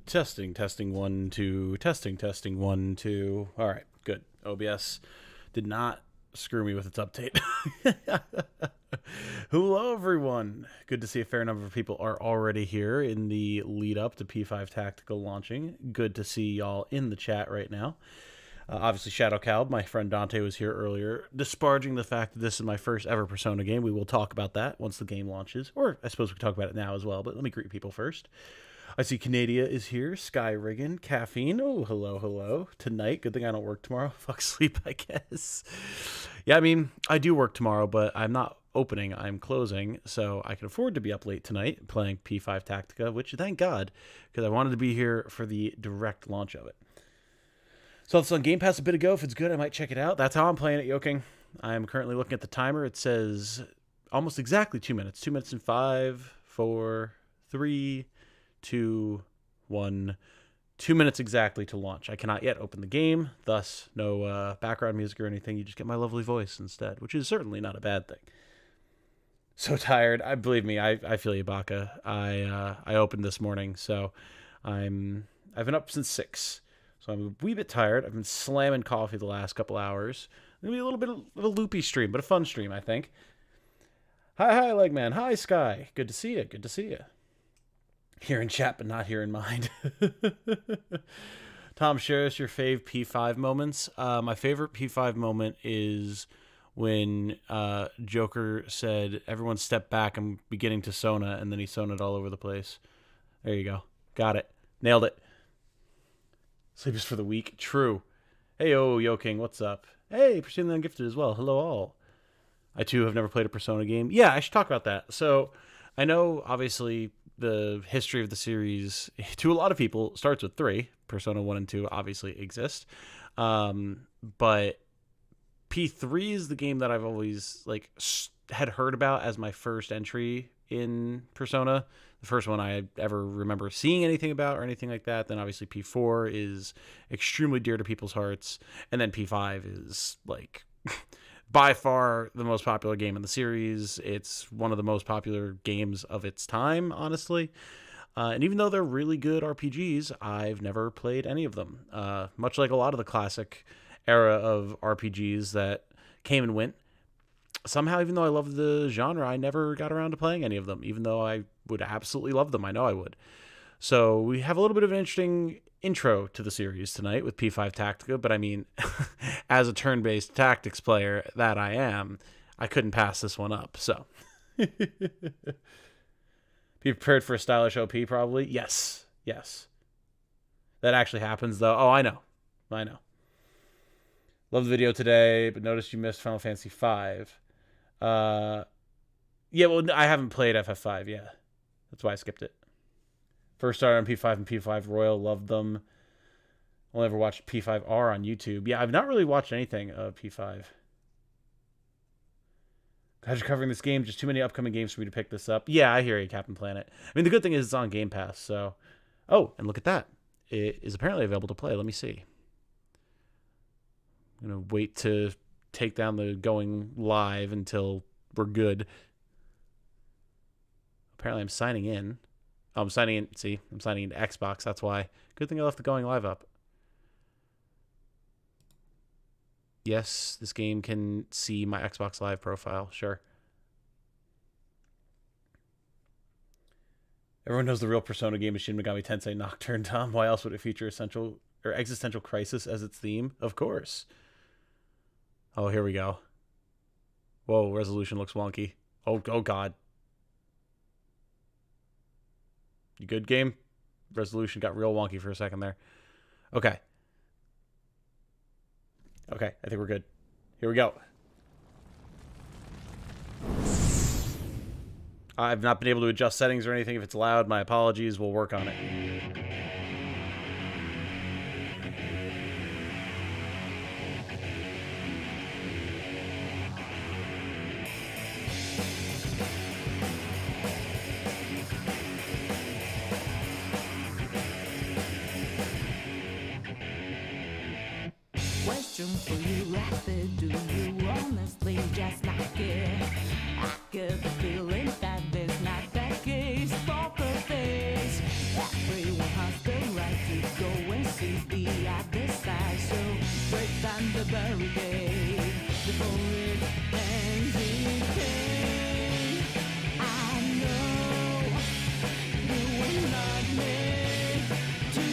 Testing, testing, 1, 2, testing, testing, 1, 2. All right, good. OBS did not screw me with its update. Hello, everyone. Good to see a fair number of people are already here in the lead up to P5 Tactical launching. Good to see y'all in the chat right now. Obviously, Shadow Calb, my friend Dante, was here earlier, disparaging the fact that this is my first ever Persona game. We will talk about that once the game launches, or I suppose we can talk about it now as well, but let me greet people first. I see Canadia is here, Sky Riggin, Caffeine, oh, hello, hello, tonight, good thing I don't work tomorrow, fuck sleep, I guess. Yeah, I mean, I do work tomorrow, but I'm not opening, I'm closing, so I can afford to be up late tonight playing P5 Tactica, which, thank God, because I wanted to be here for the direct launch of it. So it's on Game Pass a bit ago. If it's good, I might check it out. That's how I'm playing it, Yoking. I'm currently looking at the timer. It says almost exactly 2 minutes. 2 minutes and 5, 4, 3, 2, 1. 2 minutes exactly to launch. I cannot yet open the game, thus no background music or anything. You just get my lovely voice instead, which is certainly not a bad thing. So tired. Believe me, I feel you, Baka. I opened this morning, so I've been up since 6. So I'm a wee bit tired. I've been slamming coffee the last couple hours. It'll be a little bit of a loopy stream, but a fun stream, I think. Hi, Legman. Hi, Sky. Good to see you. Good to see you. Here in chat, but not here in mind. Tom, share us your fave P5 moments. My favorite P5 moment is when Joker said, everyone step back, I'm beginning to Sona, and then he Sona'd all over the place. There you go. Got it. Nailed it. Sleep is for the weak. True. Hey, Yo King, what's up? Hey, Pursuing the Ungifted as well. Hello, all. I, too, have never played a Persona game. Yeah, I should talk about that. So, I know, obviously, the history of the series, to a lot of people, starts with 3. Persona 1 and 2 obviously exist. But P3 is the game that I've always, had heard about as my first entry in Persona. The first one I ever remember seeing anything about or anything like that. Then obviously P4 is extremely dear to people's hearts. And then P5 is by far the most popular game in the series. It's one of the most popular games of its time, honestly. And even though they're really good RPGs, I've never played any of them. Much like a lot of the classic era of RPGs that came and went. Somehow, even though I love the genre, I never got around to playing any of them, even though I would absolutely love them. I know I would. So we have a little bit of an interesting intro to the series tonight with P5 Tactica, but I mean, as a turn-based tactics player that I am, I couldn't pass this one up, so. Be prepared for a stylish OP, probably? Yes. Yes. That actually happens, though. Oh, I know. Love the video today, but noticed you missed Final Fantasy V. Yeah, well, I haven't played FF5, yeah. That's why I skipped it. First started on P5 and P5 Royal, loved them. Only ever watched P5R on YouTube. Yeah, I've not really watched anything of P5. Glad you're covering this game. Just too many upcoming games for me to pick this up. Yeah, I hear you, Captain Planet. I mean, the good thing is it's on Game Pass, so... Oh, and look at that. It is apparently available to play. Let me see. I'm going to wait to take down the going live until we're good. Apparently I'm signing in. Oh, I'm signing in. See, I'm signing into Xbox. That's why. Good thing I left the going live up. Yes, this game can see my Xbox Live profile. Sure. Everyone knows the real Persona game is Shin Megami Tensei Nocturne, Tom. Why else would it feature essential or existential crisis as its theme? Of course. Oh, here we go. Whoa, resolution looks wonky. Oh God. You good, game? Resolution got real wonky for a second there. Okay. Okay, I think we're good. Here we go. I've not been able to adjust settings or anything. If it's loud, my apologies. We'll work on it. Question for you, rapid. Do you honestly just like it? I get the feeling that this not the case. Poker face. Every the barricade before it ends in pain. I know you were not made to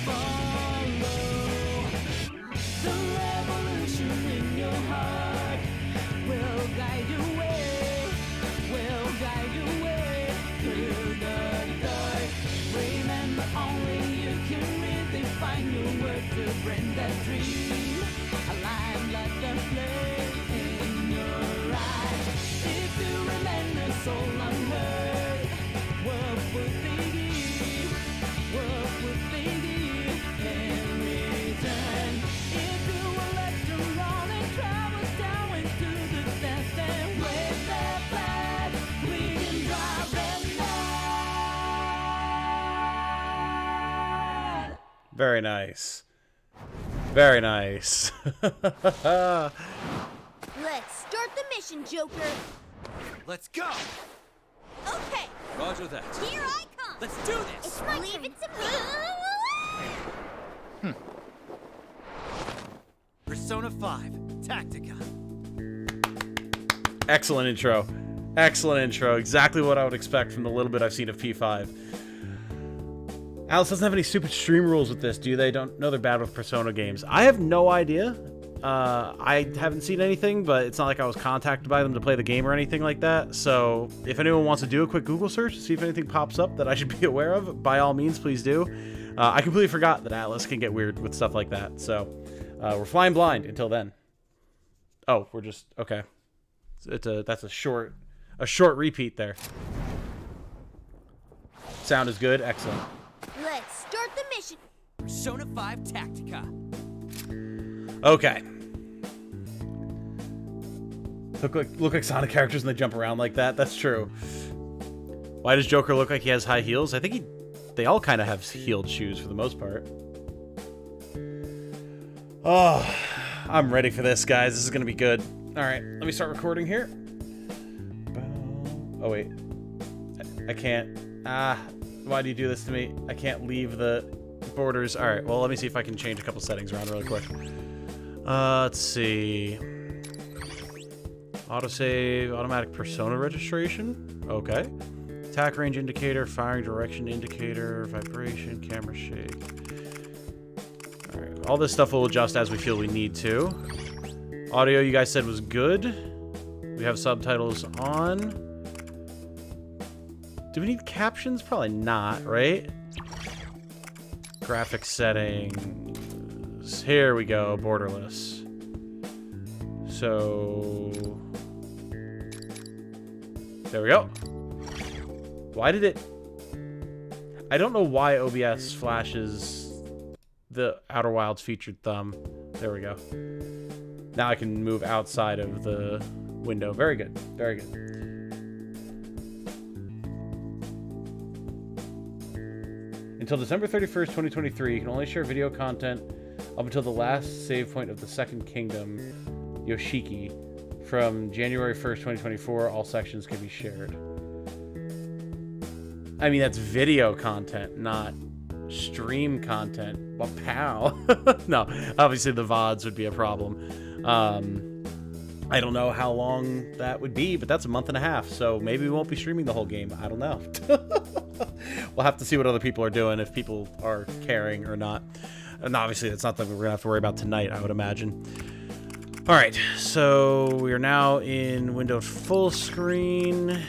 follow. The revolution in your heart will guide your way, will guide your way through the dark. Remember, only you can redefine your word to bring that dream alive like the flame in your eyes. If you remain a soul unheard, what would they give? What would they give in return? If you were left alone and travel down into the depths and wave that flag, we can drive them mad. Very nice. Very nice. Let's start the mission, Joker. Let's go! Okay, Roger that. here I come. Let's do this! It's my Leave it to me. Persona 5, Tactica. Excellent intro. Excellent intro. Exactly what I would expect from the little bit I've seen of P5. Alice doesn't have any stupid stream rules with this, do they? Don't know they're bad with Persona games. I have no idea. I haven't seen anything, but it's not like I was contacted by them to play the game or anything like that. So if anyone wants to do a quick Google search to see if anything pops up that I should be aware of, by all means, please do. I completely forgot that Atlas can get weird with stuff like that. So we're flying blind until then. Oh, we're just okay. That's a short repeat there. Sound is good. Excellent. Let's start the mission. Persona 5, Tactica. Okay. Look like Sonic characters and they jump around like that. That's true. Why does Joker look like he has high heels? I think they all kind of have heeled shoes for the most part. Oh, I'm ready for this, guys. This is going to be good. All right, let me start recording here. Oh, wait. I can't. Why do you do this to me? I can't leave the borders. All right, well, let me see if I can change a couple settings around really quick. Let's see. Autosave, automatic persona registration. Okay. Attack range indicator, firing direction indicator, vibration, camera shake. All right, all this stuff will adjust as we feel we need to. Audio, you guys said was good. We have subtitles on. Do we need captions? Probably not, right? Graphic settings. Here we go, borderless. So there we go. Why did it? I don't know why OBS flashes the Outer Wilds featured thumb. There we go. Now I can move outside of the window. Very good. Very good. Until December 31st, 2023, you can only share video content up until the last save point of the Second Kingdom, Yoshiki. From January 1st, 2024, all sections can be shared. I mean, that's video content, not stream content. Well, pow. No, obviously the VODs would be a problem. I don't know how long that would be, but that's a month and a half, so maybe we won't be streaming the whole game. I don't know. We'll have to see what other people are doing, if people are caring or not. And obviously, that's not something we're going to have to worry about tonight, I would imagine. All right, so we are now in windowed full screen.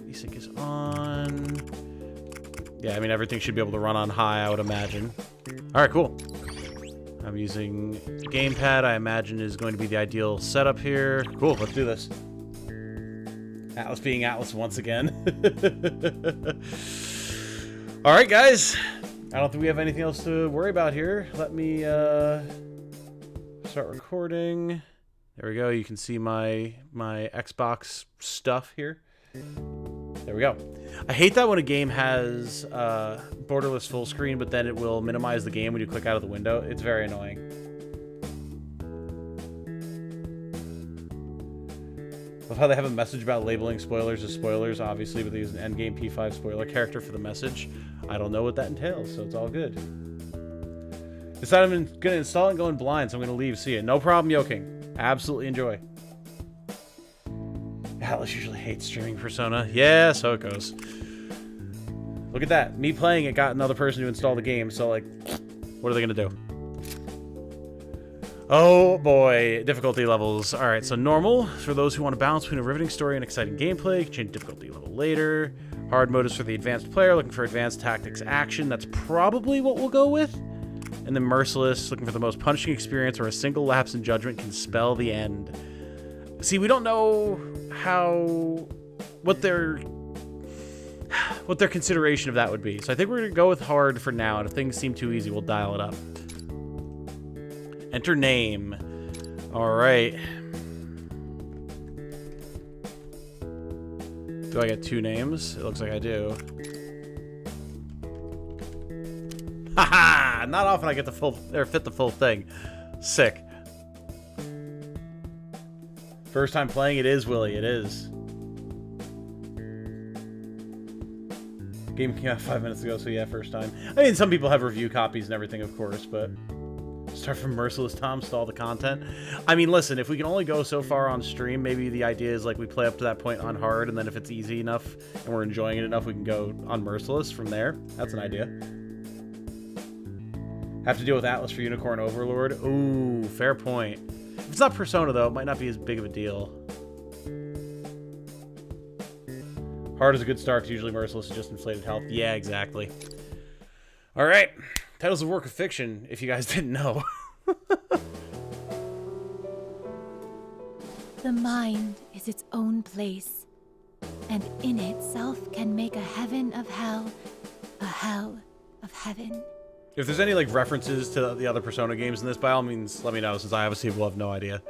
Desync is on. Yeah, I mean, everything should be able to run on high, I would imagine. All right, cool. I'm using gamepad, I imagine is going to be the ideal setup here. Cool, let's do this. Atlas being Atlas once again. All right, guys. I don't think we have anything else to worry about here. Let me start recording. There we go. You can see my Xbox stuff here. There we go. I hate that when a game has borderless full screen, but then it will minimize the game when you click out of the window. It's very annoying. Love how they have a message about labeling spoilers as spoilers, obviously, but they use an endgame P5 spoiler character for the message. I don't know what that entails, so it's all good. Decided I'm going to install it going blind, so I'm going to leave. See it. No problem, yoking. Absolutely enjoy. Atlas usually hates streaming Persona. Yeah, so it goes. Look at that. Me playing it got another person to install the game, so, like, what are they going to do? Oh, boy. Difficulty levels. All right, so normal. For those who want to balance between a riveting story and exciting gameplay, can change difficulty level later. Hard mode is for the advanced player, looking for advanced tactics action. That's probably what we'll go with. And then merciless, looking for the most punishing experience where a single lapse in judgment can spell the end. See, we don't know what their consideration of that would be. So I think we're going to go with hard for now, and if things seem too easy, we'll dial it up. Enter name. All right. Do I get 2 names? It looks like I do. Haha! Not often I get the full or fit the full thing. Sick. First time playing, it is Willie. It is. Game came out 5 minutes ago, so yeah, first time. I mean, some people have review copies and everything, of course, but start from Merciless Tom, install the content. I mean, listen, if we can only go so far on stream, maybe the idea is like we play up to that point on hard, and then if it's easy enough and we're enjoying it enough, we can go on Merciless from there. That's an idea. Have to deal with Atlas for Unicorn Overlord. Ooh, fair point. If it's not Persona, though, it might not be as big of a deal. Hard is a good start, 'cause usually Merciless is just inflated health. Yeah, exactly. All right. Title's a work of fiction, if you guys didn't know. The mind is its own place, and in itself can make a heaven of hell, a hell of heaven. If there's any like references to the other Persona games in this, by all means, let me know, since I obviously will have no idea.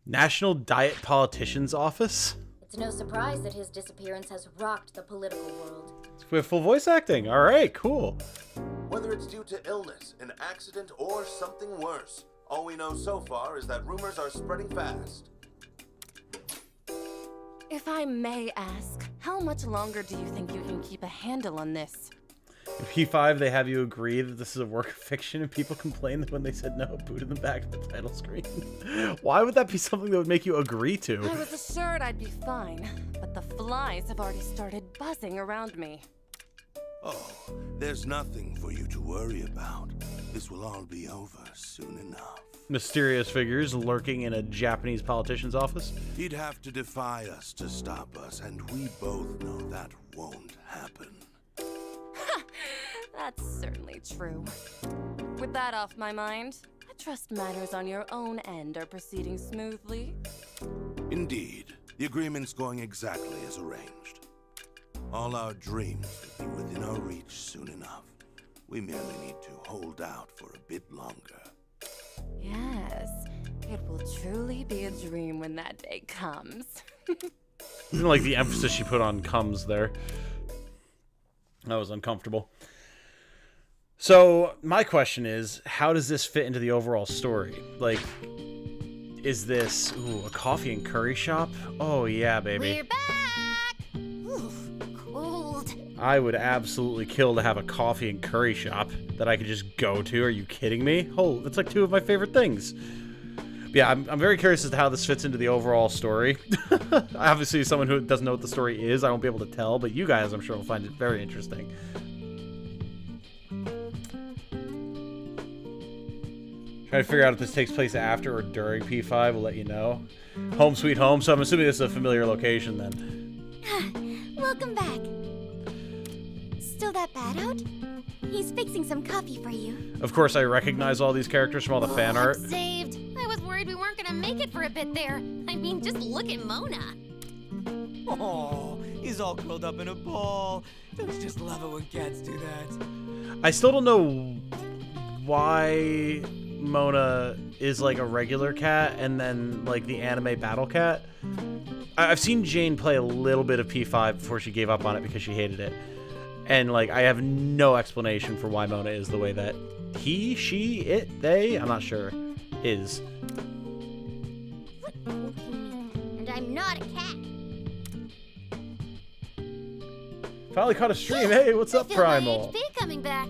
National Diet Politician's Office? It's no surprise that his disappearance has rocked the political world. We have full voice acting. All right, cool. Whether it's due to illness, an accident, or something worse, all we know so far is that rumors are spreading fast. If I may ask, how much longer do you think you can keep a handle on this? In P5, they have you agree that this is a work of fiction, and people complain that when they said no, booted them back to the title screen. Why would that be something that would make you agree to? I was assured I'd be fine, but the flies have already started buzzing around me. Oh, there's nothing for you to worry about. This will all be over soon enough. Mysterious figures lurking in a Japanese politician's office. He'd have to defy us to stop us, and we both know that won't happen. That's certainly true. With that off my mind, I trust matters on your own end are proceeding smoothly. Indeed, the agreement's going exactly as arranged. All our dreams will be within our reach soon enough. We merely need to hold out for a bit longer. Yes, it will truly be a dream when that day comes. Even like the emphasis she put on comes there. That was uncomfortable. So my question is, how does this fit into the overall story? Like, is this a coffee and curry shop? Oh yeah, baby. We're back! Oof, cold. I would absolutely kill to have a coffee and curry shop that I could just go to. Are you kidding me? Oh, that's like 2 of my favorite things. But yeah, I'm very curious as to how this fits into the overall story. Obviously, as someone who doesn't know what the story is, I won't be able to tell, but you guys, I'm sure, will find it very interesting. Trying to figure out if this takes place after or during P5. We'll let you know. Home sweet home. So I'm assuming this is a familiar location then. Welcome back. Still that bad out? He's fixing some coffee for you. Of course, I recognize all these characters from all the fan art. I'm saved. I was worried we weren't gonna make it for a bit there. I mean, just look at Mona. Oh, he's all curled up in a ball. Don't you just love it when cats do that? I still don't know why Mona is like a regular cat and then like the anime battle cat. I've seen Jane play a little bit of P5 before she gave up on it because she hated it. And like I have no explanation for why Mona is the way that he, she, it, they, I'm not sure, is. What cold can mean? not a cat. Finally caught a stream. Hey, what's up, Primal? HP coming back.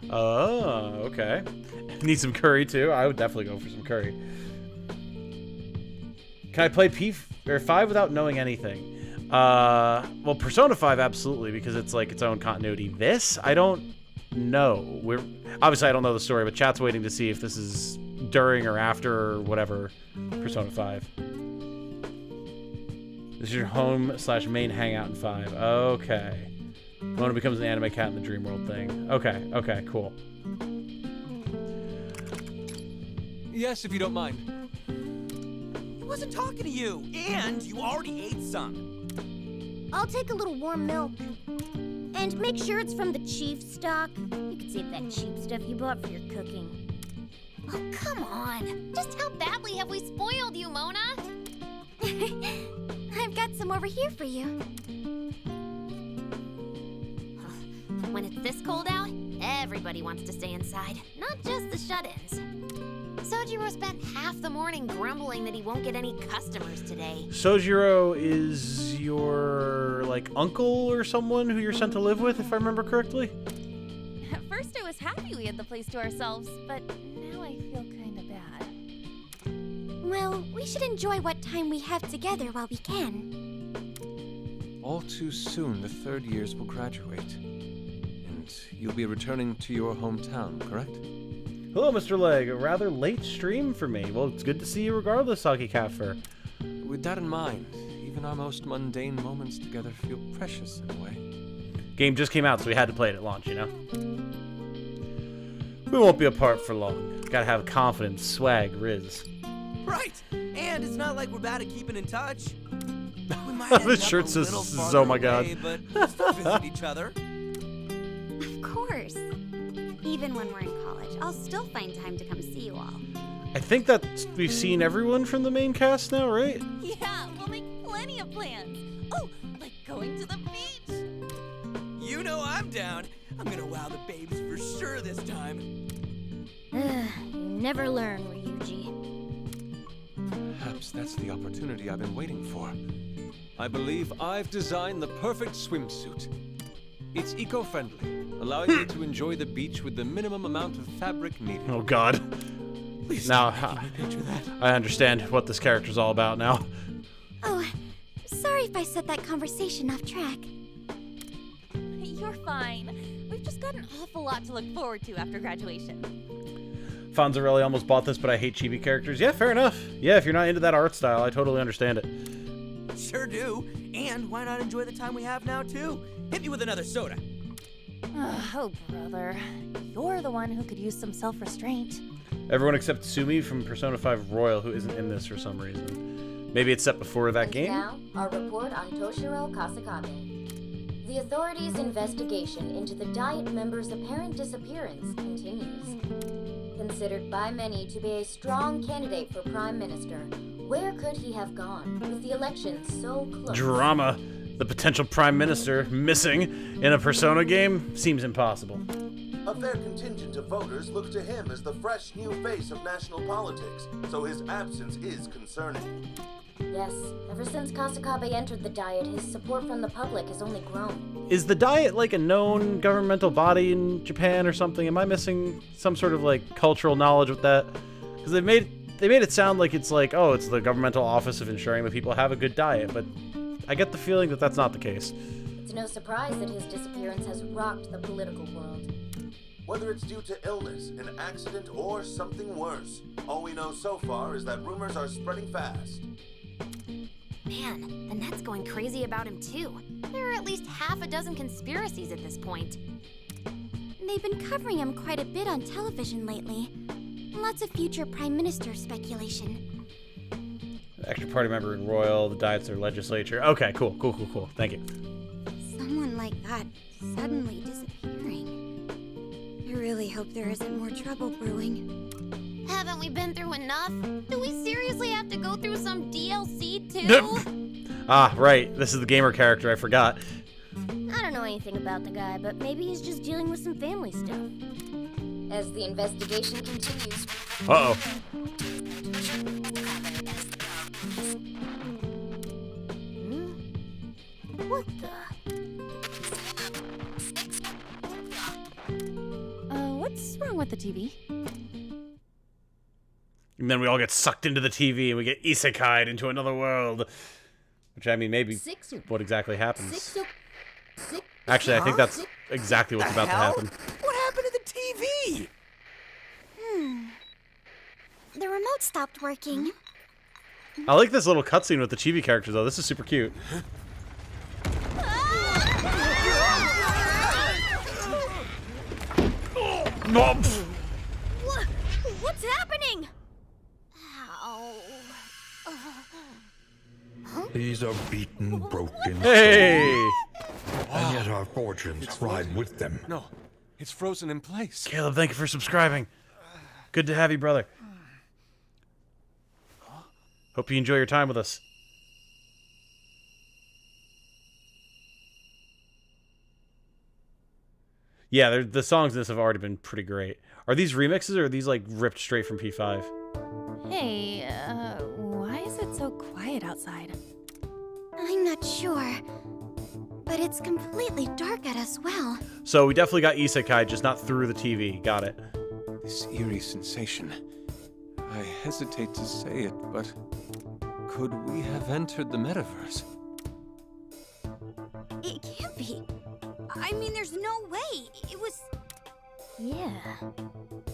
Oh, okay. Need some curry too. I would definitely go for some curry. Can I play P5 without knowing anything? Well, Persona 5 absolutely, because it's like its own continuity. This, I don't know. Obviously I don't know the story, but chat's waiting to see if this is during or after or whatever Persona 5. This is your home/main hangout in 5. Okay. Mona becomes an anime cat in the dream world thing. Okay, cool. Yes, if you don't mind. I wasn't talking to you, and you already ate some. I'll take a little warm milk. And make sure it's from the chief stock. You could save that cheap stuff you bought for your cooking. Oh, come on. Just how badly have we spoiled you, Mona? I've got some over here for you. When it's this cold out, everybody wants to stay inside, not just the shut-ins. Sojiro spent half the morning grumbling that he won't get any customers today. Sojiro is your, like, uncle or someone who you're sent to live with, if I remember correctly? At first I was happy we had the place to ourselves, but now I feel kind of bad. Well, we should enjoy what time we have together while we can. All too soon, the third years will graduate. And you'll be returning to your hometown, correct? Hello, Mr. Leg. A rather late stream for me. Well, it's good to see you regardless, Saki Cat Fur. With that in mind, even our most mundane moments together feel precious in a way. Game just came out, so we had to play it at launch, you know? We won't be apart for long. Gotta have confidence, swag, riz. Right, and it's not like we're bad at keeping in touch. We might end This up shirt a says, little oh farther my god. away, but we'll still visit each other. Of course. Even when we're in college, I'll still find time to come see you all. I think that we've seen everyone from the main cast now, right? Yeah, we'll make plenty of plans. Oh, like going to the beach. You know I'm down. I'm gonna wow the babes for sure this time. You never learn, Ryuji. Perhaps that's the opportunity I've been waiting for. I believe I've designed the perfect swimsuit. It's eco-friendly, allowing you to enjoy the beach with the minimum amount of fabric needed. Oh god. Please Now, stop making me picture that. I understand what this character's all about now. Oh, sorry if I set that conversation off track. You're fine. We've just got an awful lot to look forward to after graduation. Fonzarelli almost bought this, but I hate chibi characters. Yeah, fair enough. Yeah, if you're not into that art style, I totally understand it. Sure do. And why not enjoy the time we have now, too? Hit me with another soda. Oh, brother. You're the one who could use some self-restraint. Everyone except Sumi from Persona 5 Royal, who isn't in this for some reason. Maybe it's set before that And game? now, our report on Toshiro Kasakage. The authorities' investigation into the Diet member's apparent disappearance continues. Considered by many to be a strong candidate for Prime Minister, where could he have gone with the election so close? Drama. The potential Prime Minister missing in a Persona game seems impossible. A fair contingent of voters look to him as the fresh new face of national politics, so his absence is concerning. Yes, ever since Kasakabe entered the Diet, his support from the public has only grown. Is the Diet like a known governmental body in Japan or something? Am I missing some sort of like cultural knowledge with that? Because they made it sound like it's like, oh, it's the governmental office of ensuring that people have a good diet, but I get the feeling that that's not the case. It's no surprise that his disappearance has rocked the political world. Whether it's due to illness, an accident, or something worse, all we know so far is that rumors are spreading fast. Man, the net's going crazy about him too. There are at least half a dozen conspiracies at this point. They've been covering him quite a bit on television lately. Lots of future Prime Minister speculation. Extra party member in Royal, the Diet's their legislature. Okay, cool. Thank you. Someone like that suddenly disappearing. I really hope there isn't more trouble brewing. Haven't we been through enough? Do we seriously have to go through some DLC too? Ah, right. This is the gamer character, I forgot. I don't know anything about the guy, but maybe he's just dealing with some family stuff. As the investigation continues, Uh-oh. What the? What's wrong with the TV? And then we all get sucked into the TV and we get isekai'd into another world. Which, I mean, maybe what exactly happens. Actually, I think that's exactly what's about to happen. What happened to the TV? The remote stopped working. I like this little cutscene with the chibi characters, though. This is super cute. What's happening? Ow. These are beaten, broken Hey! souls, and yet our fortunes ride with them. No, it's frozen in place. Caleb, thank you for subscribing. Good to have you, brother. Hope you enjoy your time with us. Yeah, the songs in this have already been pretty great. Are these remixes or are these like ripped straight from P5? Hey, why is it so quiet outside? I'm not sure. But it's completely dark out as well. So we definitely got isekai, just not through the TV. Got it. This eerie sensation. I hesitate to say it, but could we have entered the metaverse? It can't be. I mean, there's no way. It was... Yeah.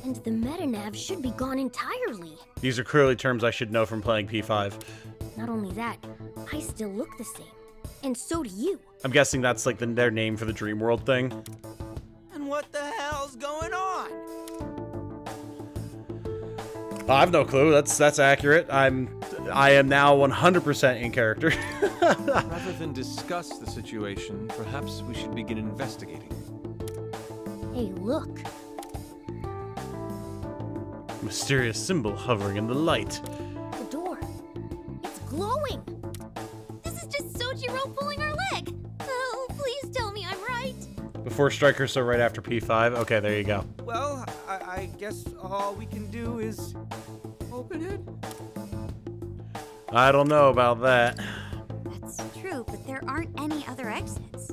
And the metanav should be gone entirely. These are clearly terms I should know from playing P5. Not only that, I still look the same. And so do you. I'm guessing that's like their name for the dream world thing. And what the hell's going on? I have no clue. That's accurate. I am now 100% in character. Rather than discuss the situation, perhaps we should begin investigating. Hey, look. Mysterious symbol hovering in the light. The door. It's glowing. This is just Toshiro pulling our leg. Oh, please tell me I'm right. Before Striker, so right after P5. Okay, there you go. Well, I guess all we can do is open it. I don't know about that. That's true, but there aren't any other exits.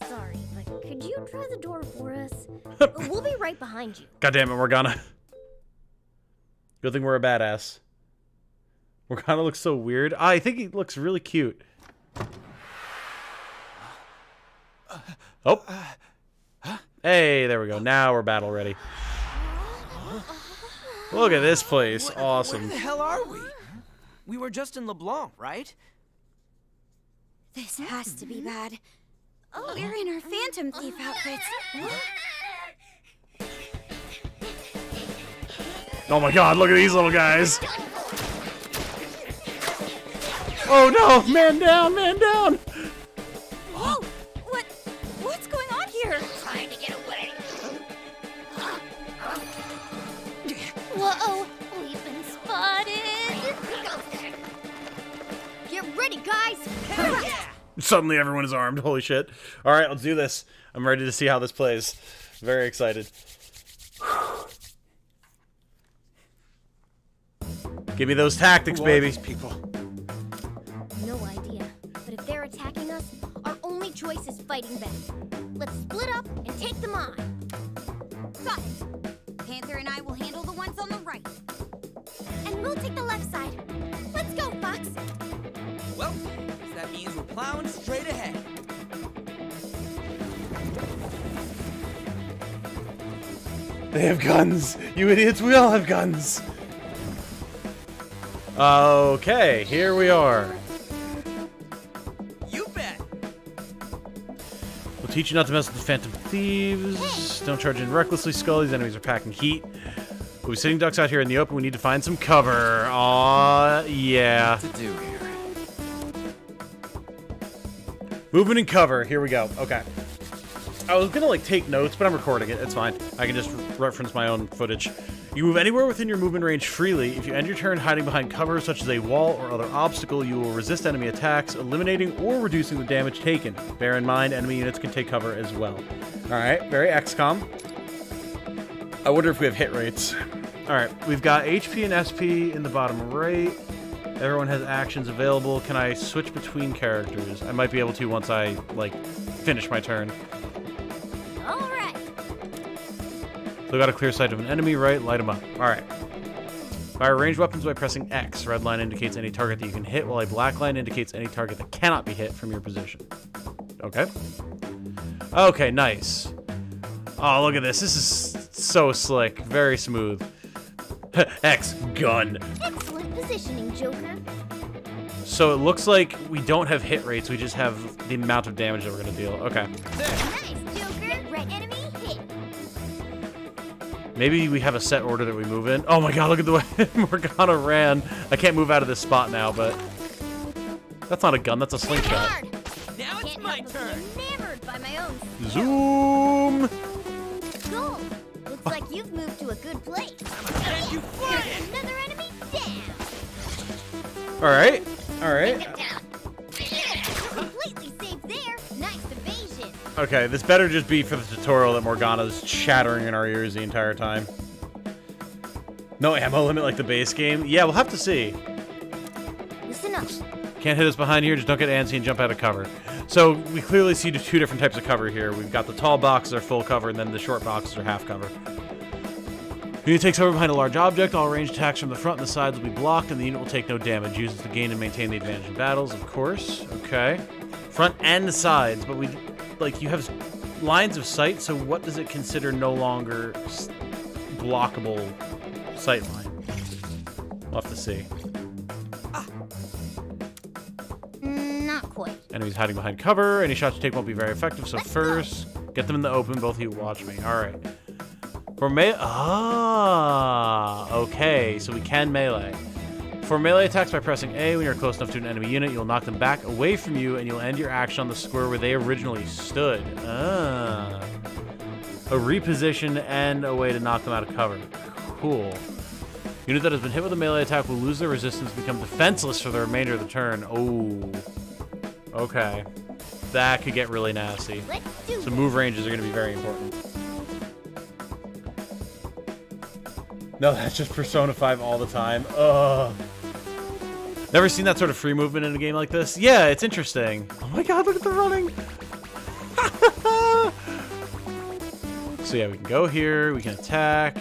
Sorry, but could you try the door for us? We'll be right behind you. God damn it, Morgana. Good thing we're a badass. Morgana looks so weird. I think he looks really cute. Oh. Hey, there we go. Now we're battle ready. Look at this place. Awesome. Where the hell are we? We were just in LeBlanc, right? This has to be bad. Oh, we're in our Phantom Thief outfits. Oh my god, look at these little guys. Oh no, man down, man down. Whoa, what's going on here? Trying to get away. Whoa, we've been spotted. Get ready, guys. Suddenly everyone is armed. Holy shit. All right, let's do this. I'm ready to see how this plays. Very excited. Give me those tactics, baby. People. No idea. But if they're attacking us, our only choice is fighting back. Let's split up and take them on. Got it. Panther and I will handle the ones on the right. And we'll take the left side. Let's go, Fox. Well, that means we're plowing straight ahead. They have guns. You idiots, we all have guns. Okay, here we are. You bet. We'll teach you not to mess with the Phantom Thieves. Don't charge in recklessly, Skull. These enemies are packing heat. We'll be sitting ducks out here in the open. We need to find some cover. Aw, yeah. What to do here? Movement and cover. Here we go. Okay. I was gonna like take notes, but I'm recording it. It's fine. I can just reference my own footage. You move anywhere within your movement range freely. If you end your turn hiding behind cover such as a wall or other obstacle, you will resist enemy attacks, eliminating or reducing the damage taken. Bear in mind, enemy units can take cover as well. Alright, very XCOM. I wonder if we have hit rates. Alright, we've got HP and SP in the bottom right. Everyone has actions available. Can I switch between characters? I might be able to once I, like, finish my turn. All right. So I got a clear sight of an enemy, right? Light him up. All right. Fire ranged weapons by pressing X. Red line indicates any target that you can hit, while a black line indicates any target that cannot be hit from your position. Okay. Okay, nice. Oh, look at this. This is so slick. Very smooth. X, gun. Excellent positioning, Joker. So it looks like we don't have hit rates. We just have the amount of damage that we're going to deal. Okay. Nice, Joker. Red enemy hit. Maybe we have a set order that we move in. Oh my god, look at the way Morgana ran. I can't move out of this spot now, but... That's not a gun, that's a slingshot. Now it's my turn. Enamored by my own Zoom! Cool. Looks like you've moved to a good place. Thank you for it. Another enemy down. Alright, alright. Completely safe there. Nice evasion. Okay, this better just be for the tutorial that Morgana's chattering in our ears the entire time. No ammo limit like the base game? Yeah, we'll have to see. Listen up. Can't hit us behind here, just don't get antsy and jump out of cover. So, we clearly see two different types of cover here. We've got the tall boxes are full cover, and then the short boxes are half cover. Unit takes over behind a large object. All ranged attacks from the front and the sides will be blocked, and the unit will take no damage. Uses to gain and maintain the advantage in battles, of course. Okay. Front and the sides, but we... Like, you have lines of sight, so what does it consider no longer blockable sight line? We'll have to see. Not quite. Enemies hiding behind cover. Any shots you take won't be very effective, so first, get them in the open. Both of you watch me. Alright. For melee... Ah! Okay, so we can melee. For melee attacks by pressing A, when you're close enough to an enemy unit, you'll knock them back away from you, and you'll end your action on the square where they originally stood. Ah. A reposition and a way to knock them out of cover. Cool. Unit that has been hit with a melee attack will lose their resistance and become defenseless for the remainder of the turn. Oh. Okay. That could get really nasty. So move ranges are going to be very important. No, that's just Persona 5 all the time. Ugh. Never seen that sort of free movement in a game like this? Yeah, it's interesting. Oh my god, look at the running! So yeah, we can go here, we can attack.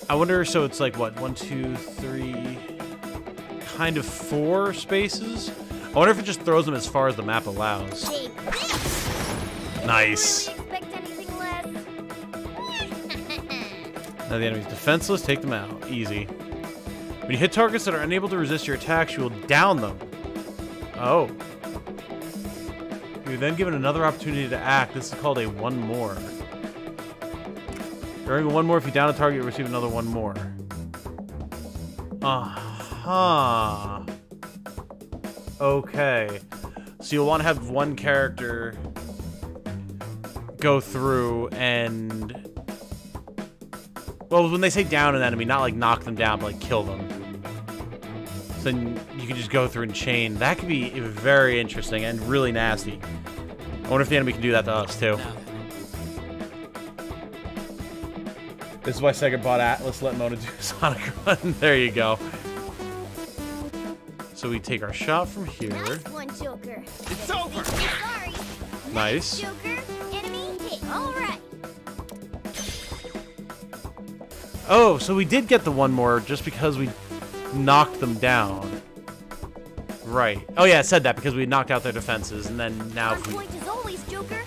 I wonder, so it's like, what, 1, 2, 3... kind of 4 spaces? I wonder if it just throws them as far as the map allows. Nice! Now the enemy's defenseless, take them out. Easy. When you hit targets that are unable to resist your attacks, you will down them. Oh. You're then given another opportunity to act. This is called a one more. During a one more, if you down a target, you'll receive another one more. Uh-huh. Okay. So you'll want to have one character go through and... Well, when they say down an enemy, not like knock them down, but like kill them. So then you can just go through and chain. That could be very interesting and really nasty. I wonder if the enemy can do that to us, too. This is why Sega bought Atlas, let Mona do Sonic Run. There you go. So we take our shot from here. Nice one, Joker. It's over. Sorry. Nice. Joker, enemy hit. All right. Oh, so we did get the one more just because we knocked them down. Right. Oh yeah, it said that because we knocked out their defenses, and then now if we Point is always, Joker.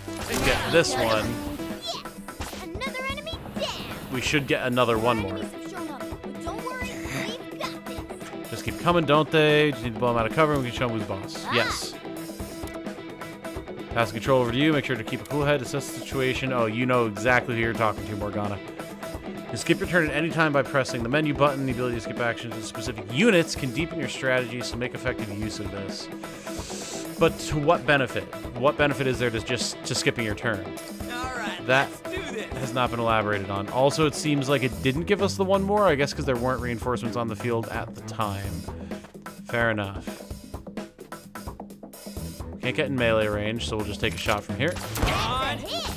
get this one, Yes. Another enemy down. we should get another one more. Enemies have shown up, but don't worry, we've got this. Just keep coming, don't they? Just need to blow them out of cover and we can show them who's boss. Yes. Pass the control over to you. Make sure to keep a cool head. Assess the situation. Oh, you know exactly who you're talking to, Morgana. You skip your turn at any time by pressing the menu button. The ability to skip actions in specific units can deepen your strategy, so make effective use of this. But to what benefit? What benefit is there to skipping your turn? All right, That let's do this. has not been elaborated on. Also, it seems like it didn't give us the one more, I guess because there weren't reinforcements on the field at the time. Fair enough. Can't get in melee range, so we'll just take a shot from here. That's a hit.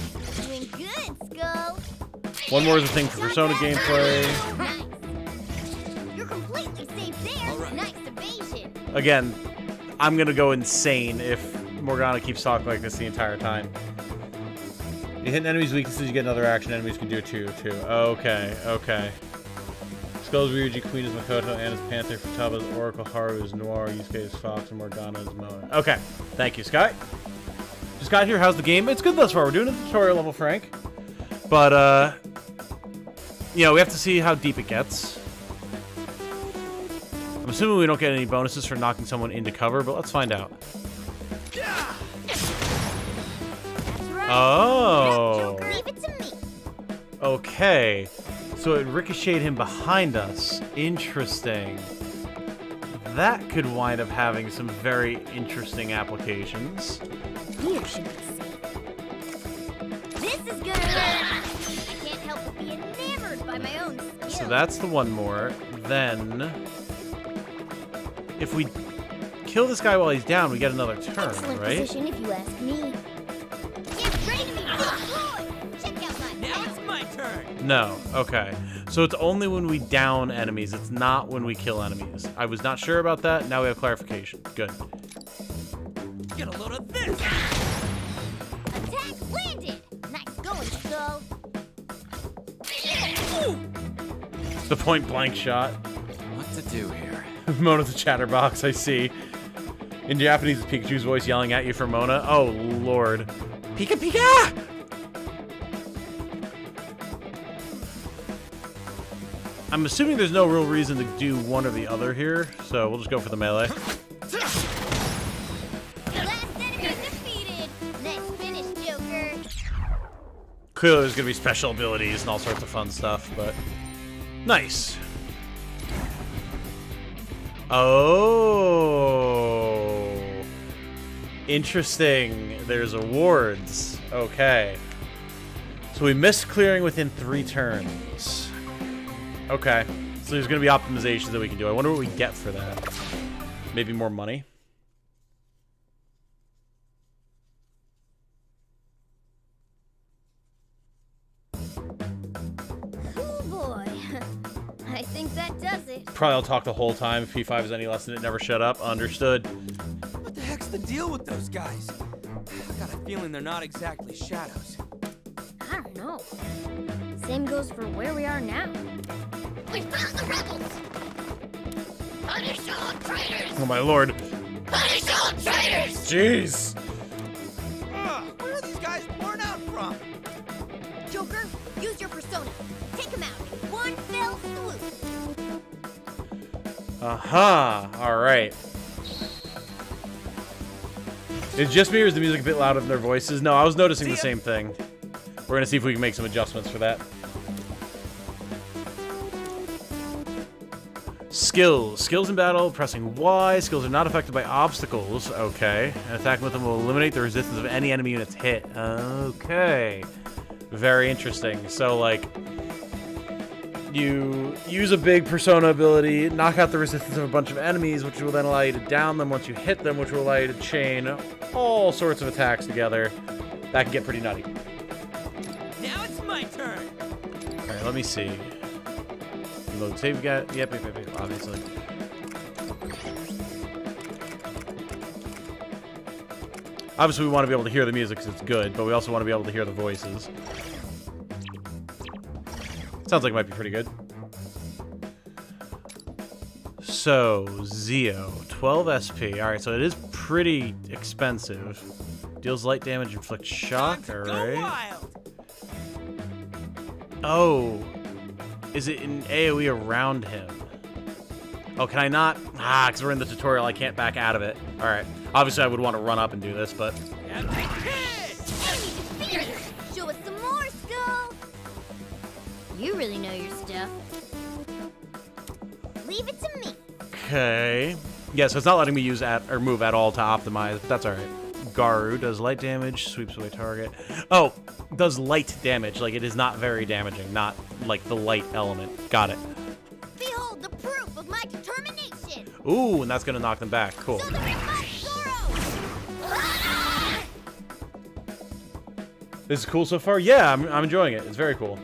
Doing good, Skull. One more is a thing for Persona gameplay. Nice. You're completely safe there. Nice evasion. Again, I'm gonna go insane if Morgana keeps talking like this the entire time. You hit an enemy's weaknesses, you get another action. Enemies can do it too. Okay, okay. Skull's Ryuji, Queen is Makoto, Anna's Panther, Futaba's Oracle, Haru is Noir, Yusuke is Fox, and Morgana is Mona. Okay, thank you, Sky. Just got here, how's the game? It's good thus far. We're doing a tutorial level, Frank. But, you know, we have to see how deep it gets. I'm assuming we don't get any bonuses for knocking someone into cover, but let's find out. Oh. Leave it to me. Okay. So it ricocheted him behind us. Interesting. That could wind up having some very interesting applications. Here should be safe. This is gonna hurt. I can't help but be enamored by my own skills. So that's the one more. Then, if we kill this guy while he's down, we get another turn, Excellent right? position, if you ask me. Get ready to be deployed. Check out my Now it's my turn. No. Okay. So it's only when we down enemies. It's not when we kill enemies. I was not sure about that. Now we have clarification. Good. Get a load of this. Attack landed. Nice going, Skull. The point blank shot. What to do here? Mona the chatterbox, I see. In Japanese, it's Pikachu's voice yelling at you for Mona. Oh, Lord. Pika Pika! I'm assuming there's no real reason to do one or the other here, so we'll just go for the melee. Last enemy defeated. Nice finish, Joker. Clearly there's going to be special abilities and all sorts of fun stuff, but... Nice. Oh. Interesting. There's awards. Okay. So we missed clearing within 3 turns. Okay. So there's going to be optimizations that we can do. I wonder what we get for that. Maybe more money? Oh boy. I think that does it. Probably I'll talk the whole time. If P5 is any lesson, it never shut up. Understood. What the heck's the deal with those guys? I got a feeling they're not exactly shadows. I don't know. Same goes for where we are now. We found the rebels! Punish all traitors! Oh my lord. Punish all traitors! Jeez. Where are these guys born out from? Joker, use your persona. Take him out. One fell swoop. Aha. Alright. Is it just me or is the music a bit loud in their voices? No, I was noticing the same thing. We're gonna see if we can make some adjustments for that. Skills. Skills in battle, pressing Y. Skills are not affected by obstacles. Okay. And attacking with them will eliminate the resistance of any enemy units hit. Okay. Very interesting. So, like, you use a big persona ability, knock out the resistance of a bunch of enemies, which will then allow you to down them once you hit them, which will allow you to chain all sorts of attacks together. That can get pretty nutty. Now it's my turn. Alright, let me see. Reload save guy. Yep, obviously. Obviously, we want to be able to hear the music because it's good, but we also want to be able to hear the voices. Sounds like it might be pretty good. So, Zio, 12 SP. Alright, so it is pretty expensive. Deals light damage, inflicts shock. Alright. Oh. Is it an AoE around him? Oh, can I not? Ah, because we're in the tutorial, I can't back out of it. Alright. Obviously, I would want to run up and do this, but... Show us some more, Skull. You really know your stuff. Leave it to me. Okay. Yeah, so it's not letting me use or move at all to optimize, but that's alright. Garu does light damage, sweeps away target. Oh, does light damage. Like, it is not very damaging, not like the light element. Got it. Behold the proof of my determination. Ooh, and that's gonna knock them back. Cool. So the remote This is cool so far? Yeah, I'm enjoying it. It's very cool.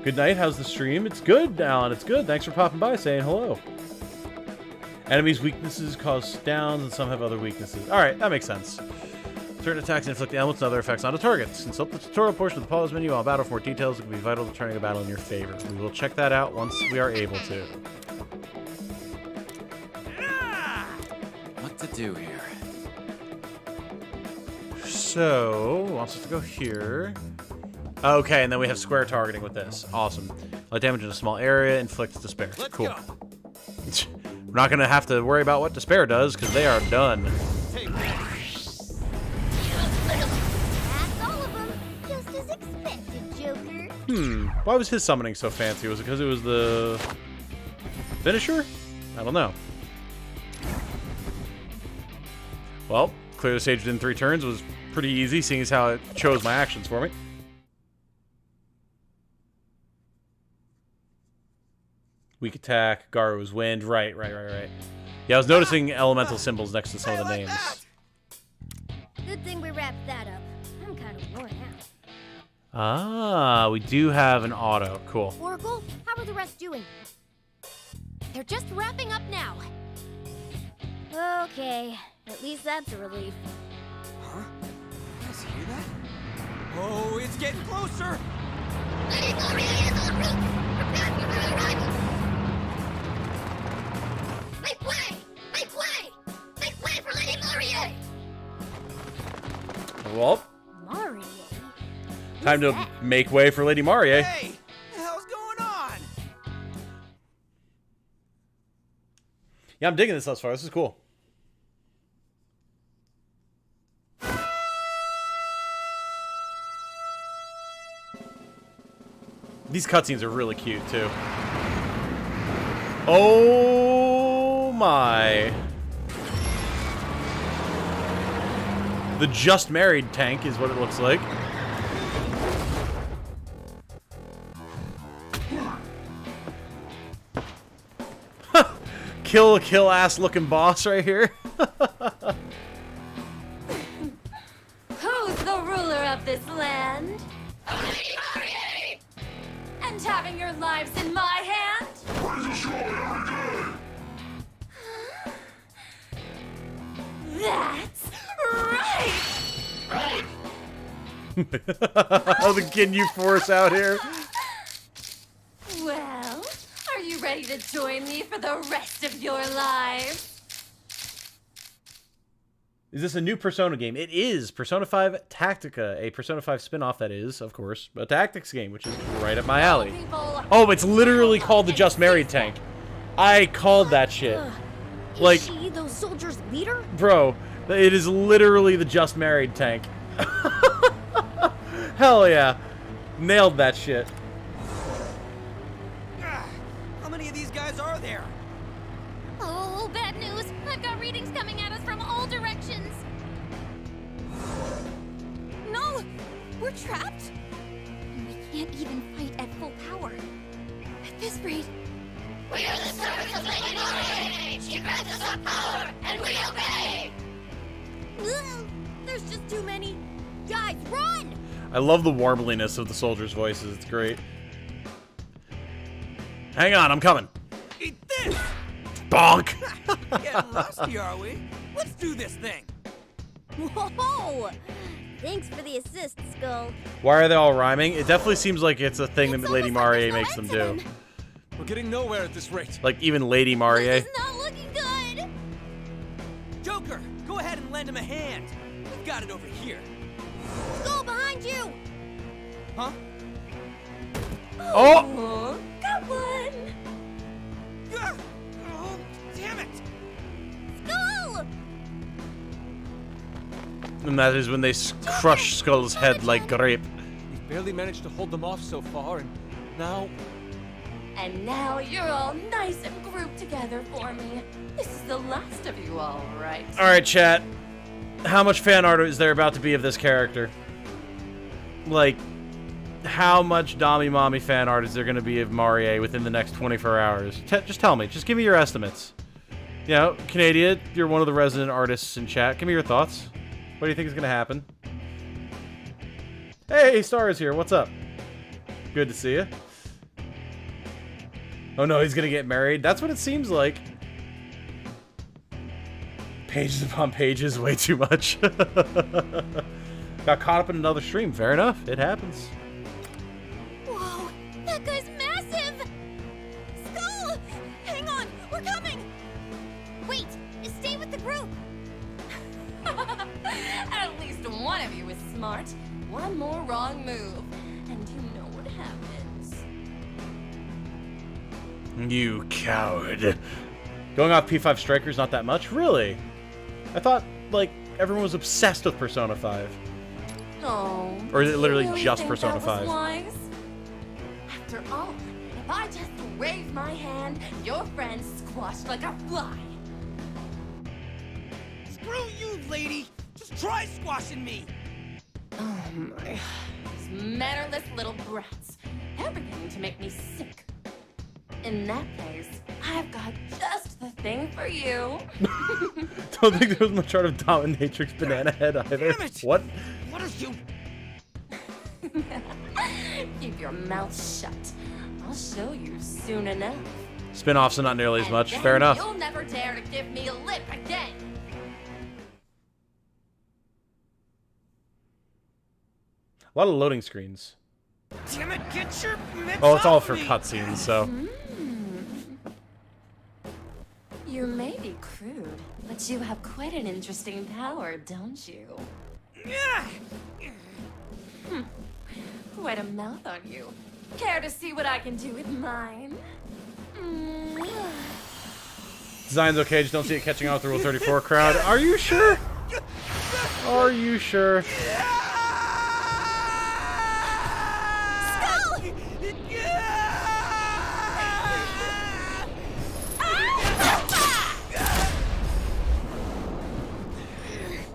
Good night. How's the stream? It's good, Alan. It's good. Thanks for popping by, saying hello. Enemies' weaknesses cause downs, and some have other weaknesses. Alright, that makes sense. Certain attacks inflict elements and other effects onto targets. Consult the tutorial portion of the pause menu on battle for more details. It can be vital to turning a battle in your favor. We will check that out once we are able to. What to do here? So, wants us to go here. Okay, and then we have square targeting with this. Awesome. Light damage in a small area inflicts despair. Cool. We're not going to have to worry about what despair does, because they are done. That's all of them. Just as expected, Joker. Why was his summoning so fancy? Was it because it was the finisher? I don't know. Well, clear the stage within 3 turns was pretty easy, seeing as how it chose my actions for me. Weak attack, Garu's wind. Right. Yeah, I was noticing elemental symbols next to some of the names. Good thing we wrapped that up. I'm kind of worn out. Ah, we do have an auto. Cool. Oracle, how are the rest doing? They're just wrapping up now. Okay, at least that's a relief. Huh? You guys hear that? Oh, it's getting closer! Lady Gloria is en route! Prepare for her arrival! Make way! Make way! Make way for Lady Gloria! Well, Marie? time to make way for Lady Marie. Hey! What the hell's going on? Yeah, I'm digging this thus far. This is cool. These cutscenes are really cute, too. Oh my. The just married tank is what it looks like. Kill ass looking boss right here. Who's the ruler of this land? And having your lives in my hand? That's right! Oh, the Ginyu Force out here. Well, are you ready to join me for the rest of your lives? Is this a new Persona game? It is. Persona 5 Tactica, a Persona 5 spin-off that is, of course, a tactics game, which is right up my alley. Oh, it's literally called the Just Married tank. I called that shit. Like, is she those soldiers' leader? bro, it is literally the Just Married tank. Hell yeah. Nailed that shit. How many of these guys are there? Oh, bad news. I've got readings coming at us from all directions. No! We're trapped? And we can't even fight at full power. At this rate... We are the servants of Lady Gloria! She grants us our power, and we obey! There's just too many. Guys, run! I love the warbliness of the soldiers' voices. It's great. Hang on, I'm coming. Eat this! Bonk! Getting rusty, are we? Let's do this thing! Whoa! Thanks for the assist, Skull. Why are they all rhyming? It definitely seems like it's a thing that Lady Marie there's no makes them end to do. them. We're getting nowhere at this rate. Like, even Lady Marie. This is not looking good! Joker, go ahead and lend him a hand. We've got it over here. Skull behind you! Huh? Oh! Got one! Ah! Oh, damn it! Skull! And that is when they crush Skull's head like grape. We've barely managed to hold them off so far, and now... And now you're all nice and grouped together for me. This is the last of you all, right? Alright, chat. How much fan art is there about to be of this character? Like, how much Dami Mommy fan art is there going to be of Marie within the next 24 hours? Just tell me. Just give me your estimates. You know, Canadian, you're one of the resident artists in chat. Give me your thoughts. What do you think is going to happen? Hey, Star is here. What's up? Good to see you. Oh no, he's going to get married. That's what it seems like. Pages upon pages, way too much. Got caught up in another stream. Fair enough. It happens. Whoa, that guy's massive! Skull! Hang on, we're coming! Wait, stay with the group! At least one of you is smart. One more wrong move, and you know what happens. You coward. Going off P5 Striker's not that much? Really? I thought, like, everyone was obsessed with Persona 5. Oh. Or is it literally really just think Persona that was 5? Wise? After all, if I just wave my hand, your friend's squashed like a fly. Screw you, lady! Just try squashing me! Oh my. These mannerless little brats. They're beginning to make me sick. In that case, I've got just the thing for you. Don't think there was much art of Dominatrix Banana Head either. Damn it! What? What are you? Keep your mouth shut. I'll show you soon enough. Spin-offs are not nearly as And much. then Fair enough. You'll never dare to give me a lip again. A lot of loading screens. Damn it, get your mitts Oh, it's all off for me. cutscenes, so. You may be crude, but you have quite an interesting power, don't you? Quite a mouth on you. Care to see what I can do with mine? Design's okay, just don't see it catching on with the Rule 34 crowd. Are you sure? Are you sure?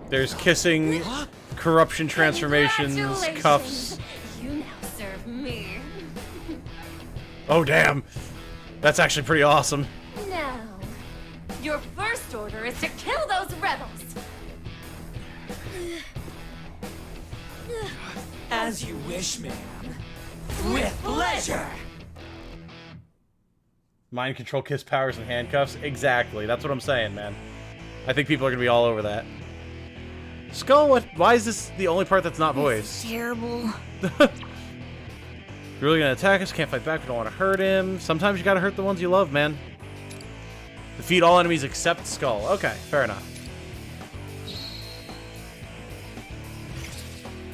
There's kissing, corruption transformations, cuffs. You now serve me. Oh, damn. That's actually pretty awesome. Now, your first order is to kill those rebels. As you wish, ma'am. With pleasure! Mind control, kiss powers, and handcuffs. Exactly. That's what I'm saying, man. I think people are going to be all over that. Skull, what? Why is this the only part that's not voiced? Terrible. You're really gonna attack us? Can't fight back. We don't want to hurt him. Sometimes you gotta hurt the ones you love, man. Defeat all enemies except Skull. Okay, fair enough.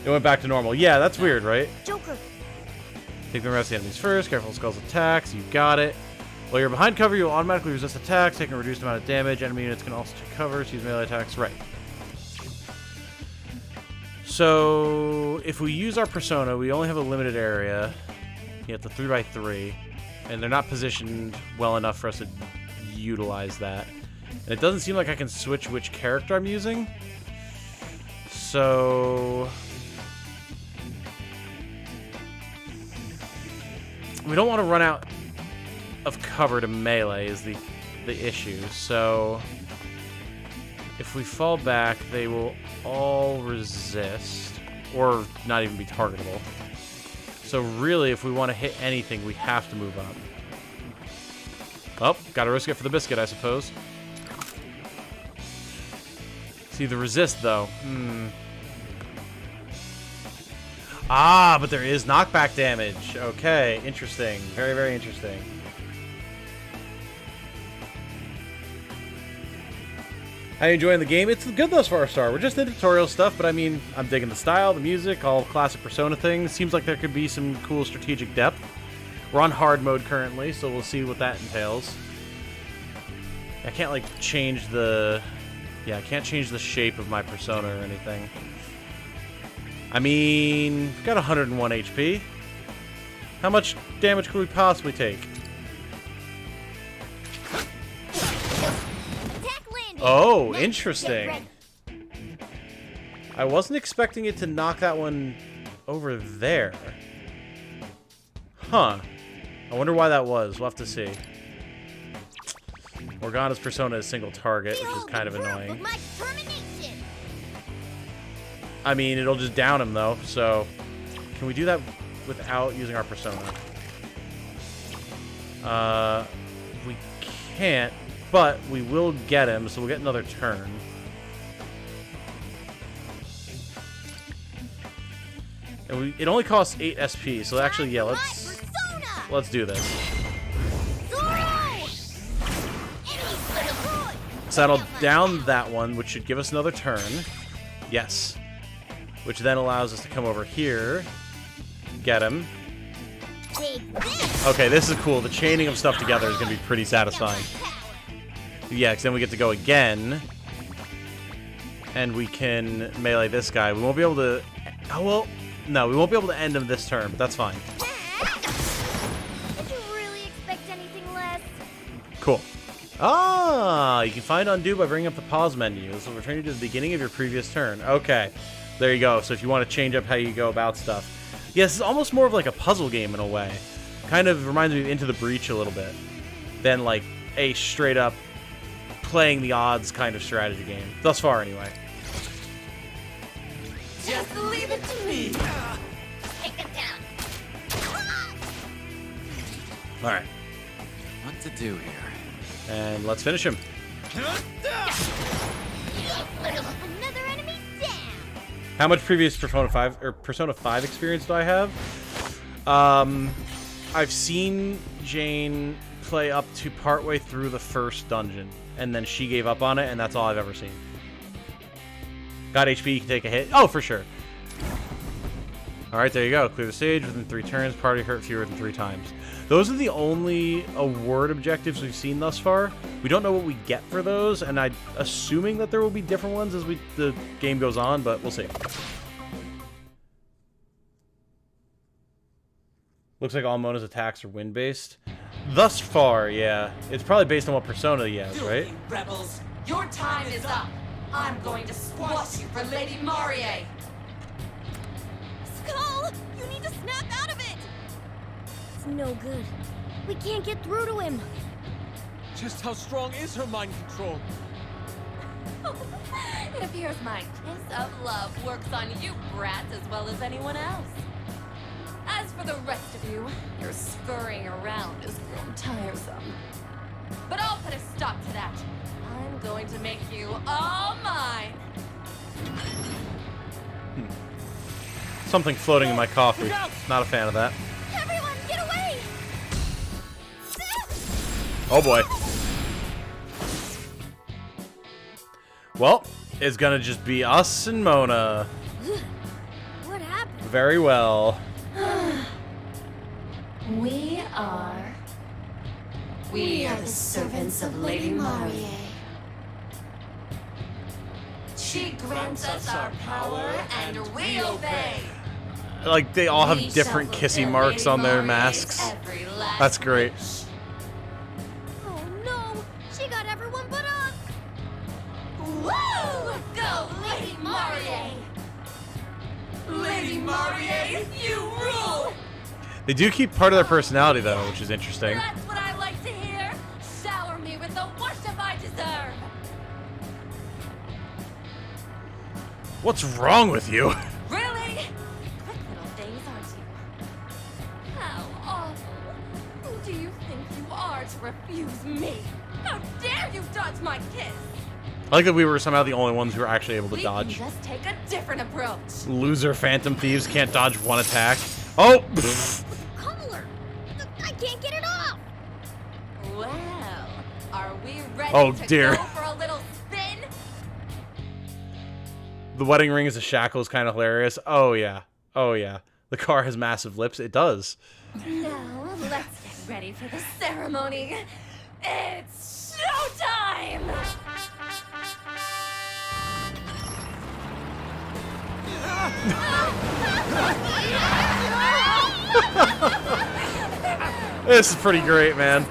It went back to normal. Yeah, that's weird, right? Joker. Take the rest of the enemies first. Careful of Skull's attacks. You got it. While you're behind cover, you'll automatically resist attacks, taking a reduced amount of damage. Enemy units can also take cover, so use melee attacks. Right. So, if we use our persona, we only have a limited area. You have the 3x3, and they're not positioned well enough for us to utilize that. And it doesn't seem like I can switch which character I'm using. So, we don't want to run out of cover to melee is the issue. So, if we fall back, they will all resist, or not even be targetable. So really, if we want to hit anything, we have to move up. Oh, gotta risk it for the biscuit, I suppose. See, the resist, though. Ah, but there is knockback damage. Okay, interesting. Very, very interesting. How you enjoying the game? It's good thus far, Star. We're just in tutorial stuff, but I mean, I'm digging the style, the music, all classic Persona things. Seems like there could be some cool strategic depth. We're on hard mode currently, so we'll see what that entails. I can't, like, change the... Yeah, I can't change the shape of my Persona or anything. I mean, we've got 101 HP. How much damage could we possibly take? Oh, interesting. I wasn't expecting it to knock that one over there. Huh. I wonder why that was. We'll have to see. Morgana's persona is single target, which is kind of annoying. I mean, it'll just down him, though, so... Can we do that without using our persona? We can't. But we will get him, so we'll get another turn. And it only costs 8 SP, so actually, yeah, let's do this. Settle down that one, which should give us another turn. Yes. Which then allows us to come over here. Get him. Okay, this is cool. The chaining of stuff together is going to be pretty satisfying. Yeah, because then we get to go again. And we can melee this guy. We won't be able to... Oh, well... No, we won't be able to end him this turn, but that's fine. Did you really expect anything less? Cool. Ah, you can find undo by bringing up the pause menu. This will return you to the beginning of your previous turn. Okay, there you go. So if you want to change up how you go about stuff. Yes, it's almost more of like a puzzle game in a way. Kind of reminds me of Into the Breach a little bit. Than like a straight up playing the odds kind of strategy game. Thus far, anyway. Just leave it to me. Take it down. Alright. What to do here? And let's finish him. Another enemy down. How much previous Persona 5 experience do I have? I've seen Jane play up to partway through the first dungeon, and then she gave up on it, and that's all I've ever seen. Got HP, you can take a hit. Oh, for sure. Alright, there you go. Clear the stage within 3 turns. Party hurt fewer than 3 times. Those are the only award objectives we've seen thus far. We don't know what we get for those, and I'm assuming that there will be different ones as the game goes on, but we'll see. Looks like all Mona's attacks are wind-based. Thus far, yeah. It's probably based on what Persona he has, right? Rebels, your time is up. I'm going to squash you for Lady Marie. Skull, you need to snap out of it. It's no good. We can't get through to him. Just how strong is her mind control? It appears my kiss of love works on you, brats, as well as anyone else. As for the rest of you, your scurrying around has grown tiresome. But I'll put a stop to that. I'm going to make you all mine. Something floating in my coffee. Not a fan of that. Everyone, get away! Oh boy. Well, it's gonna just be us and Mona. What happened? Very well. We are the servants of Lady Marie. She grants us our power and we obey. Like, they all have different kissy marks on their masks. That's great. Oh no! She got everyone but us! Woo! Go, Lady Marie! Lady Marie, you rule! They do keep part of their personality, though, which is interesting. That's what I like to hear. Shower me with the worship I deserve. What's wrong with you? Really? Quick little things, aren't you? How awful. Who do you think you are to refuse me? How dare you dodge my kiss? I like that we were somehow the only ones who were actually able to dodge. We can just take a different approach. Loser phantom thieves can't dodge one attack. Oh! Collar! I can't get it off! Well, are we ready Oh, dear. to go for a little spin? The wedding ring as a shackle is kind of hilarious. Oh, yeah. Oh, yeah. The car has massive lips. It does. Now, let's get ready for the ceremony. It's showtime! This is pretty great, man.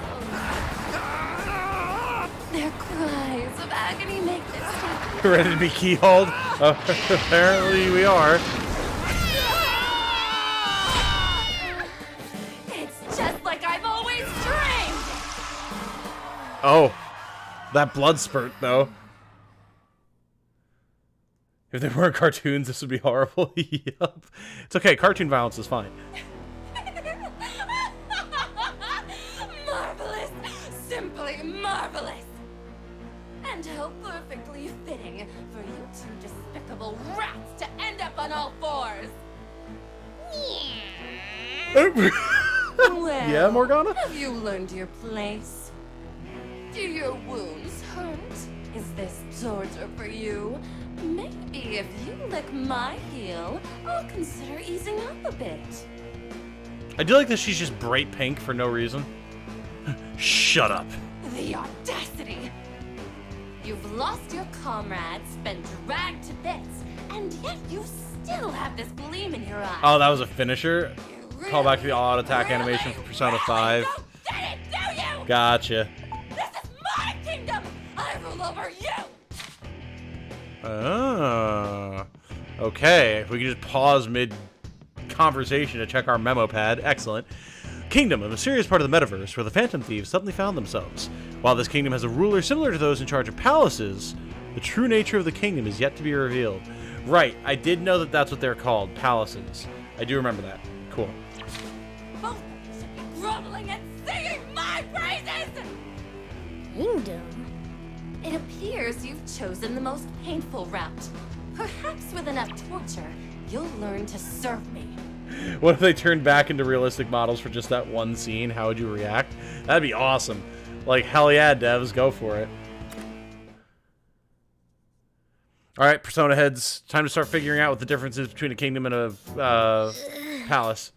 Their cries of agony make this happen. Ready to be keyholed? Apparently we are. It's just like I've always dreamed! Oh. That blood spurt, though. If they weren't cartoons, this would be horrible. Yup. It's okay. Cartoon violence is fine. Marvelous! Simply marvelous! how perfectly fitting for you two despicable rats to end up on all fours. Well, Yeah, Morgana? have you learned your place? Do your wounds hurt? Is this torture for you? Maybe if you lick my heel, I'll consider easing up a bit. I do like that she's just bright pink for no reason. Shut up. The audacity! You've lost your comrades, been dragged to bits, and yet you still have this gleam in your eye. Oh, that was a finisher? Call back to the auto attack animation for Persona 5. Get it, do you? Gotcha. This is my kingdom! I rule over you! Oh. Okay, if we can just pause mid-conversation to check our memo pad. Excellent. Kingdom, a mysterious part of the metaverse where the Phantom Thieves suddenly found themselves. While this kingdom has a ruler similar to those in charge of palaces, the true nature of the kingdom is yet to be revealed. Right, I did know that that's what they're called, palaces. I do remember that. Cool. Both should be groveling and singing my praises! Kingdom? It appears you've chosen the most painful route. Perhaps with enough torture, you'll learn to serve me. What if they turned back into realistic models for just that one scene? How would you react? That'd be awesome. Like, hell yeah, devs, go for it. Alright, Persona heads, time to start figuring out what the difference is between a kingdom and a palace.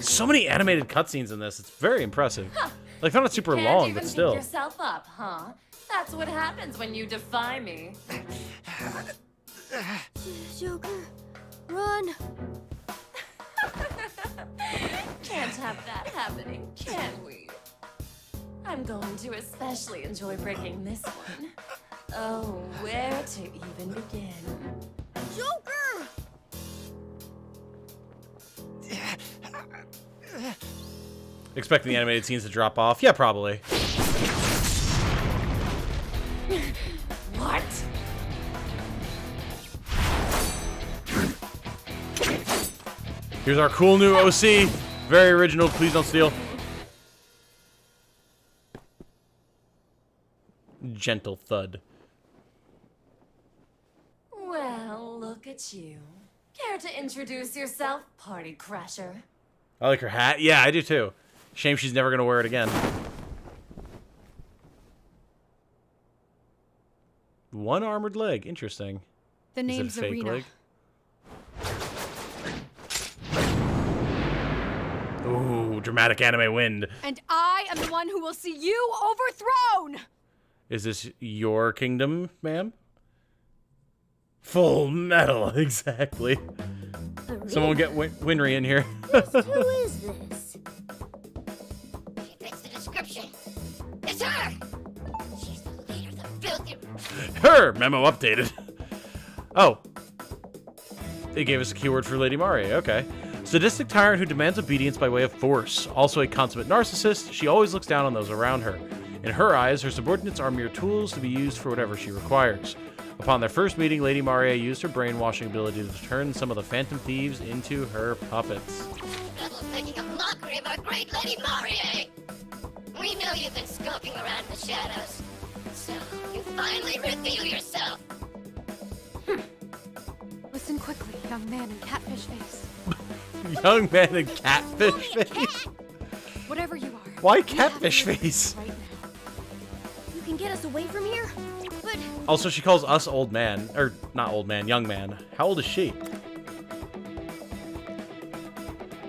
So many animated cutscenes in this, it's very impressive. Like, they're not super Can't long, even but still. pick yourself up, huh? That's what happens when you defy me. Joker, run! Can't have that happening, can we? I'm going to especially enjoy breaking this one. Oh, where to even begin? Joker! Expecting the animated scenes to drop off? Yeah, probably. What? Here's our cool new OC. Very original, please don't steal. Gentle thud. Well, look at you. Care to introduce yourself, party crasher? I like her hat. Yeah, I do too. Shame she's never gonna wear it again. One armored leg. Interesting. The name's Is it a fake Erina. leg? Ooh, dramatic anime wind. And I am the one who will see you overthrown! Is this your kingdom, ma'am? Full metal, exactly. Someone get Winry in here. Who is this? She fits the description. It's her! She's the leader of the filthy... Her memo updated. Oh. They gave us a keyword for Lady Maria, okay. Sadistic tyrant who demands obedience by way of force. Also a consummate narcissist, she always looks down on those around her. In her eyes, her subordinates are mere tools to be used for whatever she requires. Upon their first meeting, Lady Maria used her brainwashing ability to turn some of the Phantom Thieves into her puppets. Rebels making a mockery of our great Lady Maria! We know you've been skulking around in the shadows. So, you finally reveal yourself. Listen quickly, young man in catfish face. Young man in catfish face? Whatever you are. Why we have catfish to face? right now. You can get us away from here? But... Also, she calls us old man. Or, not old man, young man. How old is she?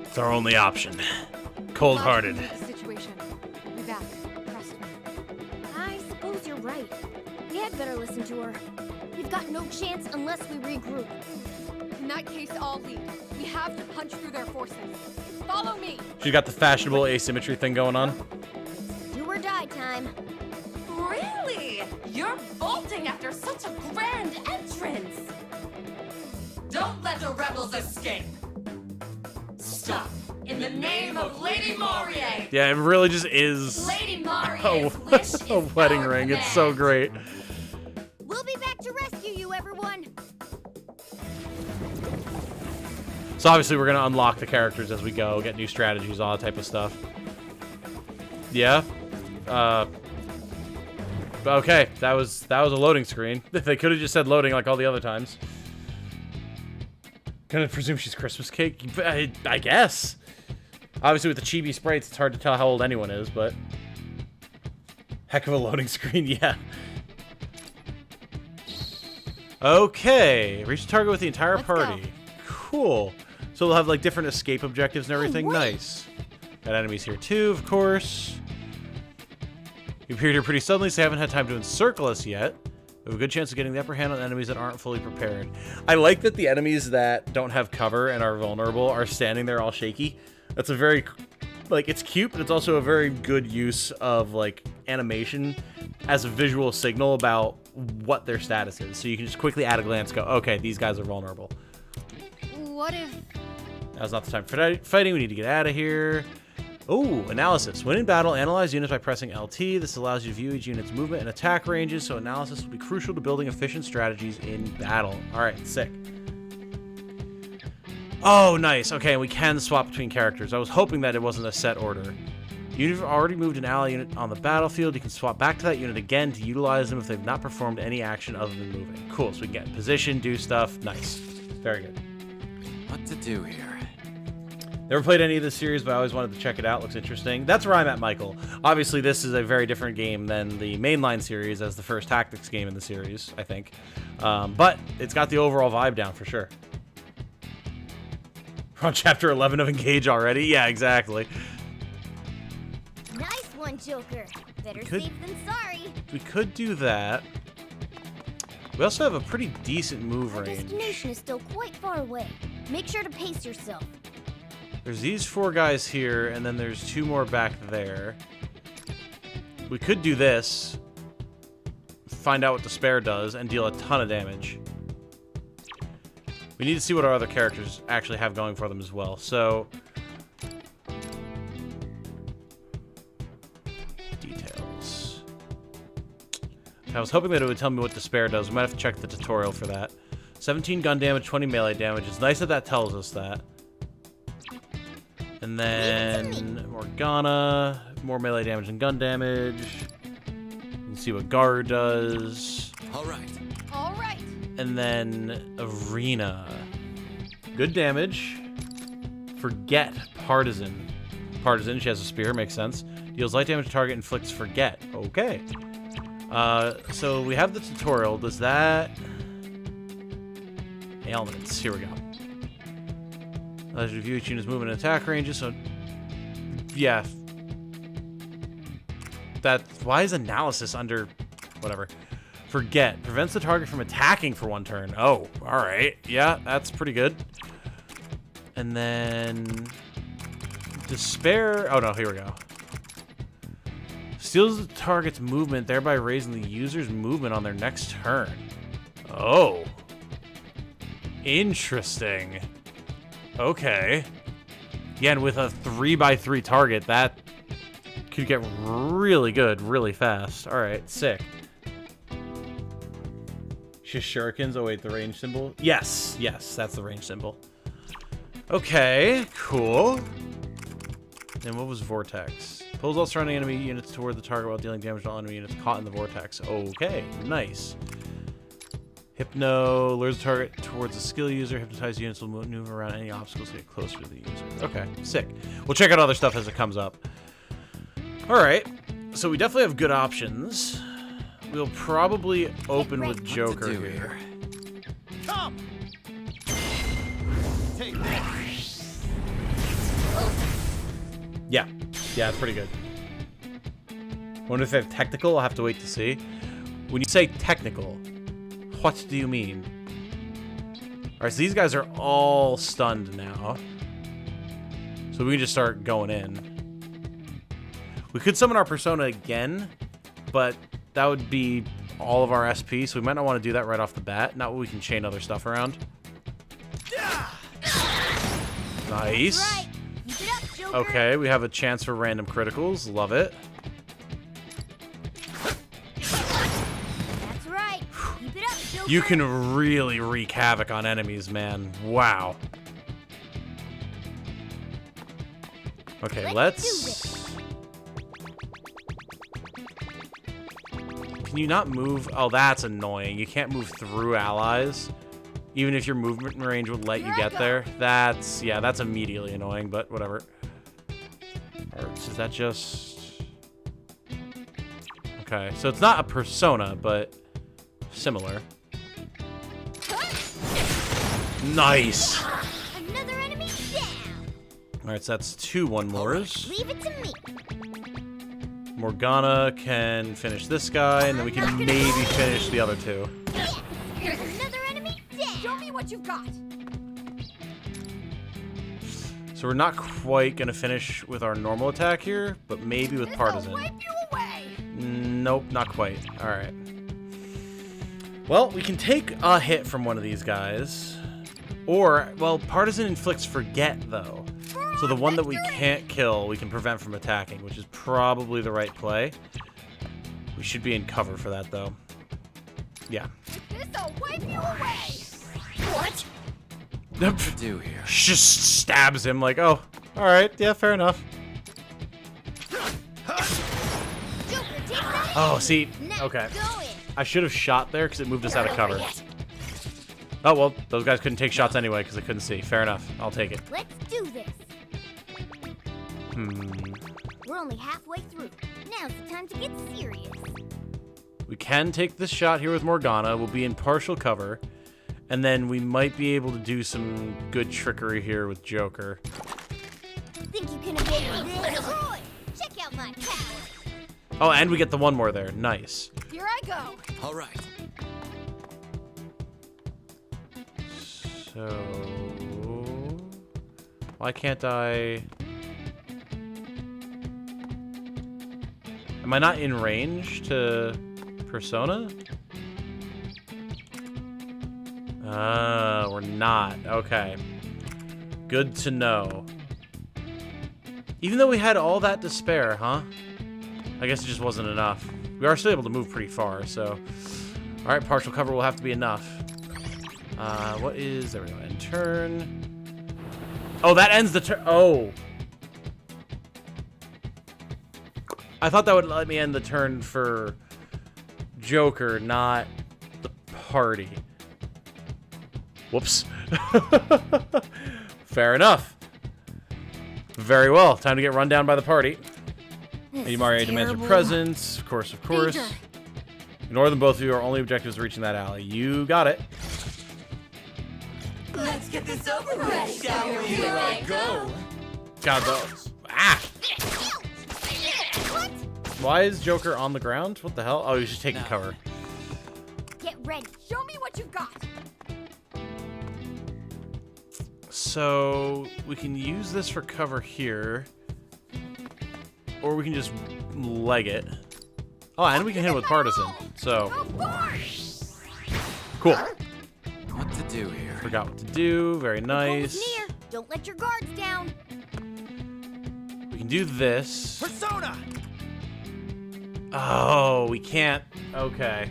It's our only option. Cold-hearted. Logic in the situation. We'll be back. Trust me. I suppose you're right. We had better listen to her. We've got no chance unless we regroup. In that case, I'll lead. We have to punch through their forces. Follow me! She's got the fashionable asymmetry thing going on. Do or die time. Really? You're bolting after such a grand entrance! Don't let the rebels escape! Stop! In the name of Lady Maria! Yeah, it really just is Lady Maria's wish is a wedding our ring. It's so command. great. We'll be back to rescue you, everyone! So obviously we're going to unlock the characters as we go, get new strategies, all that type of stuff. Yeah. Okay, that was a loading screen. They could have just said loading like all the other times. Gonna presume she's Christmas cake? I guess. Obviously, with the chibi sprites, it's hard to tell how old anyone is, but... Heck of a loading screen, yeah. Okay, reach the target with the entire party. Cool. So we'll have, like, different escape objectives and everything. Nice. Got enemies here, too, of course. You appeared here pretty suddenly, so I haven't had time to encircle us yet. We have a good chance of getting the upper hand on enemies that aren't fully prepared. I like that the enemies that don't have cover and are vulnerable are standing there all shaky. That's a very, like, it's cute, but it's also a very good use of, like, animation as a visual signal about what their status is. So you can just quickly at a glance go, okay, these guys are vulnerable. What if... Now's not the time for fighting. We need to get out of here. Oh, analysis. When in battle, analyze units by pressing LT. This allows you to view each unit's movement and attack ranges, so analysis will be crucial to building efficient strategies in battle. Alright, sick. Oh, nice. Okay, we can swap between characters. I was hoping that it wasn't a set order. You've already moved an ally unit on the battlefield. You can swap back to that unit again to utilize them if they've not performed any action other than moving. Cool, so we can get in position, do stuff. Nice. Very good. What to do here? Never played any of this series, but I always wanted to check it out. Looks interesting. That's where I'm at, Michael. Obviously, this is a very different game than the mainline series as the first tactics game in the series, I think. But it's got the overall vibe down for sure. We're on chapter 11 of Engage already? Yeah, exactly. Nice one, Joker. Better safe than sorry. We could do that. We also have a pretty decent move Our range. destination is still quite far away. Make sure to pace yourself. There's these 4 guys here, and then there's 2 more back there. We could do this, find out what Despair does, and deal a ton of damage. We need to see what our other characters actually have going for them as well. So, details. I was hoping that it would tell me what Despair does. We might have to check the tutorial for that. 17 gun damage, 20 melee damage. It's nice that that tells us that. And then Morgana, more melee damage and gun damage. You can see what Guard does. All right. All right. And then Erina. Good damage. Forget Partisan. Partisan, she has a spear, makes sense. Deals light damage to target, inflicts Forget. Okay. So we have the tutorial. Does that... Ailments. Here we go. Allows you to view each unit's movement and attack ranges, so... Yeah. Why is analysis under... Whatever. Forget. Prevents the target from attacking for 1 turn. Oh, alright. Yeah, that's pretty good. And then... Despair... Oh no, here we go. Steals the target's movement, thereby raising the user's movement on their next turn. Oh. Interesting. Okay. Yeah, and with a 3x3 target, that could get really good really fast. Alright, sick. Just shurikens. Oh wait, the range symbol? Yes, yes, that's the range symbol. Okay, cool. And what was Vortex? Pulls all surrounding enemy units toward the target while dealing damage to all enemy units caught in the Vortex. Okay, nice. Hypno lures the target towards a skill user. Hypnotized units will maneuver around any obstacles to get closer to the user. Okay, sick. We'll check out other stuff as it comes up. Alright, so we definitely have good options. We'll probably open with Joker here. Come! Take this. Yeah, it's pretty good. Wonder if they have technical? I'll have to wait to see. When you say technical, what do you mean? Alright, so these guys are all stunned now. So we can just start going in. We could summon our persona again, but that would be all of our SP, so we might not want to do that right off the bat. Not we can chain other stuff around. Nice. Right. Keep it up, Joker. Okay, we have a chance for random criticals. Love it. That's right. Keep it up, Joker. You can really wreak havoc on enemies, man. Wow. Okay, let's... can you not move? Oh, that's annoying. You can't move through allies. Even if your movement range would let you get there. That's, yeah, that's immediately annoying, but whatever. Or is that just... Okay, so it's not a persona, but similar. Nice! Another enemy down. Alright, so that's 2 one-mores. Leave it to me. Morgana can finish this guy, and then we can maybe finish the other 2. Here's another enemy down. Show me what you've got. So we're not quite gonna finish with our normal attack here, but maybe with Partisan. Wipe you away. Nope, not quite. Alright. Well, we can take a hit from one of these guys. Or, well, Partisan inflicts forget, though. So the one that we can't kill, we can prevent from attacking, which is probably the right play. We should be in cover for that, though. Yeah. This'll wipe you away. What? What to do here? Just stabs him like, oh, alright, yeah, fair enough. Oh, see, okay. I should have shot there because it moved us out of cover. Oh, well, those guys couldn't take shots anyway because they couldn't see. Fair enough. I'll take it. Let's do this. We're only halfway through. Now's the time to get serious. We can take this shot here with Morgana. We'll be in partial cover. And then we might be able to do some good trickery here with Joker. Think you can evade this? Roy, check out my power. Oh, and we get the one more there. Nice. Here I go. All right. So... Why can't I... Am I not in range to Persona? We're not. Okay. Good to know. Even though we had all that to spare, huh? I guess it just wasn't enough. We are still able to move pretty far, so... Alright, partial cover will have to be enough. What is... There we go. End turn. Oh, that ends the turn. Oh. I thought that would let me end the turn for Joker, not the party. Whoops. Fair enough. Very well. Time to get run down by the party. Lady Mario demands your presence. Of course, of course. Ignore them, both of you. Our only objective is reaching that alley. You got it. Let's get this over with, shall we? Here I go. God, those. Ah! Why is Joker on the ground? What the hell? Oh, he's just taking cover. Get ready. Show me what you've got. So we can use this for cover here, or we can just leg it. Oh, and we can hit it with Partisan. So cool. What to do here? Forgot what to do. Very nice. Near. Don't let your guards down. We can do this. Persona. Oh, we can't. Okay.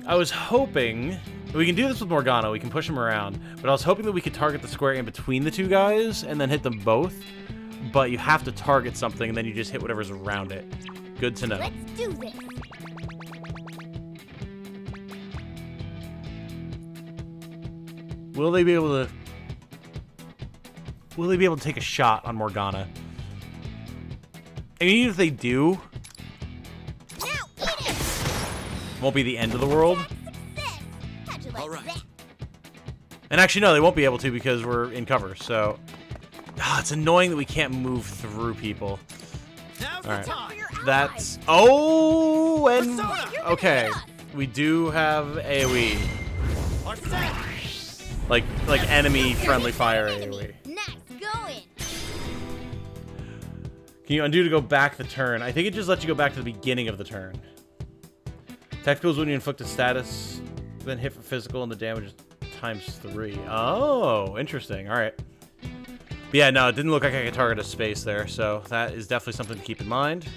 I was hoping we can do this with Morgana. We can push him around, but I was hoping that we could target the square in between the two guys and then hit them both. But you have to target something, and then you just hit whatever's around it. Good to know. Let's do this. Will they be able to... Will they be able to take a shot on Morgana? And even if they do... Now eat it. Won't be the end of the world. How'd you like All right. that? And actually, no, they won't be able to because we're in cover, so... it's annoying that we can't move through people. Now's All right. the time. That's... Oh, and... Persona. Okay. We do have AoE. Are set. Like enemy-friendly fire AoE. Nice going. Can you undo to go back the turn? I think it just lets you go back to the beginning of the turn. Tactical is when you inflict a status, then hit for physical, and the damage is ×3. Oh, interesting. All right. But yeah, no, it didn't look like I could target a space there, so that is definitely something to keep in mind.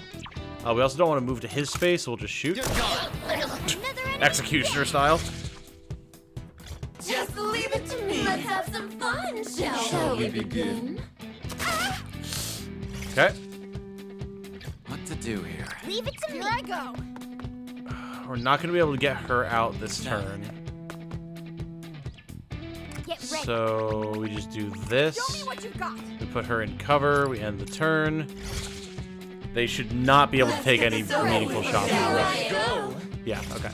We also don't want to move to his space, so we'll just shoot. Executioner style. Just leave it to me. Let's have some fun, shall we begin? Okay. What to do here? Leave it to me. Here I go. We're not going to be able to get her out this turn. Get ready. So we just do this. Show me what you got. We put her in cover. We end the turn. They should not be able to take any meaningful shots. Yeah, okay.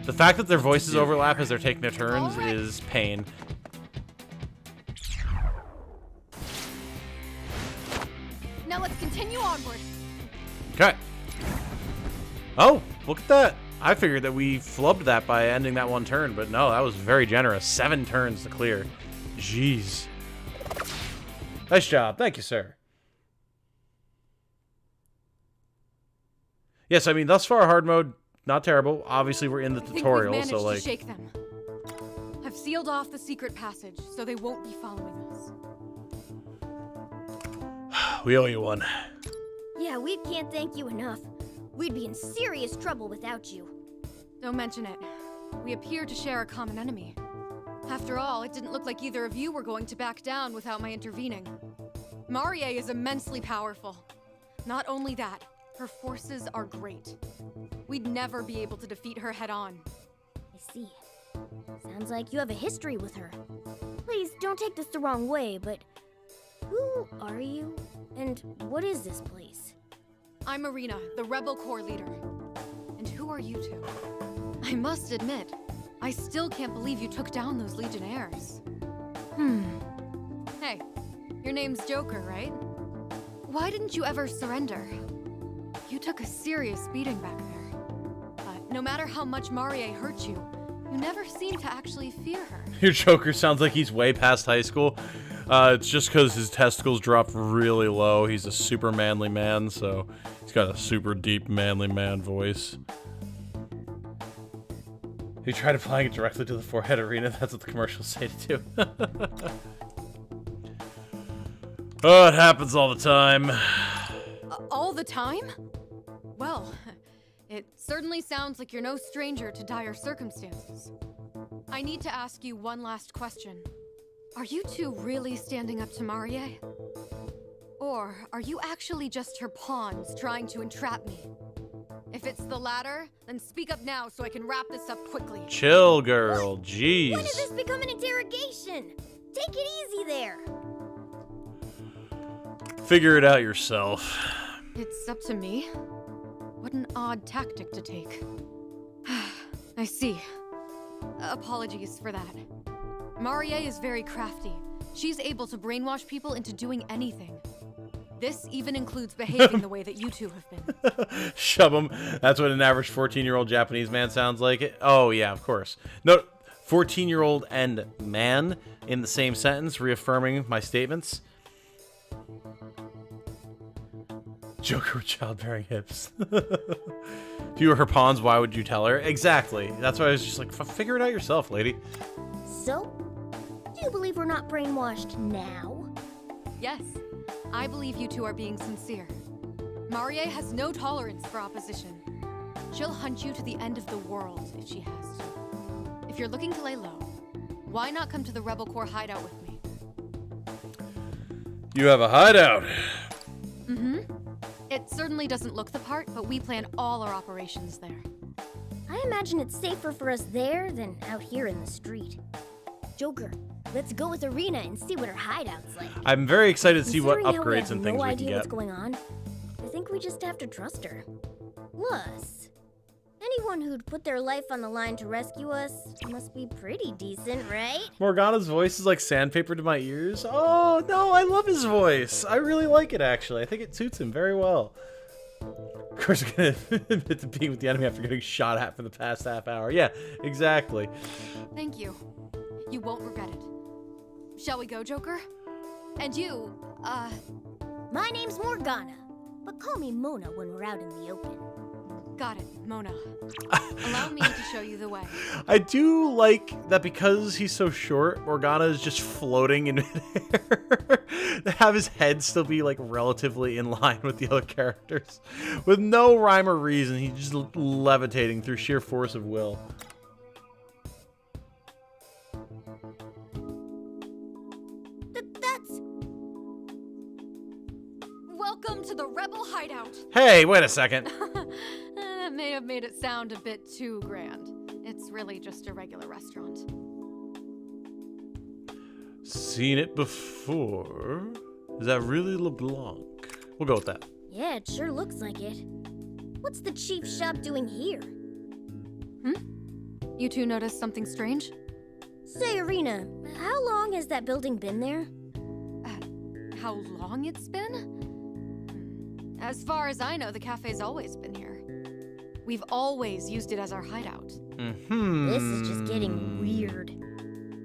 The fact that their voices overlap as they're taking their turns is pain. Now let's continue onward. Okay. Oh, look at that. I figured that we flubbed that by ending that one turn, but no, that was very generous. 7 turns to clear. Jeez. Nice job. Thank you, sir. Yes, I mean, thus far, hard mode, not terrible. Obviously, we're in the tutorial, I think we've so, managed like... to shake them. I've sealed off the secret passage, so they won't be following us. We owe you one. Yeah, we can't thank you enough. We'd be in serious trouble without you. Don't mention it. We appear to share a common enemy. After all, it didn't look like either of you were going to back down without my intervening. Marie is immensely powerful. Not only that, her forces are great. We'd never be able to defeat her head-on. I see. Sounds like you have a history with her. Please, don't take this the wrong way, but who are you? And what is this place? I'm Erina, the Rebel Corps leader. And who are you two? I must admit, I still can't believe you took down those Legionnaires. Hey, your name's Joker, right? Why didn't you ever surrender? You took a serious beating back there. But no matter how much Marie hurt you, you never seemed to actually fear her. Your Joker sounds like he's way past high school. It's just because his testicles drop really low. He's a super manly man, so he's got a super deep manly man voice. He tried applying it directly to the forehead, Erina. That's what the commercials say to do. Oh, it happens all the time. All the time? Well, it certainly sounds like you're no stranger to dire circumstances. I need to ask you one last question. Are you two really standing up to Marie? Or are you actually just her pawns trying to entrap me? If it's the latter, then speak up now so I can wrap this up quickly. Chill, girl. Jeez. When did this become an interrogation? Take it easy there. Figure it out yourself. It's up to me? What an odd tactic to take. I see. Apologies for that. Marie is very crafty. She's able to brainwash people into doing anything. This even includes behaving the way that you two have been. Shove him. That's what an average 14-year-old Japanese man sounds like. Oh, yeah, of course. No, 14-year-old and man in the same sentence, reaffirming my statements. Joker with childbearing hips. If you were her pawns, why would you tell her? Exactly. That's why I was just like, figure it out yourself, lady. So, do you believe we're not brainwashed now? Yes, I believe you two are being sincere. Marie has no tolerance for opposition. She'll hunt you to the end of the world if she has to. If you're looking to lay low, why not come to the Rebel Corps hideout with me? You have a hideout. Mm-hmm. It certainly doesn't look the part, but we plan all our operations there. I imagine it's safer for us there than out here in the street. Joker, let's go with Erina and see what her hideout's like. I'm very excited to see what Considering how upgrades and things no we can idea get. what's going on, I think we just have to trust her. Plus, anyone who'd put their life on the line to rescue us must be pretty decent, right? Morgana's voice is like sandpaper to my ears. Oh, no, I love his voice. I really like it, actually. I think it suits him very well. Of course, I'm going to admit to being with the enemy after getting shot at for the past half hour. Yeah, exactly. Thank you. You won't regret it. Shall we go, Joker? And you, My name's Morgana, but call me Mona when we're out in the open. Got it, Mona. Allow me to show you the way. I do like that because he's so short, Morgana is just floating in midair. To have his head still be like relatively in line with the other characters. With no rhyme or reason, he's just levitating through sheer force of will. That's... Welcome to the Rebel Hideout. Hey, wait a second. That may have made it sound a bit too grand. It's really just a regular restaurant. Seen it before. Is that really LeBlanc? We'll go with that. Yeah, it sure looks like it. What's the chief shop doing here? You two noticed something strange? Say, Erina, how long has that building been there? How long it's been? As far as I know, the cafe's always been here. We've always used it as our hideout. This is just getting weird.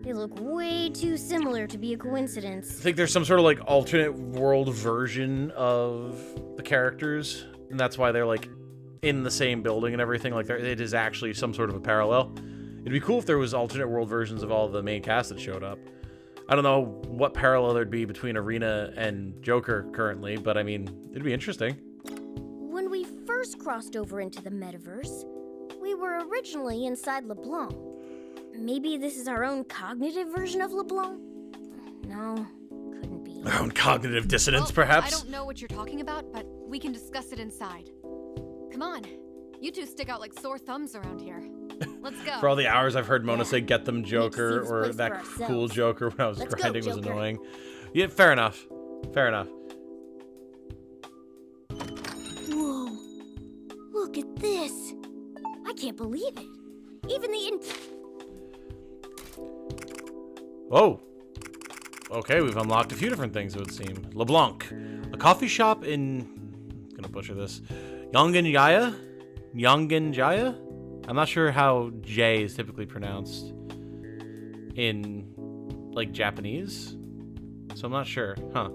They look way too similar to be a coincidence. I think there's some sort of like alternate world version of the characters, and that's why they're like in the same building and everything. Like it is actually some sort of a parallel. It'd be cool if there was alternate world versions of all the main cast that showed up. I don't know what parallel there'd be between Erina and Joker currently, but I mean, it'd be interesting. When we first crossed over into the metaverse, we were originally inside LeBlanc. Maybe this is our own cognitive version of LeBlanc? No, couldn't be. Our own cognitive dissonance, Well, perhaps? I don't know what you're talking about, but we can discuss it inside. Come on. You two stick out like sore thumbs around here. Let's go. For all the hours I've heard Mona say, get them Joker, this or place that for cool ourselves. Joker when I was Let's go, grinding was Joker. annoying. Yeah, fair enough. Fair enough. Whoa. Look at this. I can't believe it. Even the Oh. Okay, we've unlocked a few different things, it would seem. LeBlanc, a coffee shop in... I'm gonna butcher this. Yongenjaya? I'm not sure how J is typically pronounced in, like, Japanese. So I'm not sure. Huh.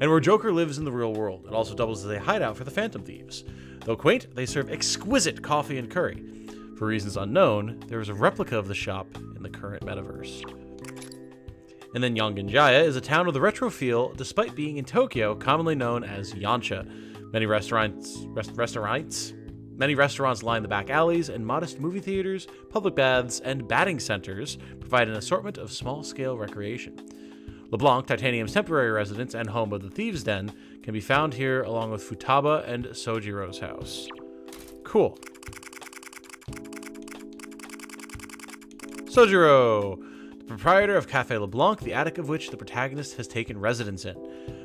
And where Joker lives in the real world. It also doubles as a hideout for the Phantom Thieves. Though quaint, they serve exquisite coffee and curry. For reasons unknown, there is a replica of the shop in the current metaverse. And then Yongenjaya is a town with a retro feel, despite being in Tokyo, commonly known as Yansha. Many restaurants line the back alleys, and modest movie theaters, public baths, and batting centers provide an assortment of small-scale recreation. LeBlanc, Titanium's temporary residence and home of the Thieves' Den, can be found here along with Futaba and Sojiro's house. Cool. Sojiro, the proprietor of Café LeBlanc, the attic of which the protagonist has taken residence in.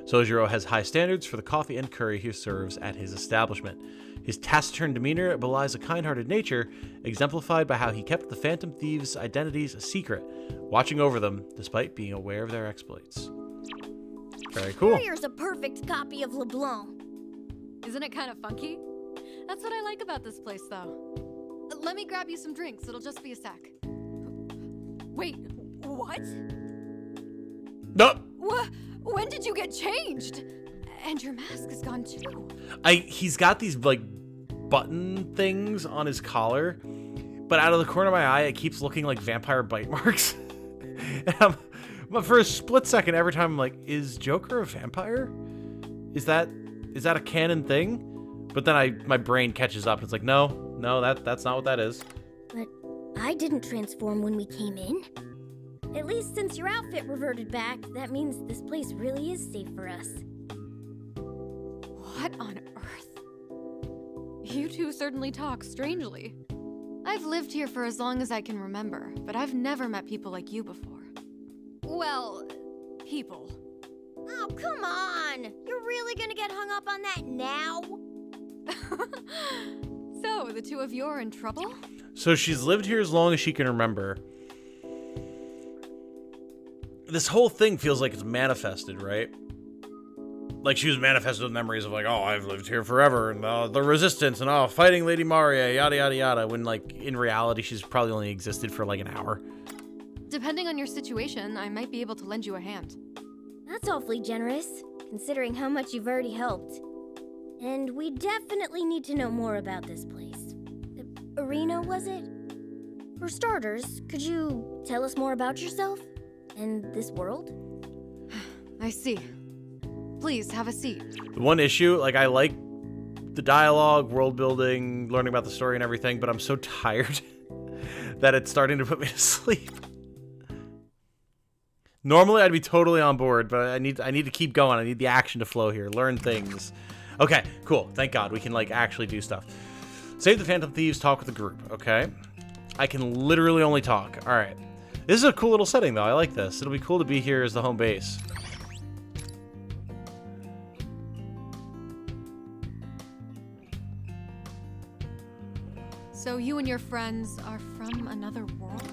Sojiro has high standards for the coffee and curry he serves at his establishment. His taciturn demeanor belies a kind-hearted nature, exemplified by how he kept the Phantom Thieves' identities a secret, watching over them despite being aware of their exploits. Very cool. Here's a perfect copy of LeBlanc. Isn't it kind of funky? That's what I like about this place, though. Let me grab you some drinks. It'll just be a sec. Wait, what? No. When did you get changed? And your mask is gone too. He's got these like button things on his collar, but out of the corner of my eye, it keeps looking like vampire bite marks. But for a split second, every time I'm like, is Joker a vampire? Is that a canon thing? But then my brain catches up. And it's like, no, that's not what that is. But I didn't transform when we came in. At least since your outfit reverted back, that means this place really is safe for us. What on earth? You two certainly talk strangely. I've lived here for as long as I can remember, but I've never met people like you before. Well, people. Oh, come on! You're really gonna get hung up on that now? So, the two of you are in trouble? So she's lived here as long as she can remember. This whole thing feels like it's manifested, right? Like she was manifested with memories of like, oh, I've lived here forever, and the resistance, and fighting Lady Maria, yada yada yada, when like in reality she's probably only existed for like an hour. Depending on your situation, I might be able to lend you a hand. That's awfully generous, considering how much you've already helped. And we definitely need to know more about this place. Erina, was it? For starters, could you tell us more about yourself? And this world? I see. Please, have a seat. The one issue, like I like the dialogue, world building, learning about the story and everything, but I'm so tired that it's starting to put me to sleep. Normally I'd be totally on board, but I need to keep going. I need the action to flow here, learn things. Okay, cool. Thank God. We can, like, actually do stuff. Save the Phantom Thieves, talk with the group. Okay. I can literally only talk. All right. This is a cool little setting, though. I like this. It'll be cool to be here as the home base. So you and your friends are from another world?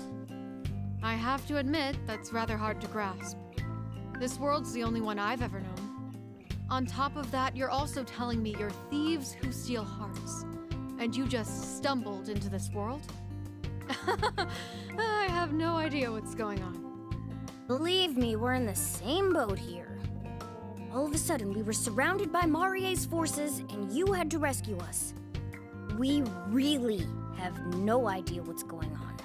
I have to admit, that's rather hard to grasp. This world's the only one I've ever known. On top of that, you're also telling me you're thieves who steal hearts. And you just stumbled into this world? I have no idea what's going on. Believe me, we're in the same boat here. All of a sudden, we were surrounded by Marie's forces, and you had to rescue us. We really have no idea what's going on.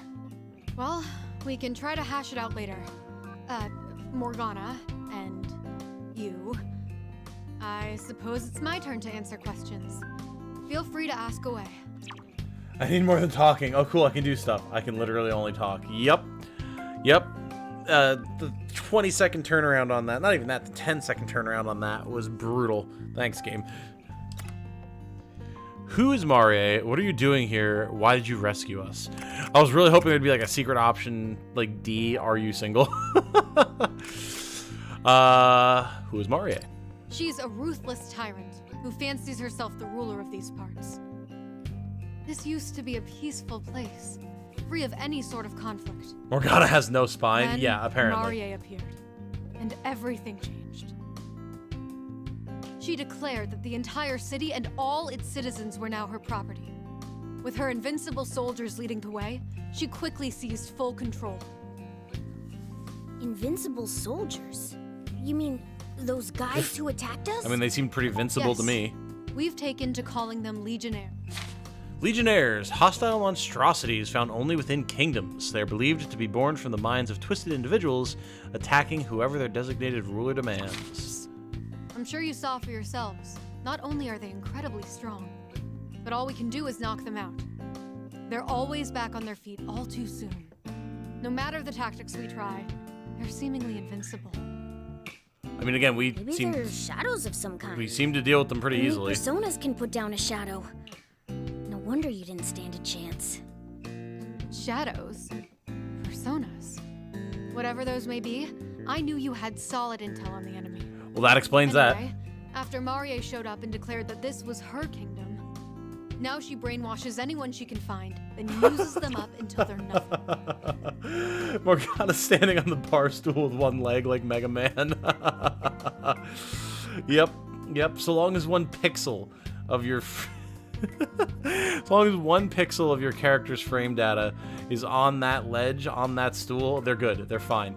Well, we can try to hash it out later. Morgana, and you. I suppose it's my turn to answer questions. Feel free to ask away. I need more than talking. Oh, cool. I can do stuff. I can literally only talk. Yep. Yep. The 20-second turnaround on that. Not even that. The 10-second turnaround on that was brutal. Thanks, game. Who is Marie? What are you doing here? Why did you rescue us? I was really hoping there'd be like a secret option, like D, are you single? Who is Marie? She's a ruthless tyrant who fancies herself the ruler of these parts. This used to be a peaceful place, free of any sort of conflict. Morgana has no spine? Then Yeah, apparently. Marie appeared, and everything changed. She declared that the entire city and all its citizens were now her property. With her invincible soldiers leading the way, she quickly seized full control. Invincible soldiers? You mean those guys who attacked us? I mean, they seem pretty invincible Yes. to me. We've taken to calling them legionnaires. Legionnaires, hostile monstrosities found only within kingdoms. They are believed to be born from the minds of twisted individuals, attacking whoever their designated ruler demands. I'm sure you saw for yourselves. Not only are they incredibly strong, but all we can do is knock them out. They're always back on their feet all too soon. No matter the tactics we try, they're seemingly invincible. I mean, again, Maybe they're shadows of some kind. we seem to deal with them pretty Only easily. Personas can put down a shadow. No wonder you didn't stand a chance. Shadows? Personas? Whatever those may be, I knew you had solid intel on the enemy. Well, that explains Anyway, after Marie showed up and declared that this was her kingdom, now she brainwashes anyone she can find, then uses them up until they're nothing. that. Morgana standing on the bar stool with one leg like Mega Man. Yep. So long as one pixel of your... as long as one pixel of your character's frame data is on that ledge, on that stool, they're good. They're fine.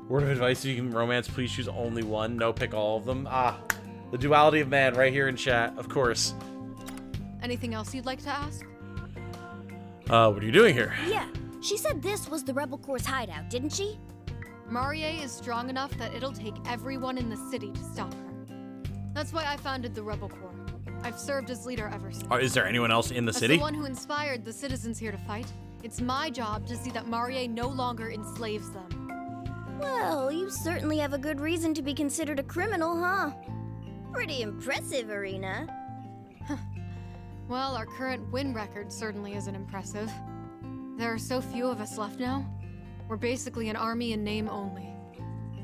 Word of advice, if you can romance, please choose only one. No, pick all of them. Ah, the duality of man right here in chat, of course. Anything else you'd like to ask? What are you doing here? Yeah, she said this was the Rebel Corps' hideout, didn't she? Marie is strong enough that it'll take everyone in the city to stop her. That's why I founded the Rebel Corps. I've served as leader ever since. Is there anyone else in the As city? the one who inspired the citizens here to fight, it's my job to see that Marie no longer enslaves them. Well, you certainly have a good reason to be considered a criminal, huh? Pretty impressive, Erina. Well, our current win record certainly isn't impressive. There are so few of us left now. We're basically an army in name only.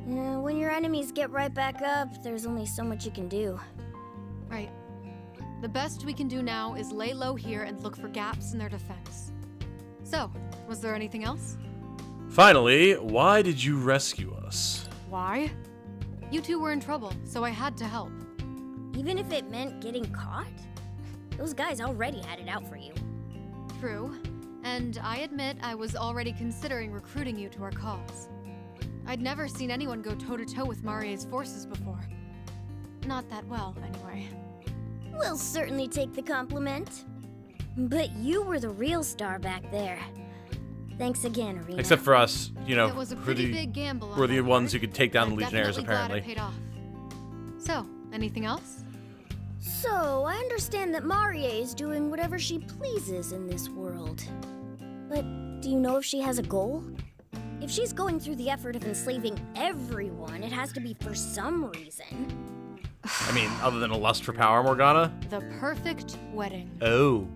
When your enemies get right back up, there's only so much you can do. Right. The best we can do now is lay low here and look for gaps in their defense. So, was there anything else? Finally, why did you rescue us? Why? You two were in trouble, so I had to help. Even if it meant getting caught? Those guys already had it out for you. True. And I admit I was already considering recruiting you to our cause. I'd never seen anyone go toe-to-toe with Marie's forces before. Not that well, anyway. We'll certainly take the compliment. But you were the real star back there. Thanks again, Erina. Except for us, you know, It was a pretty big gamble on we're the my ones part. who could take down I'm the Legionnaires, definitely glad apparently. it paid off. So, anything else? So, I understand that Marie is doing whatever she pleases in this world. But do you know if she has a goal? If she's going through the effort of enslaving everyone, it has to be for some reason. I mean, other than a lust for power, Morgana? The perfect wedding. Oh.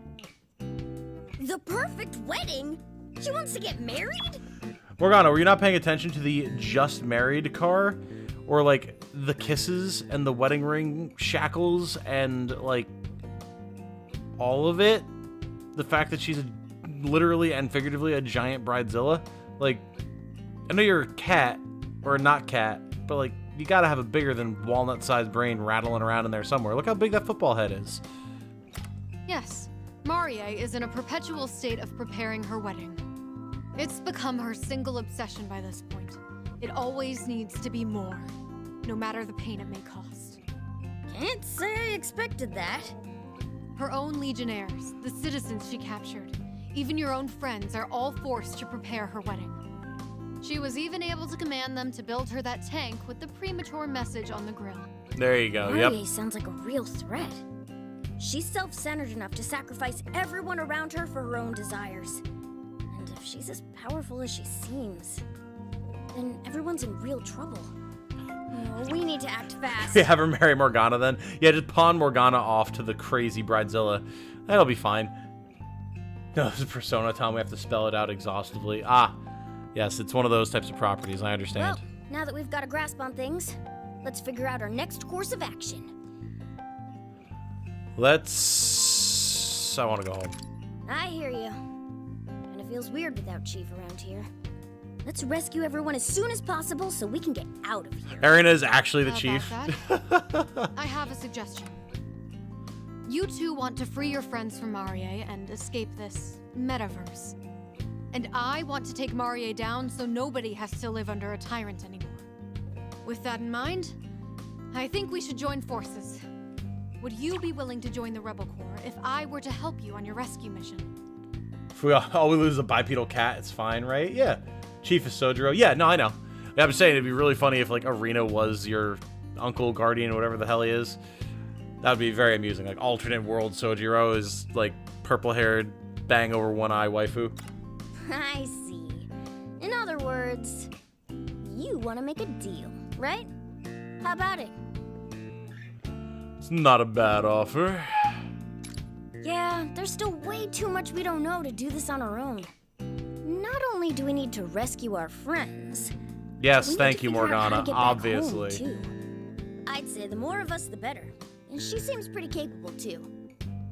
The perfect wedding? She wants to get married? Morgana, were you not paying attention to the just married car? Or, like, the kisses and the wedding ring shackles and, like, all of it? The fact that she's literally and figuratively a giant bridezilla? Like, I know you're a cat, or not cat, but, like, you gotta have a bigger than walnut-sized brain rattling around in there somewhere. Look how big that football head is. Yes, Marie is in a perpetual state of preparing her wedding. It's become her single obsession by this point. It always needs to be more, no matter the pain it may cost. Can't say I expected that. Her own legionnaires, the citizens she captured, even your own friends are all forced to prepare her wedding. She was even able to command them to build her that tank with the premature message on the grill. There you go, Marie sounds like a real threat. She's self-centered enough to sacrifice everyone around her for her own desires. And if she's as powerful as she seems, then everyone's in real trouble. Oh, we need to act fast. Yeah, have her marry Morgana then. Yeah, just pawn Morgana off to the crazy bridezilla. That'll be fine. No, this is Persona telling me we have to spell it out exhaustively. Ah, yes, it's one of those types of properties, I understand. Well, now that we've got a grasp on things, let's figure out our next course of action. I want to go home. I hear you. And it feels weird without Chief around here. Let's rescue everyone as soon as possible so we can get out of here. Erina is actually the How chief. about that? I have a suggestion. You two want to free your friends from Marie and escape this metaverse. And I want to take Marie down so nobody has to live under a tyrant anymore. With that in mind, I think we should join forces. Would you be willing to join the Rebel Corps if I were to help you on your rescue mission? If we all we lose is a bipedal cat, it's fine, right? Yeah. Chief is Sojiro. Yeah, no, I know. Yeah, I'm saying it'd be really funny if, like, Erina was your uncle, guardian, whatever the hell he is. That would be very amusing. Like, alternate world Sojiro is, like, purple-haired, bang over one eye waifu. I see. In other words, you want to make a deal, right? How about it? It's not a bad offer. Yeah, there's still way too much we don't know to do this on our own. Not only do we need to rescue our friends. Yes, thank you, we need to figure out how to Morgana. get back home, Obviously. too. I'd say the more of us, the better. And she seems pretty capable, too.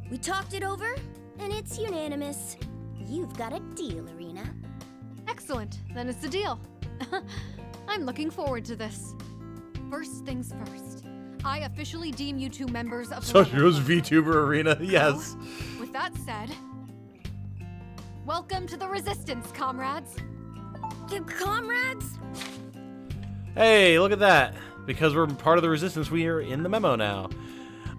We talked it over, and it's unanimous. You've got a deal, Erina. Excellent. Then it's a deal. I'm looking forward to this. First things first. I officially deem you two members of the Sojiro's VTuber Erina. Yes. Well, with that said, welcome to the Resistance, comrades. Comrades? Hey, look at that. Because we're part of the Resistance, we are in the memo now.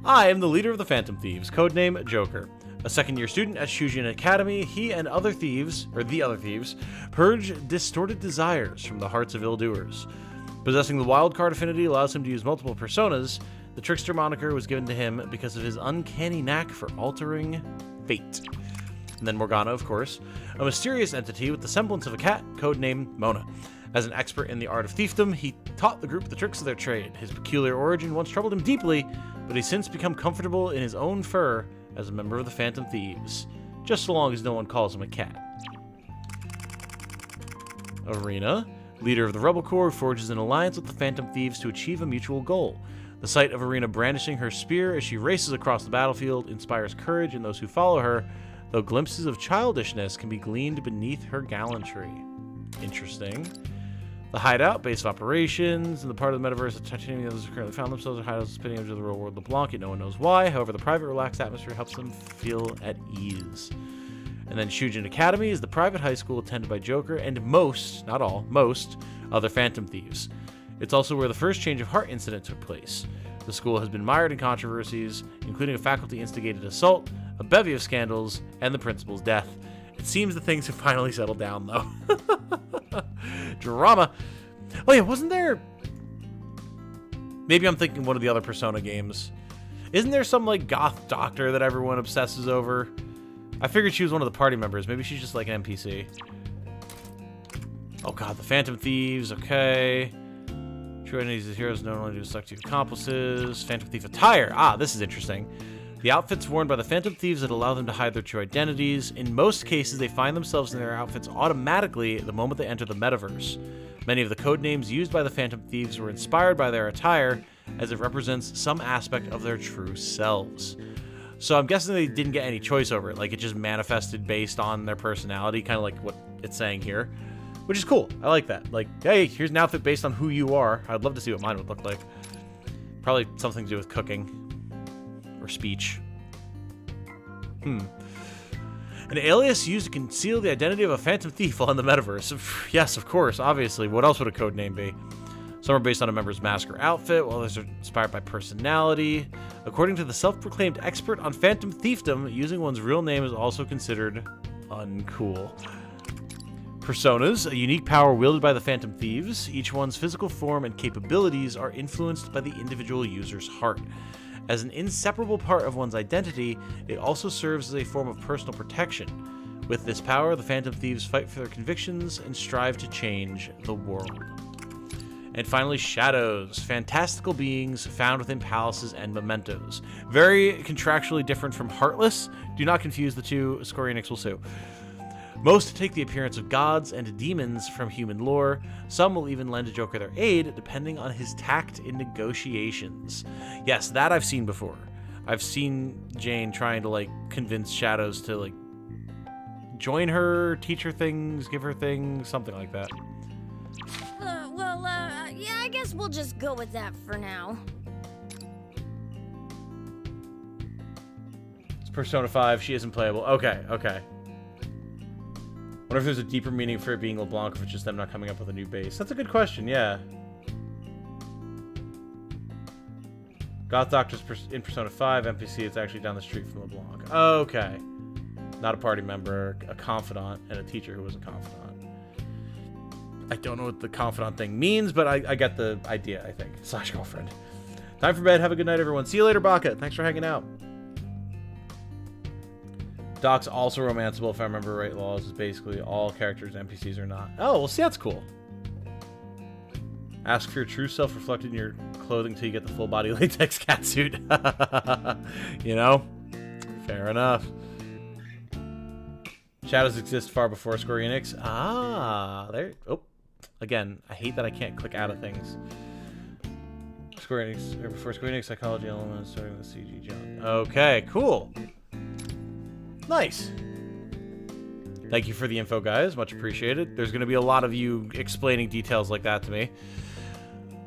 I am the leader of the Phantom Thieves, codename Joker. A second-year student at Shujin Academy, he and the other thieves, purge distorted desires from the hearts of ill-doers. Possessing the wildcard affinity allows him to use multiple personas. The trickster moniker was given to him because of his uncanny knack for altering fate. And then Morgana, of course, a mysterious entity with the semblance of a cat, codenamed Mona. As an expert in the art of thiefdom, he taught the group the tricks of their trade. His peculiar origin once troubled him deeply, but he's since become comfortable in his own fur as a member of the Phantom Thieves, just so long as no one calls him a cat. Erina, leader of the Rebel Corps, forges an alliance with the Phantom Thieves to achieve a mutual goal. The sight of Erina brandishing her spear as she races across the battlefield inspires courage in those who follow her, though glimpses of childishness can be gleaned beneath her gallantry. Interesting. The hideout, base of operations, and the part of the metaverse that titanium others currently found themselves are hideouts spinning into the real world LeBlanc, yet no one knows why. However, the private, relaxed atmosphere helps them feel at ease. And then Shujin Academy is the private high school attended by Joker and most, not all, most, other Phantom Thieves. It's also where the first change of heart incident took place. The school has been mired in controversies, including a faculty-instigated assault, a bevy of scandals, and the principal's death. It seems that things have finally settled down, though. Drama. Oh yeah, wasn't there... Maybe I'm thinking one of the other Persona games. Isn't there some, like, goth doctor that everyone obsesses over? I figured she was one of the party members. Maybe she's just like an NPC. Oh god, the Phantom Thieves, okay. True identities of heroes not only to select two accomplices. Phantom Thief attire. Ah, this is interesting. The outfits worn by the Phantom Thieves that allow them to hide their true identities. In most cases, they find themselves in their outfits automatically the moment they enter the metaverse. Many of the code names used by the Phantom Thieves were inspired by their attire, as it represents some aspect of their true selves. So I'm guessing they didn't get any choice over it. Like, it just manifested based on their personality, kind of like what it's saying here. Which is cool. I like that. Like, hey, here's an outfit based on who you are. I'd love to see what mine would look like. Probably something to do with cooking. Or speech. An alias used to conceal the identity of a Phantom Thief while in the metaverse. Yes, of course, obviously. What else would a code name be? Some are based on a member's mask or outfit, while others are inspired by personality. According to the self-proclaimed expert on Phantom Thiefdom, using one's real name is also considered uncool. Personas, a unique power wielded by the Phantom Thieves. Each one's physical form and capabilities are influenced by the individual user's heart. As an inseparable part of one's identity, it also serves as a form of personal protection. With this power, the Phantom Thieves fight for their convictions and strive to change the world. And finally, shadows, fantastical beings found within palaces and mementos. Very contractually different from Heartless. Do not confuse the two, Square Enix will sue. Most take the appearance of gods and demons from human lore. Some will even lend a Joker their aid, depending on his tact in negotiations. Yes, that I've seen before. I've seen Jane trying to, like, convince Shadows to, like, join her, teach her things, give her things, something like that. Yeah, I guess we'll just go with that for now. It's Persona 5, she isn't playable. Okay. Wonder if there's a deeper meaning for it being LeBlanc, if it's just them not coming up with a new base. That's a good question, yeah. Goth Doctor's in Persona 5, NPC, it's actually down the street from LeBlanc. Okay. Not a party member, a confidant, and a teacher who was a confidant. I don't know what the confidant thing means, but I get the idea, I think. / girlfriend. Time for bed. Have a good night, everyone. See you later, Baka. Thanks for hanging out. Doc's also romanceable, if I remember right. Laws is basically all characters, NPCs or not. Oh, well, see, that's cool. Ask for your true self reflected in your clothing till you get the full body latex catsuit. You know? Fair enough. Shadows exist far before Square Enix. Ah, there. Oh, again, I hate that I can't click out of things. Square Enix, or before Square Enix, psychology elements starting with CG junk. Okay, cool. Nice. Thank you for the info, guys. Much appreciated. There's going to be a lot of you explaining details like that to me.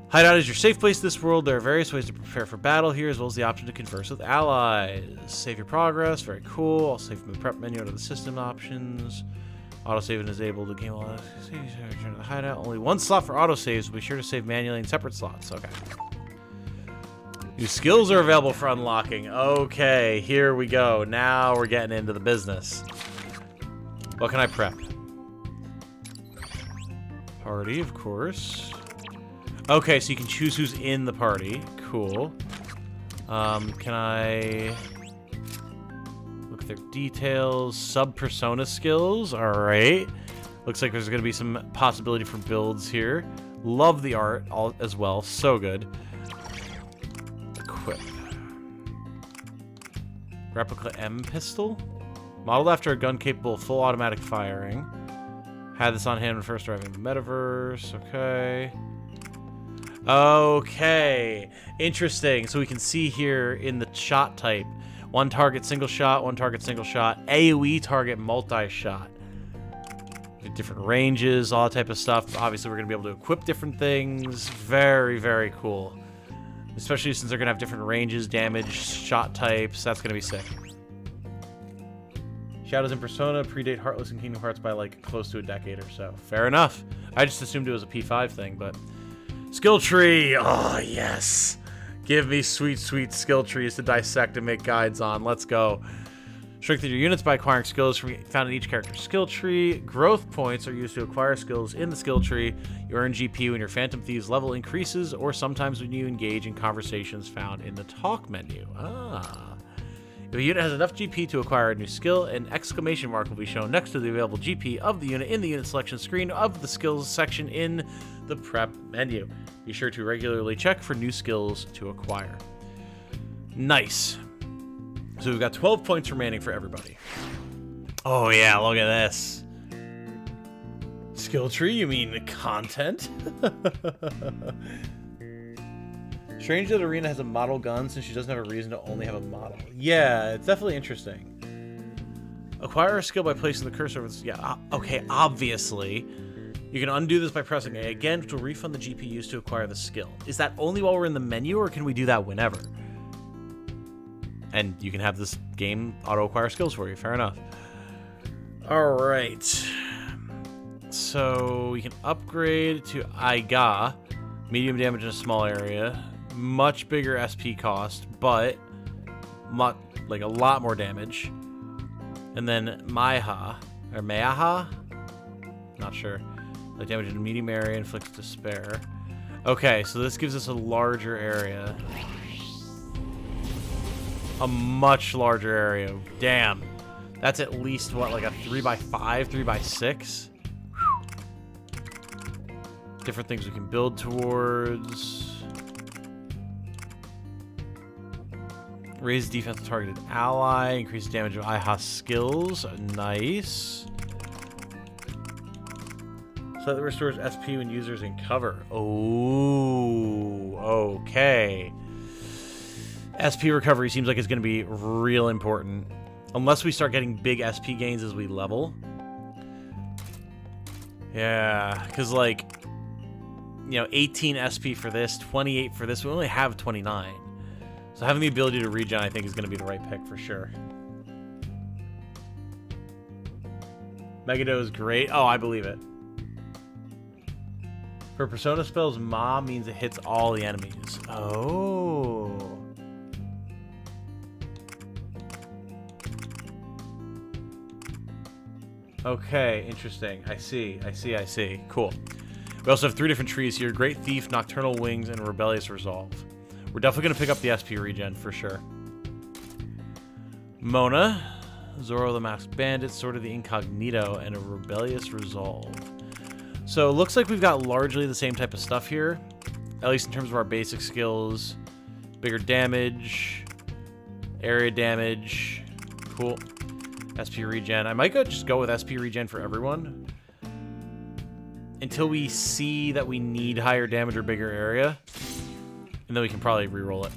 Hideout is your safe place in this world. There are various ways to prepare for battle here, as well as the option to converse with allies. Save your progress. Very cool. I'll save from the prep menu to the system options. Autosave enabled. The game will return to the hideout. Only one slot for autosaves. So be sure to save manually in separate slots. Okay. New skills are available for unlocking. Okay, here we go. Now we're getting into the business. What can I prep? Party, of course. Okay, so you can choose who's in the party. Cool. Can I look at their details? Sub-persona skills. All right. Looks like there's going to be some possibility for builds here. Love the art as well. So good. Equip. Replica M pistol. Modeled after a gun capable of full automatic firing. Had this on hand when first arriving in the metaverse. Okay. Okay. Interesting. So we can see here in the shot type. One target single shot, one target single shot. AoE target multi-shot. Different ranges, all that type of stuff. Obviously, we're going to be able to equip different things. Very, very cool. Especially since they're going to have different ranges, damage, shot types. That's going to be sick. Shadows in Persona predate Heartless and Kingdom Hearts by like close to a decade or so. Fair enough. I just assumed it was a P5 thing, but... Skill tree! Oh, yes! Give me sweet, sweet skill trees to dissect and make guides on. Let's go. Strengthen your units by acquiring skills found in each character's skill tree. Growth points are used to acquire skills in the skill tree. You earn GP when your Phantom Thieves level increases, or sometimes when you engage in conversations found in the talk menu. Ah. If If a unit has enough GP to acquire a new skill, an exclamation mark will be shown next to the available GP of the unit in the unit selection screen of the skills section in the prep menu. Be sure to regularly check for new skills to acquire. Nice. So we've got 12 points remaining for everybody. Oh yeah, look at this. Skill tree, you mean content? Strange that Erina has a model gun since she doesn't have a reason to only have a model. Yeah, it's definitely interesting. Acquire a skill by placing the cursor over this. Yeah, okay, obviously. You can undo this by pressing A again, which will refund the GP used to acquire the skill. Is that only while we're in the menu, or can we do that whenever? And you can have this game auto-acquire skills for you. Fair enough. Alright. So we can upgrade to Aiga. Medium damage in a small area. Much bigger SP cost, but like a lot more damage. And then Maiha, or Maiha? Not sure. Like damage in a medium area inflicts despair. Okay, so this gives us a larger area. A much larger area. Damn. That's at least, what, like a 3x5, 3x6? Different things we can build towards. Raise defense of targeted ally. Increase damage of IHA skills. Nice. So that restores SP when users in cover. Oh, okay. SP recovery seems like it's going to be real important. Unless we start getting big SP gains as we level. Yeah, because like, you know, 18 SP for this, 28 for this. We only have 29. So having the ability to regen, I think, is going to be the right pick for sure. Megado is great. Oh, I believe it. For Persona spells, Ma means it hits all the enemies. Oh. Okay, interesting. I see. Cool. We also have 3 different trees here. Great Thief, Nocturnal Wings, and Rebellious Resolve. We're definitely going to pick up the SP regen for sure. Mona, Zoro the Masked Bandit, Sword of the Incognito, and a Rebellious Resolve. So it looks like we've got largely the same type of stuff here. At least in terms of our basic skills. Bigger damage. Area damage. Cool. SP regen. I might just go with SP regen for everyone. Until we see that we need higher damage or bigger area. And then we can probably reroll it.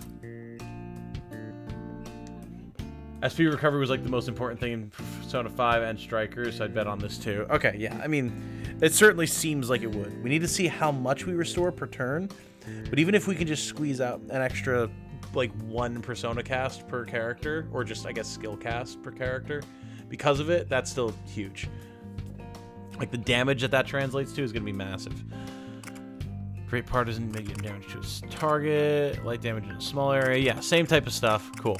SP recovery was like the most important thing in Persona 5 and Strikers, so I'd bet on this too. Okay, yeah, I mean, it certainly seems like it would. We need to see how much we restore per turn, but even if we can just squeeze out an extra, like, 1 Persona cast per character, or just, I guess, skill cast per character, because of it, that's still huge. Like, the damage that translates to is going to be massive. Great Partisan, medium damage to its target, light damage in a small area. Yeah, same type of stuff. Cool.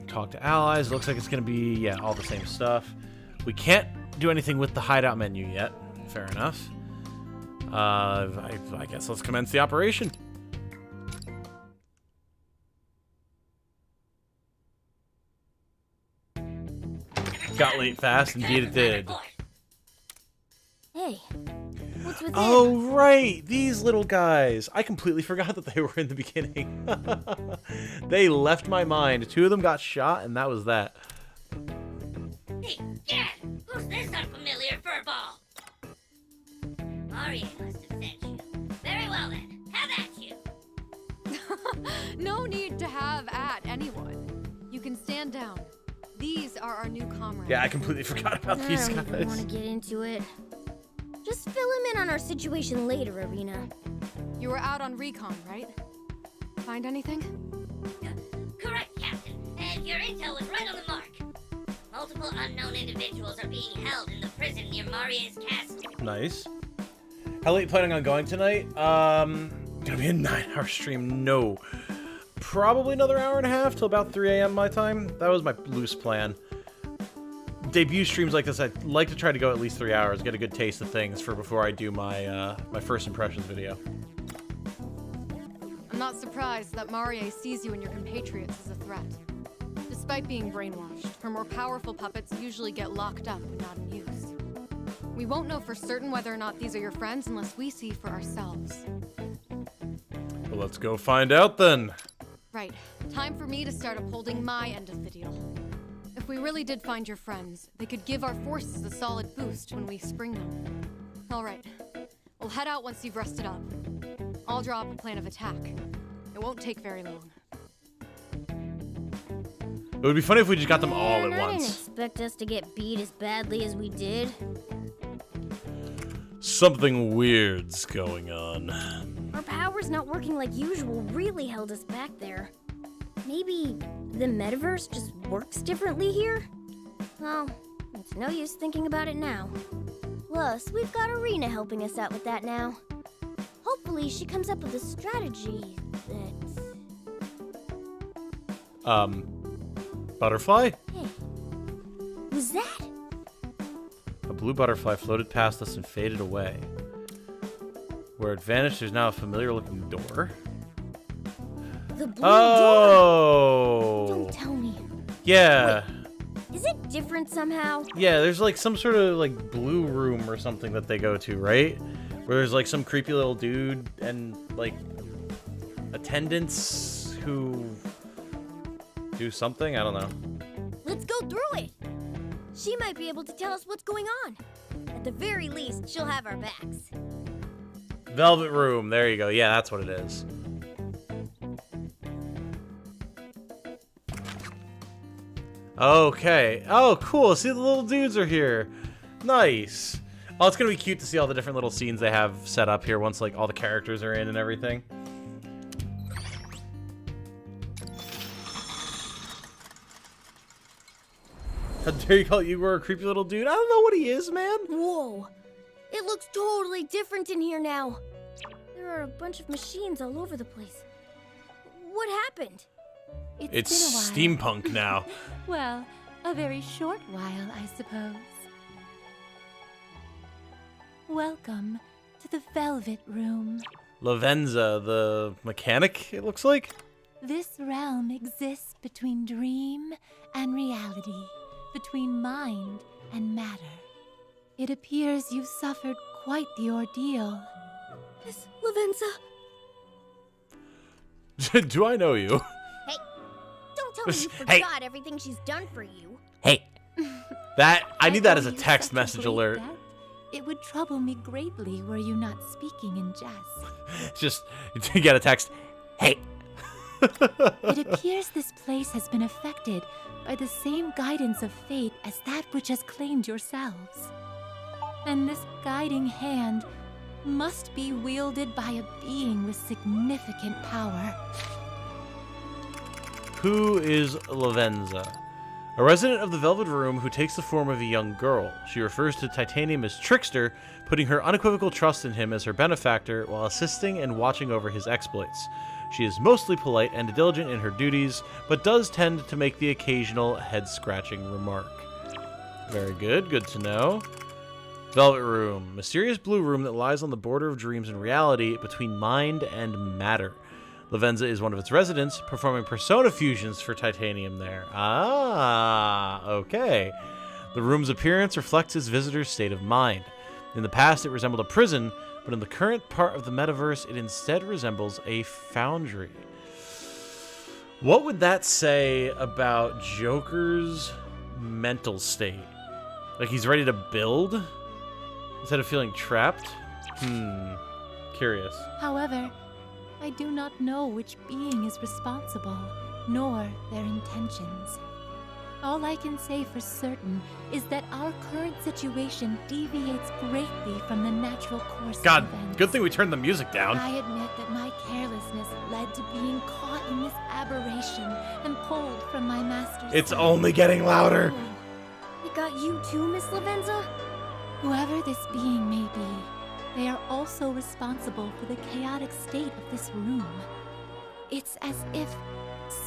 Talk to allies. Looks like it's going to be, yeah, all the same stuff. We can't do anything with the hideout menu yet. Fair enough. I guess let's commence the operation. Got late fast, indeed it did. Hey, what's with Oh, right, these little guys. I completely forgot that they were in the beginning. They left my mind. 2 of them got shot, and that was that. Hey, Dad, who's this unfamiliar furball? Maria must have sent you. Very well then, have at you. No need to have at anyone. You can stand down. These are our new comrades. Yeah, I completely forgot about these I guys. don't even want to get into it. Just fill him in on our situation later, Erina. You were out on recon, right? Find anything? Correct, Captain. And your intel was right on the mark. Multiple unknown individuals are being held in the prison near Maria's castle. Nice. How late planning on going tonight? Gonna be a 9-hour stream. No. Probably another hour and a half till about 3 a.m. my time. That was my loose plan. debut streams like this, I like to try to go at least 3 hours, get a good taste of things for before I do my my first impressions video. I'm not surprised that Marie sees you and your compatriots as a threat. Despite being brainwashed, her more powerful puppets usually get locked up and not in use. We won't know for certain whether or not these are your friends unless we see for ourselves. Well, let's go find out then. Right. Time for me to start upholding my end of the deal. If we really did find your friends, they could give our forces a solid boost when we spring them. All right. We'll head out once you've rested up. I'll draw up a plan of attack. It won't take very long. It would be funny if we just got them all at I didn't once. expect us to get beat as badly as we did. Something weird's going on. Our powers not working like usual really held us back there. Maybe the metaverse just works differently here? Well, it's no use thinking about it now. Plus, we've got Erina helping us out with that now. Hopefully, she comes up with a strategy that... Butterfly? Hey, was that? A blue butterfly floated past us and faded away. Where it vanished, there's now a familiar-looking door. The blue door! Don't tell me. Yeah. Wait, is it different somehow? Yeah, there's like some sort of like blue room or something that they go to, right? Where there's like some creepy little dude and like attendants who do something? I don't know. Let's go through it. She might be able to tell us what's going on. At the very least, she'll have our backs. Velvet room. There you go. Yeah, that's what it is. Okay. Oh, cool. See, the little dudes are here. Nice. Oh, it's gonna be cute to see all the different little scenes they have set up here once like all the characters are in and everything. How dare you call Igor a creepy little dude? I don't know what he is, man. Whoa. It looks totally different in here now. There are a bunch of machines all over the place. What happened? It's steampunk now. Well, a very short while, I suppose. Welcome to the Velvet Room. Lavenza, the mechanic, it looks like? This realm exists between dream and reality, between mind and matter. It appears you've suffered quite the ordeal. Miss Lavenza. Do I know you? Hey, don't tell me you Hey. forgot everything she's done for you. Hey. I need that as a owe you text such message great alert. debt. It would trouble me greatly were you not speaking in jest. Just, you get a text. Hey. It appears this place has been affected by the same guidance of fate as that which has claimed yourselves. And this guiding hand must be wielded by a being with significant power. Who is Lavenza? A resident of the Velvet Room who takes the form of a young girl. She refers to Titanium as Trickster, putting her unequivocal trust in him as her benefactor while assisting and watching over his exploits. She is mostly polite and diligent in her duties, but does tend to make the occasional head-scratching remark. Very good, good to know. Velvet Room, mysterious blue room that lies on the border of dreams and reality between mind and matter. Lavenza is one of its residents, performing persona fusions for Titanium there. Ah, okay. The room's appearance reflects its visitor's state of mind. In the past, it resembled a prison, but in the current part of the metaverse, it instead resembles a foundry. What would that say about Joker's mental state? Like he's ready to build instead of feeling trapped? Curious. However, I do not know which being is responsible, nor their intentions. All I can say for certain is that our current situation deviates greatly from the natural course God, of events. good thing we turned the music down. I admit that my carelessness led to being caught in this aberration and pulled from my master's It's side. only getting louder. It got you too, Miss Lavenza? Whoever this being may be, they are also responsible for the chaotic state of this room. It's as if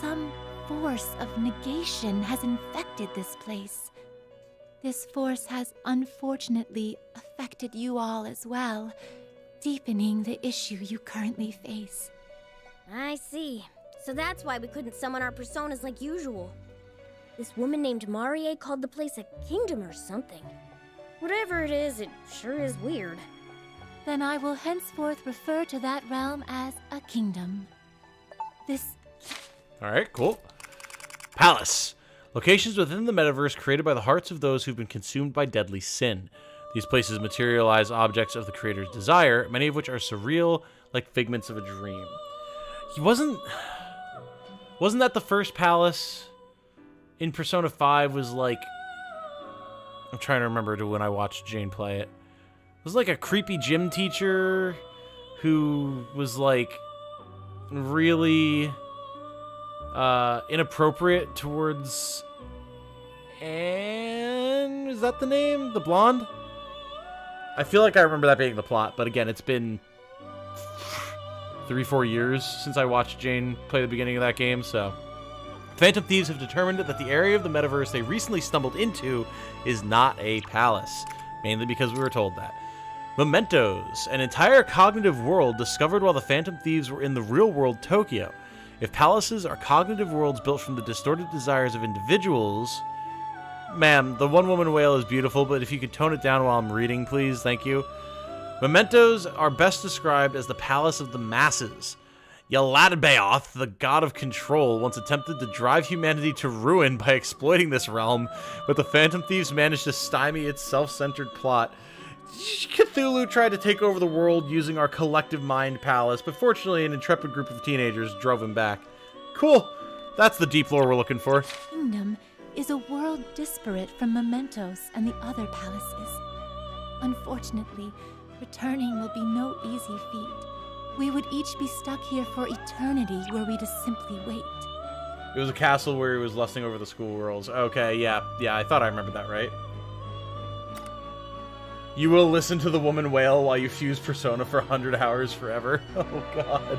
some force of negation has infected this place. This force has unfortunately affected you all as well, deepening the issue you currently face. I see. So that's why we couldn't summon our personas like usual. This woman named Marie called the place a kingdom or something. Whatever it is sure is weird. Then I will henceforth refer to that realm as a kingdom. Alright, cool. Palace. Locations within the metaverse created by the hearts of those who've been consumed by deadly sin. These places materialize objects of the creator's desire, many of which are surreal, like figments of a dream. Wasn't that the first palace in Persona 5 was like... I'm trying to remember to when I watched Jane play it. It was like a creepy gym teacher who was like really inappropriate towards Anne? Is that the name? The blonde? I feel like I remember that being the plot, but again, it's been 3-4 years since I watched Jane play the beginning of that game, so... Phantom Thieves have determined that the area of the metaverse they recently stumbled into is not a palace, mainly because we were told that. Mementos, an entire cognitive world discovered while the Phantom Thieves were in the real-world Tokyo. If palaces are cognitive worlds built from the distorted desires of individuals... Ma'am, the one-woman whale is beautiful, but if you could tone it down while I'm reading, please, thank you. Mementos are best described as the palace of the masses. Yaladabaoth, the god of control, once attempted to drive humanity to ruin by exploiting this realm, but the Phantom Thieves managed to stymie its self-centered plot. Cthulhu tried to take over the world using our collective mind palace, but fortunately an intrepid group of teenagers drove him back. Cool. That's the deep lore we're looking for. Kingdom is a world disparate from Mementos and the other palaces. Unfortunately, returning will be no easy feat. We would each be stuck here for eternity were we to simply wait. It was a castle where he was lusting over the schoolgirls. Okay, yeah, I thought I remembered that right. You will listen to the woman wail while you fuse Persona for 100 hours forever. Oh, God.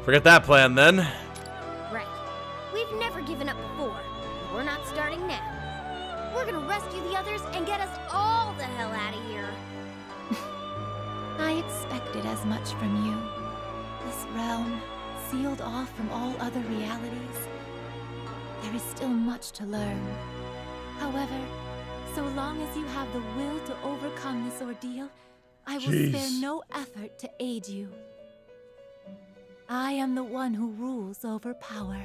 Forget that plan, then. Right. We've never given up before. We're not starting now. We're gonna rescue the others and get us all the hell out of here. I expected as much from you. This realm, sealed off from all other realities. There is still much to learn. However, so long as you have the will to overcome this ordeal, I will spare no effort to aid you. I am the one who rules over power.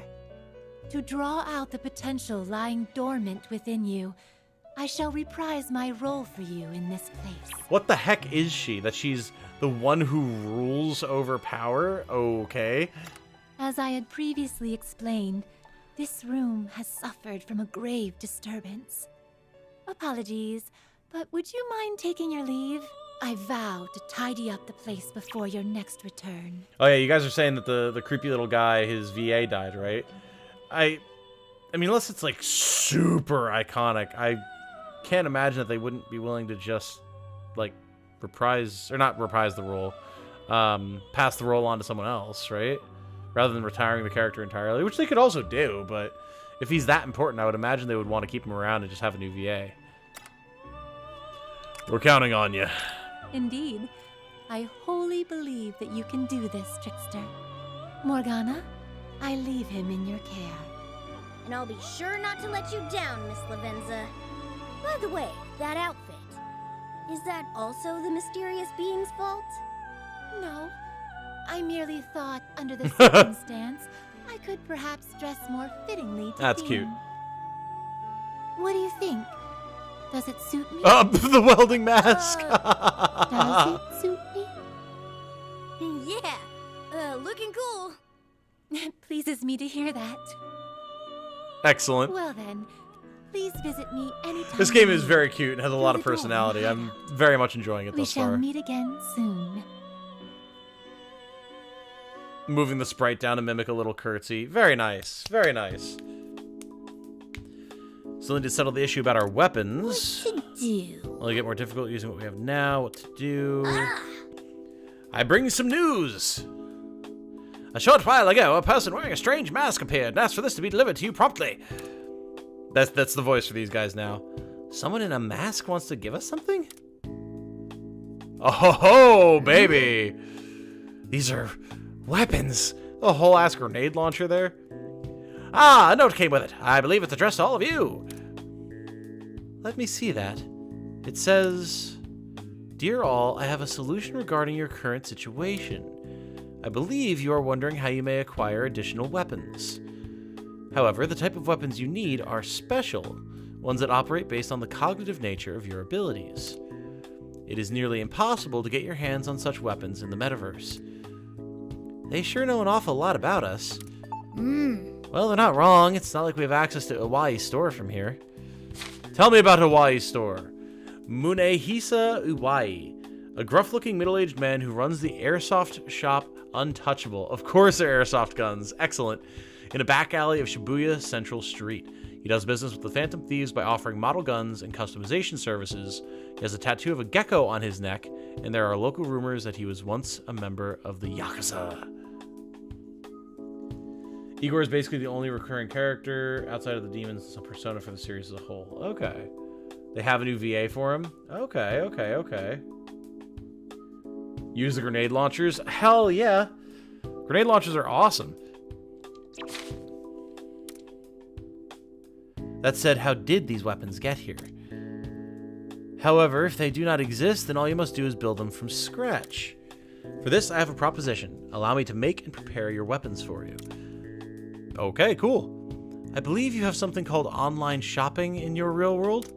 To draw out the potential lying dormant within you, I shall reprise my role for you in this place. What the heck is she? That she's the one who rules over power? Okay. As I had previously explained, this room has suffered from a grave disturbance. Apologies, but would you mind taking your leave? I vow to tidy up the place before your next return. Oh yeah, you guys are saying that the creepy little guy, his VA died, right? I mean, unless it's like super iconic, I can't imagine that they wouldn't be willing to just like pass the role on to someone else, right? Rather than retiring the character entirely, which they could also do, but if he's that important, I would imagine they would want to keep him around and just have a new VA. We're counting on you. Indeed. I wholly believe that you can do this, Trickster. Morgana, I leave him in your care. And I'll be sure not to let you down, Miss Lavenza. By the way, that outfit, is that also the mysterious being's fault? No. I merely thought, under the circumstance, I could perhaps dress more fittingly to That's theme. cute. What do you think? Does it suit me? The welding mask! Does it suit me? Yeah, looking cool. It pleases me to hear that. Excellent. Well then, please visit me anytime. This game you is need. very cute and has a lot of Through the door personality. in the I'm hideout. very much enjoying it We thus shall far. meet again soon. Moving the sprite down to mimic a little curtsy. Very nice. Very nice. Still need to settle the issue about our weapons. What to do? Only get more difficult using what we have now. What to do? I bring some news. A short while ago, a person wearing a strange mask appeared and asked for this to be delivered to you promptly. That's the voice for these guys now. Someone in a mask wants to give us something? Oh, ho, ho, baby! These are weapons. A whole ass grenade launcher there. Ah, a note came with it. I believe it's addressed to all of you. Let me see that. It says, Dear all, I have a solution regarding your current situation. I believe you are wondering how you may acquire additional weapons. However, the type of weapons you need are special, ones that operate based on the cognitive nature of your abilities. It is nearly impossible to get your hands on such weapons in the metaverse. They sure know an awful lot about us. Well, they're not wrong. It's not like we have access to Hawaii's store from here. Tell me about Hawaii's store. Munehisa Uwai, a gruff-looking middle-aged man who runs the airsoft shop Untouchable. Of course they're airsoft guns. Excellent. In a back alley of Shibuya Central Street. He does business with the Phantom Thieves by offering model guns and customization services. He has a tattoo of a gecko on his neck, and there are local rumors that he was once a member of the Yakuza. Igor is basically the only recurring character outside of the demons and Persona for the series as a whole. Okay. They have a new VA for him? Okay. Use the grenade launchers? Hell yeah. Grenade launchers are awesome. That said, how did these weapons get here? However, if they do not exist, then all you must do is build them from scratch. For this, I have a proposition. Allow me to make and prepare your weapons for you. Okay, cool. I believe you have something called online shopping in your real world.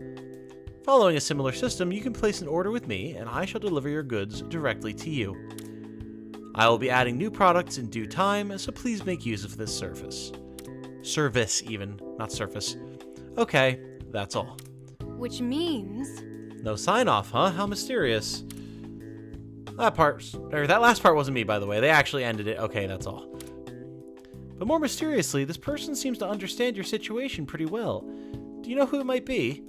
Following a similar system, you can place an order with me, and I shall deliver your goods directly to you. I will be adding new products in due time, so please make use of this service. Service, even, not surface. Okay, that's all. Which means... No sign-off, huh? How mysterious. That last part wasn't me, by the way. They actually ended it. Okay, that's all. But more mysteriously, this person seems to understand your situation pretty well. Do you know who it might be?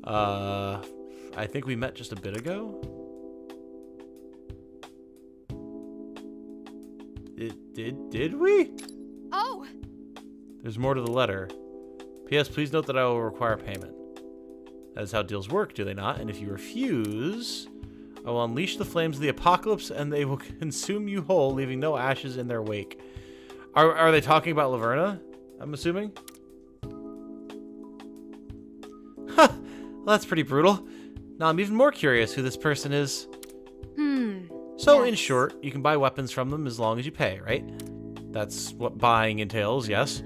I think we met just a bit ago. Did we? Oh! There's more to the letter. P.S. Please note that I will require payment. That is how deals work, do they not? And if you refuse, I will unleash the flames of the apocalypse and they will consume you whole, leaving no ashes in their wake. Are they talking about Laverna? I'm assuming? Huh. Well, that's pretty brutal. Now I'm even more curious who this person is. So, in short, you can buy weapons from them as long as you pay, right? That's what buying entails, yes.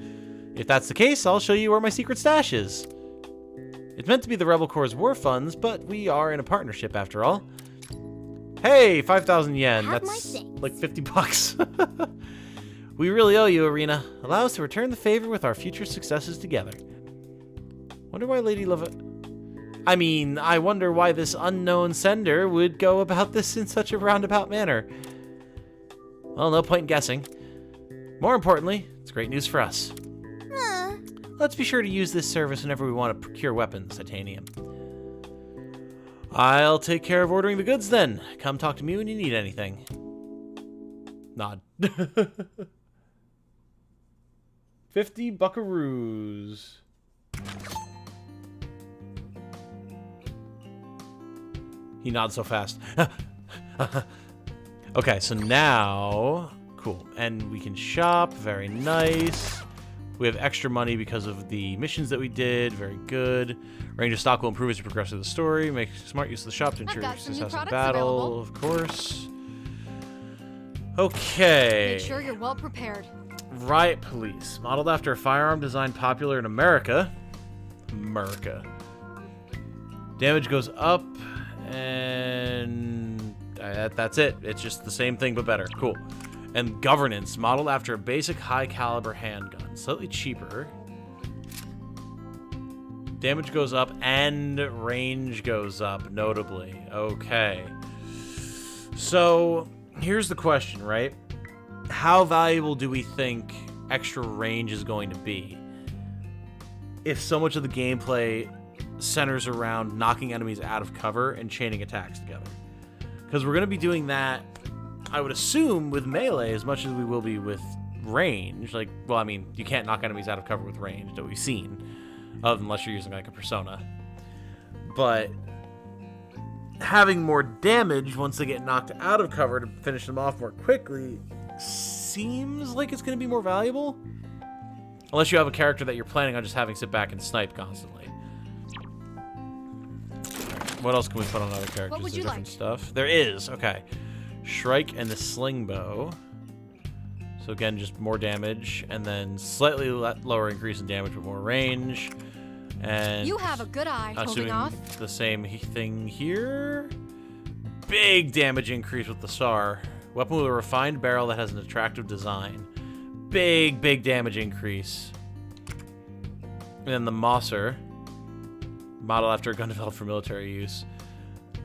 If that's the case, I'll show you where my secret stash is. It's meant to be the Rebel Corps' war funds, but we are in a partnership after all. Hey, 5,000 yen. That's like 50 bucks. We really owe you, Erina. Allow us to return the favor with our future successes together. Wonder why I wonder why this unknown sender would go about this in such a roundabout manner. Well, no point in guessing. More importantly, it's great news for us. Let's be sure to use this service whenever we want to procure weapons, Titanium. I'll take care of ordering the goods then. Come talk to me when you need anything. Nod. 50 buckaroos. He nods so fast. Okay, so now... Cool. And we can shop. Very nice. We have extra money because of the missions that we did. Very good. Range of stock will improve as you progress through the story. Make smart use of the shop to ensure success in battle. Of course. Okay. Make sure you're well prepared. Riot Police. Modeled after a firearm design popular in America. Damage goes up. And that's it. It's just the same thing but better. Cool. And governance, modeled after a basic high-caliber handgun. Slightly cheaper. Damage goes up and range goes up, notably. Okay. So, here's the question, right? How valuable do we think extra range is going to be? If so much of the gameplay centers around knocking enemies out of cover and chaining attacks together. Because we're going to be doing that, I would assume, with melee as much as we will be with range. Like, well, I mean, you can't knock enemies out of cover with range that we've seen, unless you're using like a persona. but having more damage once they get knocked out of cover to finish them off more quickly seems like it's going to be more valuable. Unless you have a character that you're planning on just having sit back and snipe constantly. What else can we put on other characters? What would you different like? stuff. There is. Okay. Shrike and the Sling Bow. So again, just more damage, and then slightly lower increase in damage with more range. And You have a good eye holding assuming off. the same thing here. Big damage increase with the SAR. Weapon with a refined barrel that has an attractive design. Big damage increase. And then the Mosser. Model after a gun developed for military use.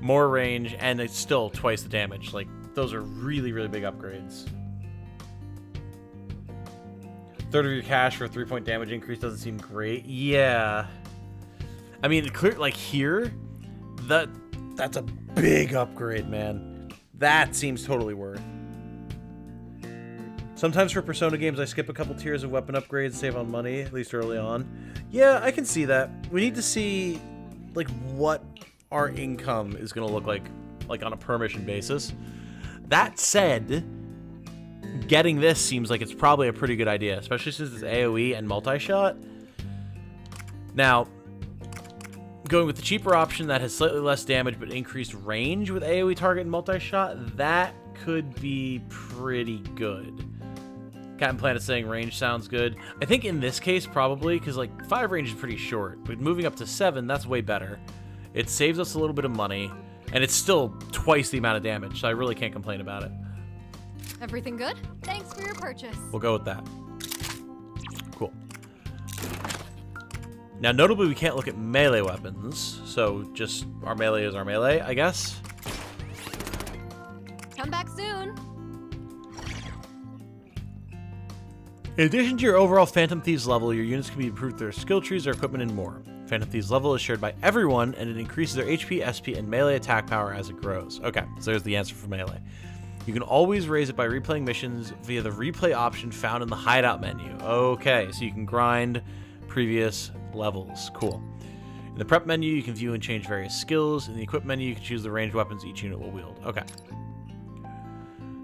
More range, and it's still twice the damage. Like, those are really big upgrades. Third of your cash for a 3-point damage increase doesn't seem great. Yeah. I mean, clear, like here, that's a big upgrade, man. That seems totally worth. Sometimes for Persona games, I skip a couple tiers of weapon upgrades, save on money, at least early on. Yeah, I can see that. We need to see, like, what our income is going to look like on a per mission basis. That said, getting this seems like it's probably a pretty good idea, especially since it's AoE and multi-shot. Now, going with the cheaper option that has slightly less damage but increased range with AoE target and multi-shot, that could be pretty good. Captain Planet saying range sounds good. I think in this case, probably, because like 5 range is pretty short, but moving up to 7, that's way better. It saves us a little bit of money, and it's still twice the amount of damage, so I really can't complain about it. Everything good? Thanks for your purchase. We'll go with that. Cool. Now, notably, we can't look at melee weapons, so just our melee is our melee, I guess. Come back soon. In addition to your overall Phantom Thieves level, your units can be improved through their skill trees, their equipment, and more. Phantom Thieves level is shared by everyone, and it increases their HP, SP, and melee attack power as it grows. Okay, so there's the answer for melee. You can always raise it by replaying missions via the replay option found in the hideout menu. Okay, so you can grind previous levels. Cool. In the prep menu, you can view and change various skills. In the equip menu, you can choose the ranged weapons each unit will wield. Okay.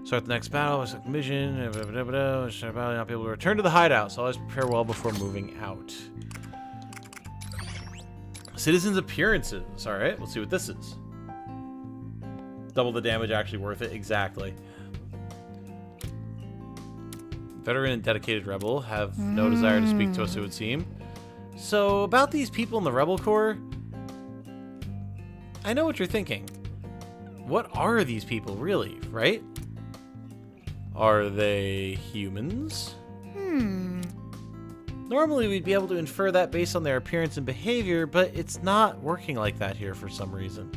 Start the next battle, select the mission, not be able to return to the hideout, so always prepare well before moving out. Citizens' appearances. Alright, let's see what this is. Double the damage, actually worth it. Exactly. Veteran and dedicated rebel have no desire to speak to us, it would seem. So, about these people in the Rebel Corps, I know what you're thinking. What are these people, really, right? Are they humans? Normally we'd be able to infer that based on their appearance and behavior, but it's not working like that here for some reason.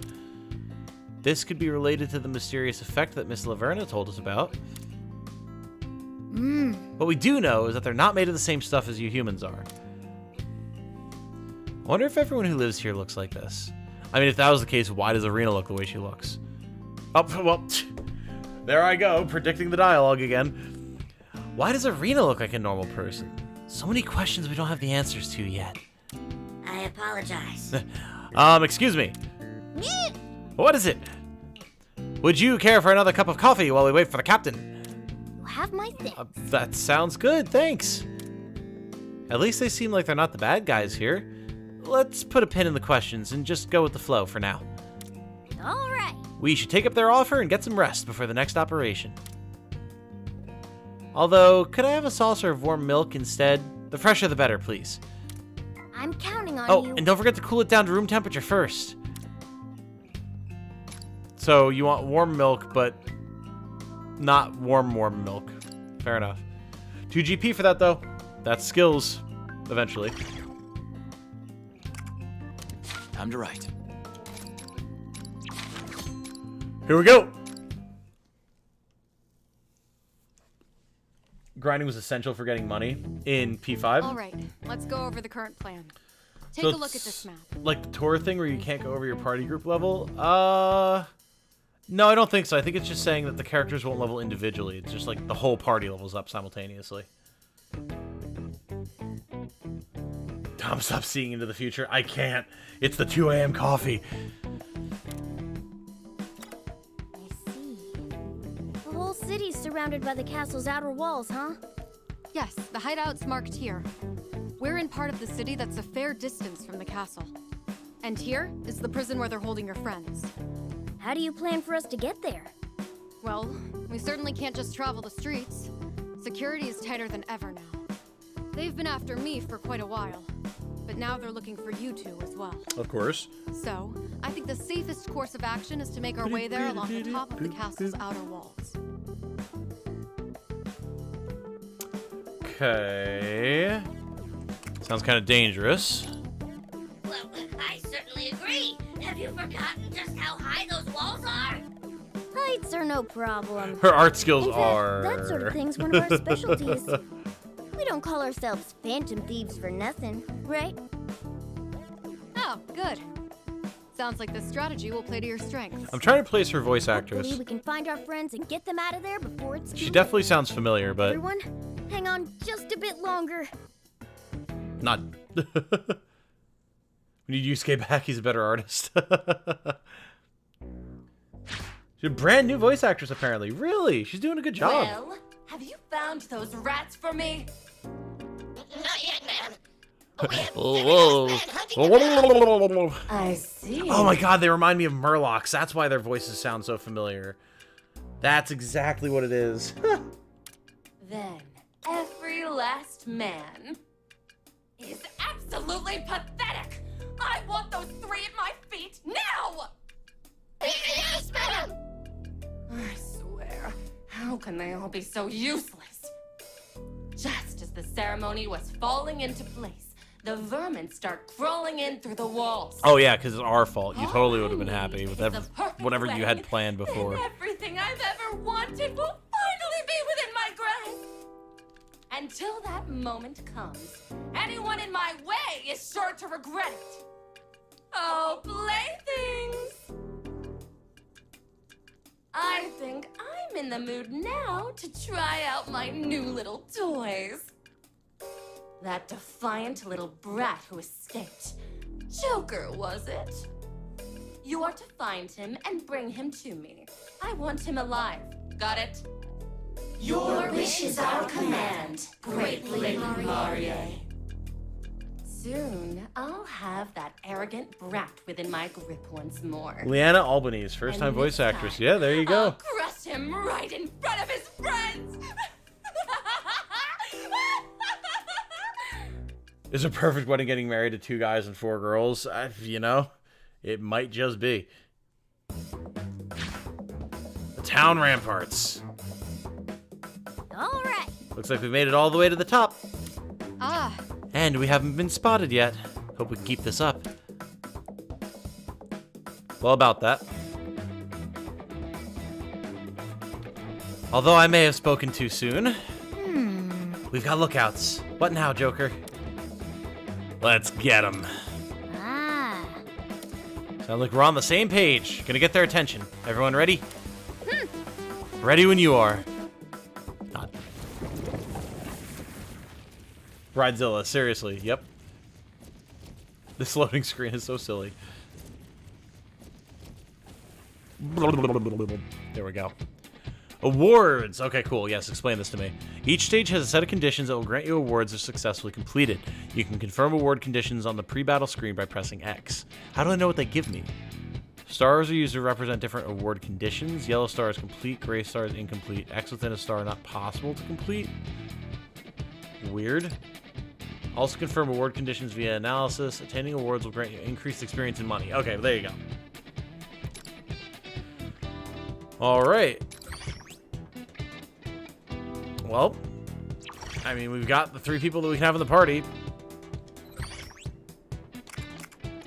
This could be related to the mysterious effect that Miss Laverna told us about. What we do know is that they're not made of the same stuff as you humans are. I wonder if everyone who lives here looks like this. I mean, if that was the case, why does Erina look the way she looks? Oh, well, there I go, predicting the dialogue again. Why does Erina look like a normal person? So many questions we don't have the answers to yet. I apologize. Excuse me. What is it? Would you care for another cup of coffee while we wait for the captain? You have my thing. That sounds good, thanks. At least they seem like they're not the bad guys here. Let's put a pin in the questions and just go with the flow for now. All right. We should take up their offer and get some rest before the next operation. Although, could I have a saucer of warm milk instead? The fresher the better, please. I'm counting on you. Oh, and don't forget to cool it down to room temperature first. So, you want warm milk, but not warm milk. Fair enough. 2 GP for that, though. That's skills, eventually. Time to write. Here we go. Grinding was essential for getting money in P5. All right, let's go over the current plan. Take So a look at this map. Like the tour thing where you can't go over your party group level? No, I don't think so. I think it's just saying that the characters won't level individually. It's just like the whole party levels up simultaneously. Tom, stop seeing into the future. I can't. It's the 2 a.m. coffee. I see. The whole city's surrounded by the castle's outer walls, huh? Yes, the hideout's marked here. We're in part of the city that's a fair distance from the castle. And here is the prison where they're holding your friends. How do you plan for us to get there? Well, we certainly can't just travel the streets. Security is tighter than ever now. They've been after me for quite a while, but now they're looking for you two as well. Of course. So, I think the safest course of action is to make our way there along the top of the castle's outer walls. Okay. Sounds kind of dangerous. Well, I certainly agree. Have you forgotten just how high those walls are? Heights are no problem. Her art skills In fact, are. that sort of thing's one of our specialties. We don't call ourselves phantom thieves for nothing, right? Oh, good. Sounds like this strategy will play to your strengths. I'm trying to place her voice Hopefully actress. we can find our friends and get them out of there before it's too She late. definitely sounds familiar, but Everyone, hang on just a bit longer. not. We need Yusuke back. He's a better artist. She's a brand new voice actress, apparently. Really? She's doing a good job. Well, have you found those rats for me? Not yet, ma'am. I see. Oh my god, they remind me of Murlocs. That's why their voices sound so familiar. That's exactly what it is. Then, every last man is absolutely pathetic. I want those 3 at my feet now! Yes, madam. I swear, how can they all be so useless? Just as the ceremony was falling into place, the vermin start crawling in through the walls. Oh yeah, because it's our fault. You totally would have been happy with The perfect whatever you had wedding, planned before. and everything I've ever wanted will finally be within my grasp. Until that moment comes, anyone in my way is sure to regret it. Oh, playthings! I think I'm in the mood now to try out my new little toys. That defiant little brat who escaped. Joker, was it? You are to find him and bring him to me. I want him alive. Got it? Your wish is our command, great Lady Marie. Soon, I'll have that arrogant brat within my grip once more. Leanna Albanese, first time And voice this actress. time, Yeah, there you I'll go. crush him right in front of his friends! It's a perfect wedding getting married to 2 guys and 4 girls. You know, it might just be. The town ramparts. All right. Looks like we made it all the way to the top. Ah, And we haven't been spotted yet. Hope we can keep this up. Well, about that. Although I may have spoken too soon. We've got lookouts. What now, Joker? Let's get them. Ah. Sounds like we're on the same page. Gonna get their attention. Everyone ready? Ready when you are. Not. Bridezilla, seriously. Yep. This loading screen is so silly. There we go. Awards! Okay, cool. Yes, explain this to me. Each stage has a set of conditions that will grant you awards if successfully completed. You can confirm award conditions on the pre-battle screen by pressing X. How do I know what they give me? Stars are used to represent different award conditions. Yellow star is complete, gray star is incomplete. X within a star not possible to complete. Weird. Also confirm award conditions via analysis. Attaining awards will grant you increased experience and money. Okay, there you go. Alright. Well, I mean, we've got the 3 people that we can have in the party.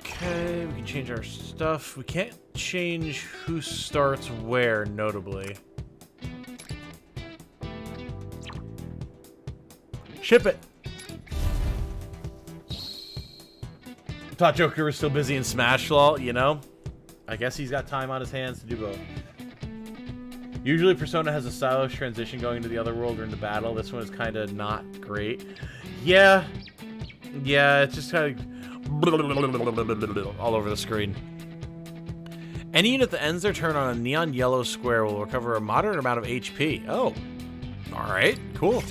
Okay, we can change our stuff. We can't change who starts where, notably. Ship it! Thought Joker was still busy in Smash lol, you know? I guess he's got time on his hands to do both. Usually Persona has a stylish transition going into the other world or into battle. This one is kind of not great. Yeah, Yeah, it's just kind of all over the screen. Any unit that ends their turn on a neon yellow square will recover a moderate amount of HP. Oh, all right, cool.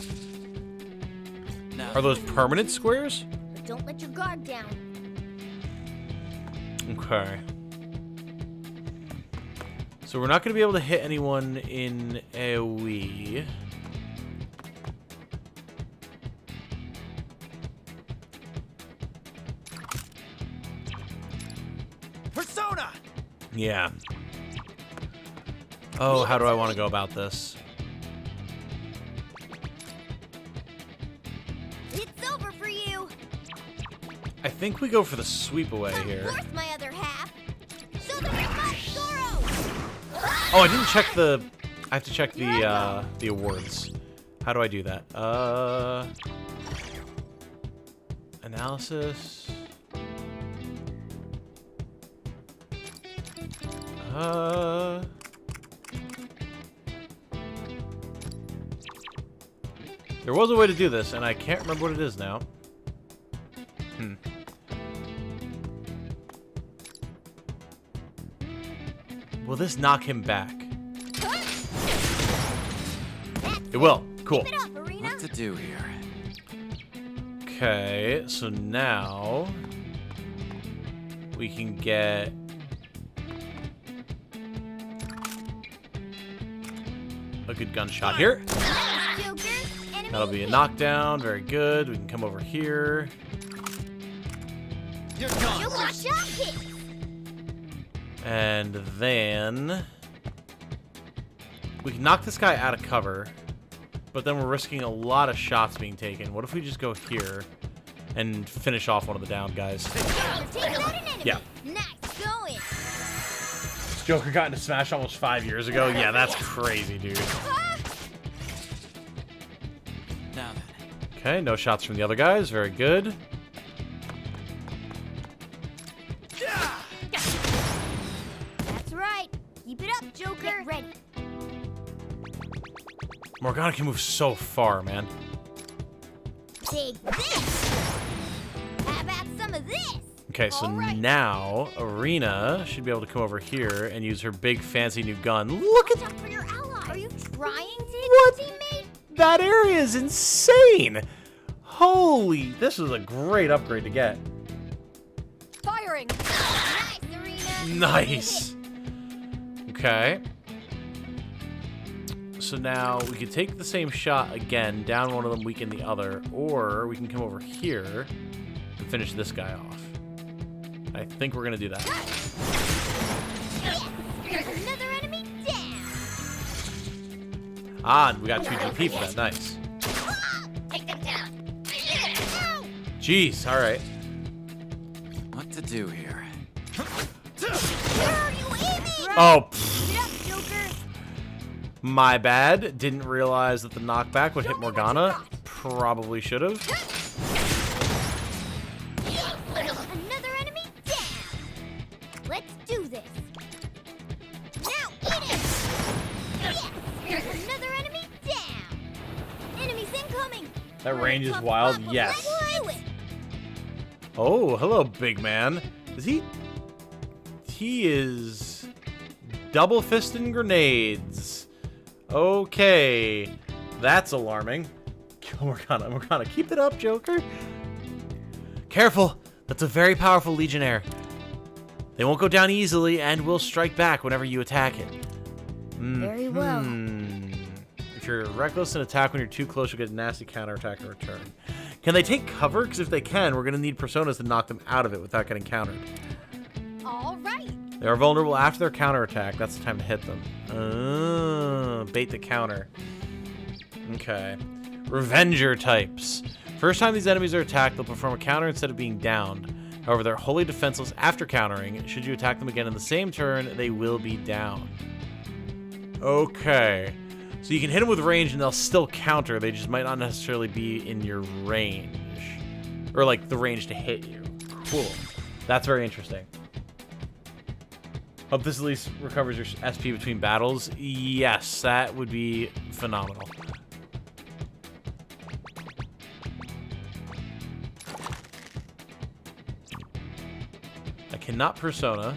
Are those permanent squares? But don't let your guard down. Okay. So we're not going to be able to hit anyone in AoE. Persona! Yeah. Oh, how do I want to go about this? It's over for you. I think we go for the sweep away here. Of course, my other half. So there's my Goro. Oh, I didn't check the... I have to check the awards. How do I do that? Analysis. There was a way to do this, and I can't remember what it is now. Will this knock him back? It will. Cool. What to do here? Okay, so now we can get a good gunshot here. That'll be a knockdown. Very good. We can come over here. And then we can knock this guy out of cover, but then we're risking a lot of shots being taken. What if we just go here and finish off one of the down guys? Yeah. Joker got into Smash almost 5 years ago. Yeah, that's crazy, dude. Now then. Okay, no shots from the other guys. Very good. That's right. Keep it up, Joker. Get ready. Morgana can move so far, man. Take this. How about some of this? Okay, so now Erina should be able to come over here and use her big fancy new gun. Look at for your allies. Are you trying to, what? teammate? That area is insane. Holy, this is a great upgrade to get. Firing. Nice, Erina. Nice. Okay. So now we could take the same shot again, down one of them, weaken the other, or we can come over here and finish this guy off. I think we're gonna do that. There's another enemy down. Ah, we got 2 GP for that. Nice. Take them down. Jeez. All right. What to do here? Where are you aiming? Oh. Keep it up, Joker. My bad. Didn't realize that the knockback would hit Morgana. Probably should have. Another enemy down. Let's do this. Now eat it. Yes. There's another enemy down. Enemies incoming. That range is wild. Yes. Let's do it. Oh, hello, big man. Is he? He is double fisting grenades. Okay, that's alarming. Morgana, Morgana, keep it up, Joker. Careful, that's a very powerful Legionnaire. They won't go down easily and will strike back whenever you attack it. Very well. If you're reckless and attack when you're too close, you'll get a nasty counterattack in return. Can they take cover? Because if they can, we're going to need personas to knock them out of it without getting countered. All right. They are vulnerable after their counterattack. That's the time to hit them. Bait the counter. Okay. Revenger types. First time these enemies are attacked, they'll perform a counter instead of being downed. However, they're wholly defenseless after countering. Should you attack them again in the same turn, they will be down. Okay. So you can hit them with range and they'll still counter. They just might not necessarily be in your range. Or like the range to hit you. Cool. That's very interesting. Hope this at least recovers your SP between battles. Yes, that would be phenomenal. cannot persona.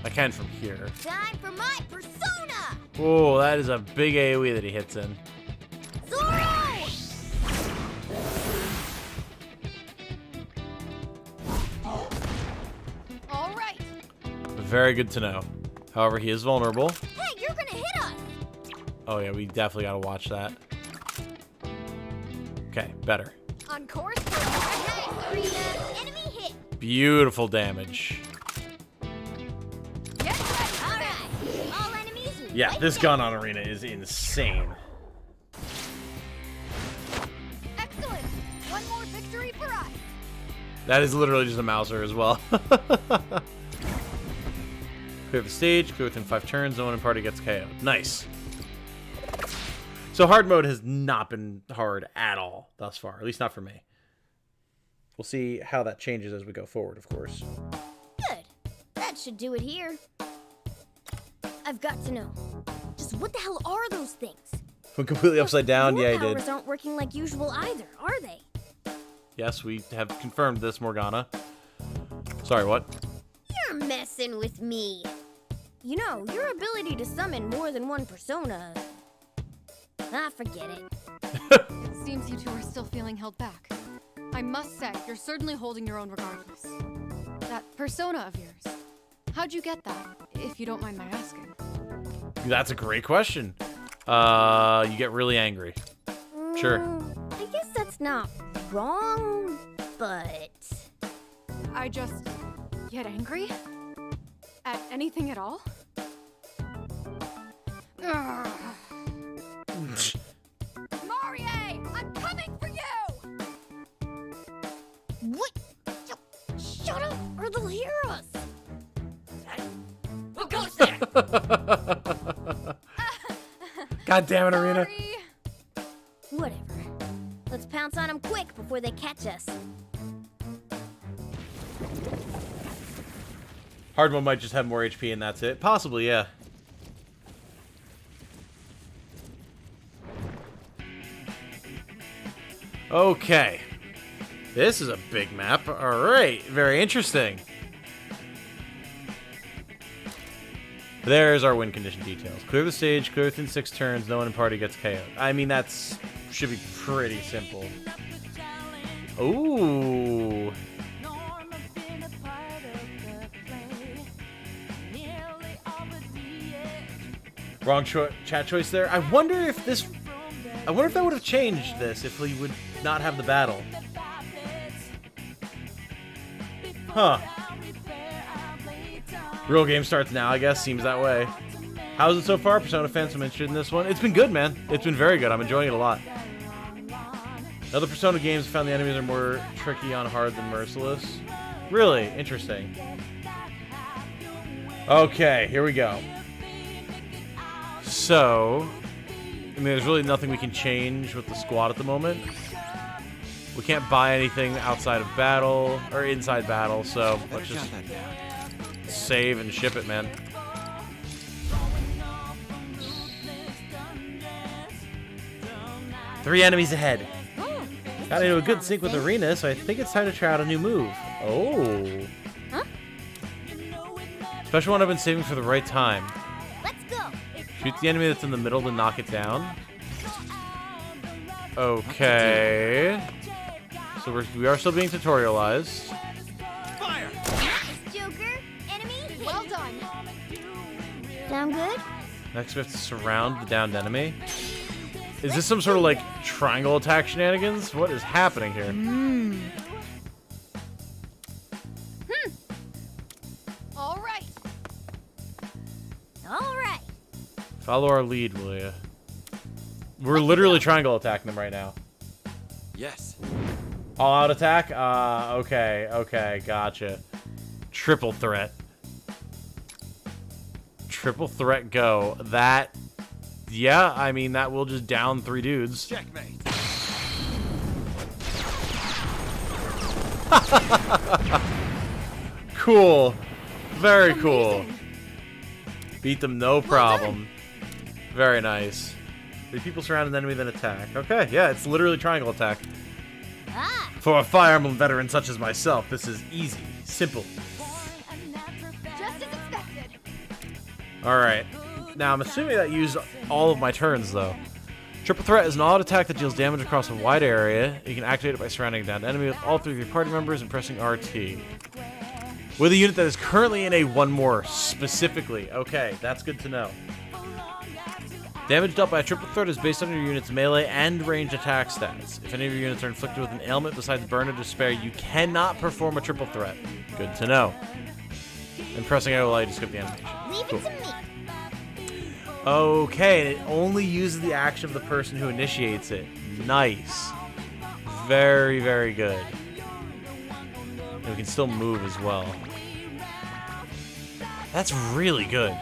I can from here. Time for my persona! Oh, that is a big AoE that he hits in. Zoro! All right. Very good to know. However, he is vulnerable. Hey, you're gonna hit us! Oh yeah, we definitely gotta watch that. Okay, better. On course. Erina, enemy hit! Beautiful damage. Get ready. Alright, all enemies. Yeah, this gun on Erina is insane. Excellent. One more victory for us. That is literally just a Mouser as well. Clear the stage, clear within 5 turns, no one in party gets KO'd. Nice. So hard mode has not been hard at all thus far, at least not for me. We'll see how that changes as we go forward, of course. Good. That should do it here. I've got to know. Just what the hell are those things? Went completely upside down? Your Yeah, he did. powers aren't working like usual either, are they? Yes, we have confirmed this, Morgana. Sorry, what? You're messing with me. You know, your ability to summon more than one persona... forget it. Seems you two are still feeling held back. I must say, you're certainly holding your own regardless. That persona of yours, how'd you get that, if you don't mind my asking? That's a great question. You get really angry. Sure. I guess that's not wrong, but... I just get angry? At anything at all? Ugh. Marie, I'm coming for you! What? Shut up, or they'll hear us! Who goes there? God damn it, Erina. Whatever. Let's pounce on them quick before they catch us. Hard mode might just have more HP and that's it. Possibly, yeah. Okay. This is a big map. Alright. Very interesting. There's our win condition details. Clear the stage, clear within 6 turns, no one in party gets KO'd. I mean, that's should be pretty simple. Ooh. Wrong chat choice there. I wonder if that would have changed this if we would not have the battle. Huh. Real game starts now, I guess. Seems that way. How's it so far? Persona fans, I'm interested in this one. It's been good, man. It's been very good. I'm enjoying it a lot. Other Persona games found the enemies are more tricky on hard than merciless. Really? Interesting. Okay, here we go. So, I mean, there's really nothing we can change with the squad at the moment. We can't buy anything outside of battle, or inside battle, so let's just save and ship it, man. Three enemies ahead. Got into a good sync with Erina, so I think it's time to try out a new move. Oh. Huh? Special one I've been saving for the right time. Let's go. Shoot the enemy that's in the middle to knock it down. Okay. So we are still being tutorialized. Fire! Nice, Joker. Enemy. Well done. Sound good? Next we have to surround the downed enemy. Is this some sort of like triangle attack shenanigans? What is happening here? All right. All right. Follow our lead, will ya? We're literally triangle attacking them right now. Yes. All out attack? Okay, gotcha. Triple threat. Triple threat go. That, yeah, I mean, that will just down 3 dudes. Checkmate. Cool. Very cool. Beat them no problem. Very nice. 3 people surround an enemy, then attack. Okay, yeah, it's literally triangle attack. Ah. For a Fire Emblem veteran such as myself, this is easy. Simple. Just as expected. Alright. Now, I'm assuming that used all of my turns, though. Triple Threat is an auto attack that deals damage across a wide area. You can activate it by surrounding a downed enemy with all 3 of your party members and pressing RT. With a unit that is currently in a 1 more, specifically. Okay, that's good to know. Damage dealt by a Triple Threat is based on your unit's melee and ranged attack stats. If any of your units are inflicted with an ailment besides Burn or Despair, you cannot perform a Triple Threat. Good to know. And pressing A will allow you to skip the animation. Leave it to me. Okay, and it only uses the action of the person who initiates it. Nice. Very, very good. And we can still move as well. That's really good.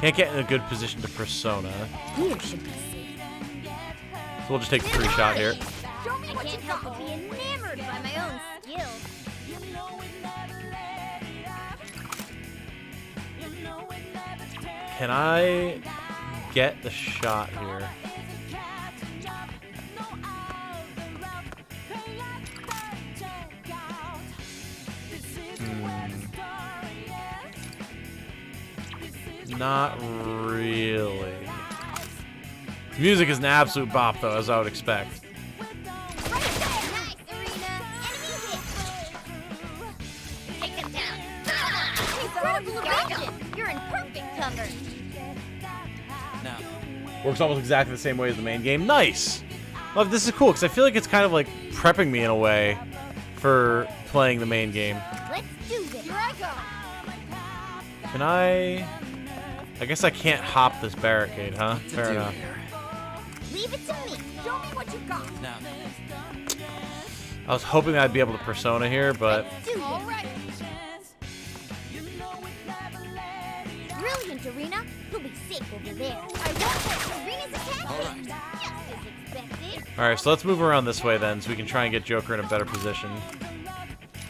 Can't get in a good position to Persona. Here should be safe. So we'll just take the free shot here. Show me what you got. I can't help but be enamored by my own skill. Can I get the shot here? Not really. The music is an absolute bop, though, as I would expect. Nice, Erina. Take him down. Incredible evasion. You're in perfect cover. Now, Works almost exactly the same way as the main game. Nice! Love, this is cool, because I feel like it's kind of like prepping me in a way for playing the main game. Let's do this. Here I go. Can I guess I can't hop this barricade, huh? Fair enough. Leave it to me. Show me what you got. now, I was hoping I'd be able to Persona here, but All right. Brilliant, Erina. You'll be safe over there. I won't let Erina's attack. all right. Just as expected. alright, so let's move around this way then, so we can try and get Joker in a better position.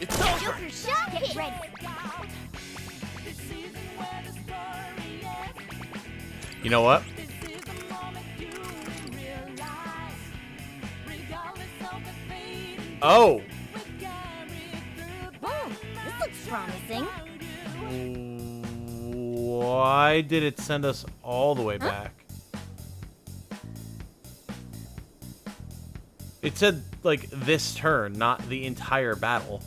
It's over. Joker shot. Get ready. You know what? Oh! Boom. This looks promising. Why did it send us all the way back? It said, like, this turn, not the entire battle.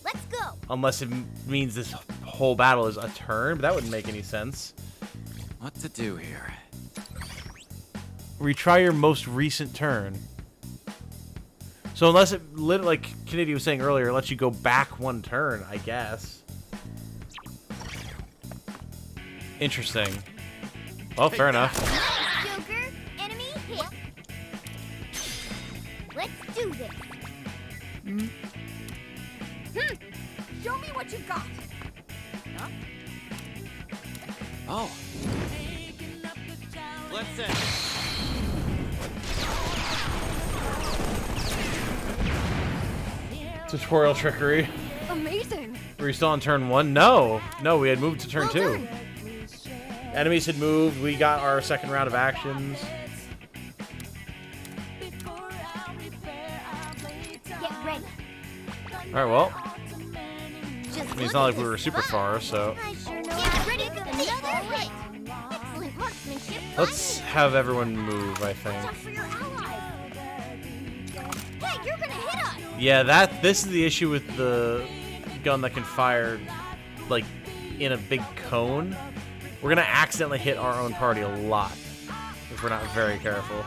Let's go. Unless it means this whole battle is a turn, but that wouldn't make any sense. What to do here? Retry your most recent turn. So unless it, like Kennedy was saying earlier, it lets you go back 1 turn, I guess. Interesting. Well, fair enough. Nice, Joker. Enemy hit. Let's do this. Show me what you got. Oh. Let's end. Tutorial trickery. Amazing. Were you still on turn 1? No. No, we had moved to turn Well 2. done. Enemies had moved. We got our second round of actions. Get ready. Alright, well. Just I mean, it's not like we were super far, so. I sure know how to ready for another hit. Excellent marksmanship. Let's have everyone move, I Watch think. out for your allies. Hey, you're gonna hit us. Yeah, this is the issue with the gun that can fire, like, in a big cone. We're gonna accidentally hit our own party a lot if we're not very careful.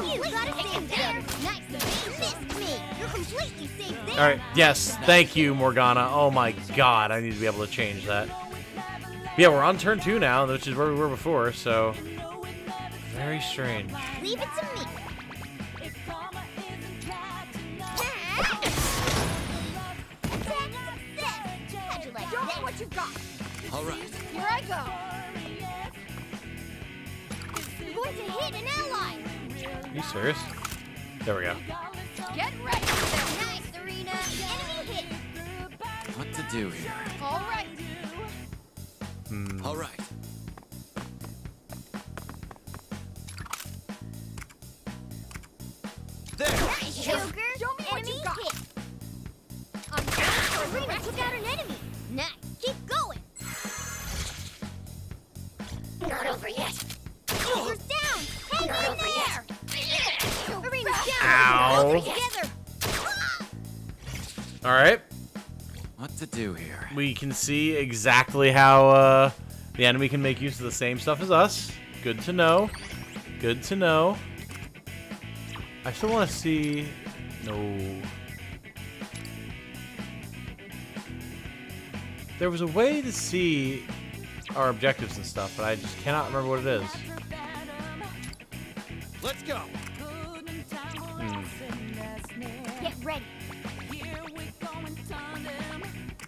You gotta save there. Nice. You missed me. You're completely safe there. Alright, yes, thank you, Morgana. Oh my god, I need to be able to change that. Yeah, we're on turn 2 now, which is where we were before, so. Very strange. Leave it to me. How'd you like Show me that? what you got. All right. Here I go. You're going to hit an ally. Are you serious? There we go. Get ready. Nice, Erina. Enemy hit. What to do here? All right. All right. All right. What to do here? We can see exactly how the enemy can make use of the same stuff as us. Good to know. Good to know. I still want to see... No. There was a way to see our objectives and stuff, but I just cannot remember what it is. Let's go. Get ready.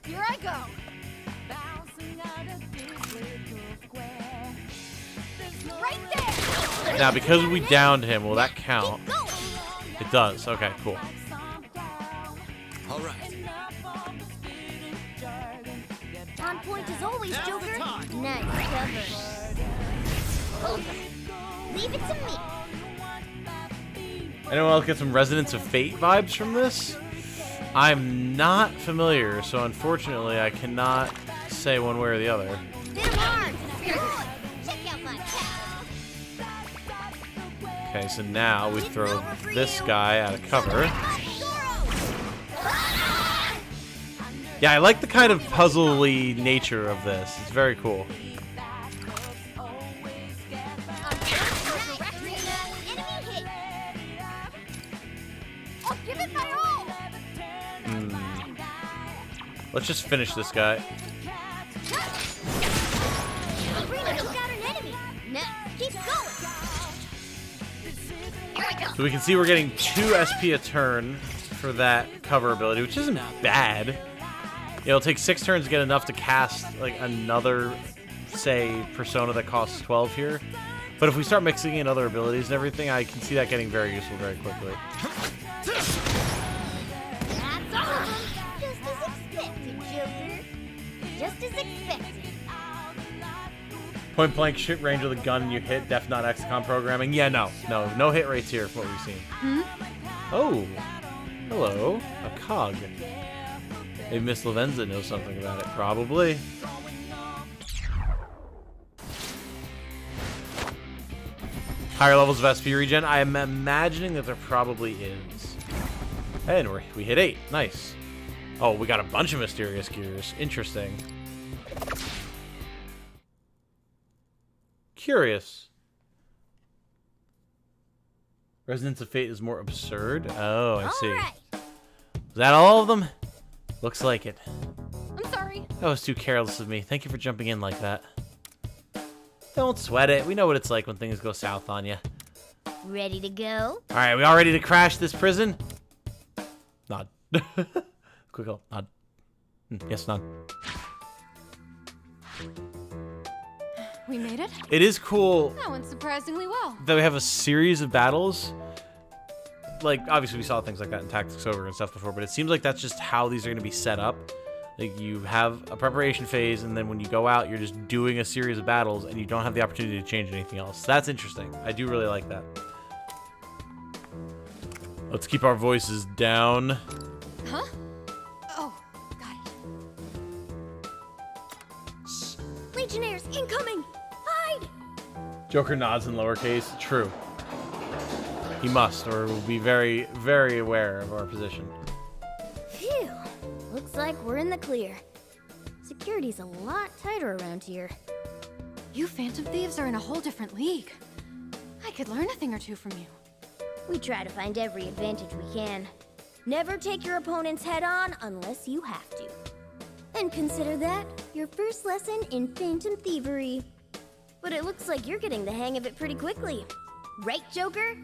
Here I go. Right there. Now, because we downed him, will that count? It does. Okay, cool. All right. On point as always, Joker. Nice cover. Leave it to me. Anyone else get some Resonance of Fate vibes from this? I'm not familiar, so unfortunately I cannot say one way or the other. Check out my Okay, so now we throw this guy out of cover. Yeah, I like the kind of puzzly nature of this. It's very cool. Let's just finish this guy. So we can see we're getting 2 SP a turn for that cover ability, which isn't bad. It'll take 6 turns to get enough to cast like another, say, persona that costs 12 here. But if we start mixing in other abilities and everything, I can see that getting very useful very quickly. That's awesome. Just as expected, Joker. Just as expected. Point blank shit range with a gun you hit, def not XCOM programming. Yeah, no hit rates here from what we've seen. Oh, hello, a cog. Maybe Miss Lavenza knows something about it. Probably. Higher levels of SP regen. I am imagining that there probably is. And we hit 8. Nice. Oh, we got a bunch of mysterious gears. Interesting. Curious. Resonance of Fate is more absurd. Oh, I see. Is that all of them? Looks like it. I'm sorry. That was too careless of me. Thank you for jumping in like that. Don't sweat it. We know what it's like when things go south on you. Ready to go? All right, we all ready to crash this prison? Nod. Quick nod. Yes, nod. We made it? It is cool That went surprisingly well. that we have a series of battles. Like, obviously we saw things like that in Tactics Over and stuff before, but it seems like that's just how these are going to be set up. Like, you have a preparation phase, and then when you go out, you're just doing a series of battles, and you don't have the opportunity to change anything else. That's interesting. I do really like that. Let's keep our voices down. Huh? Oh, got it. Legionnaires incoming! Hide! Joker nods in lowercase. True. He must, or we'll be very, very aware of our position. Phew. Looks like we're in the clear. Security's a lot tighter around here. You Phantom Thieves are in a whole different league. I could learn a thing or two from you. We try to find every advantage we can. Never take your opponent's head on unless you have to. And consider that your first lesson in Phantom Thievery. But it looks like you're getting the hang of it pretty quickly. Right, Joker?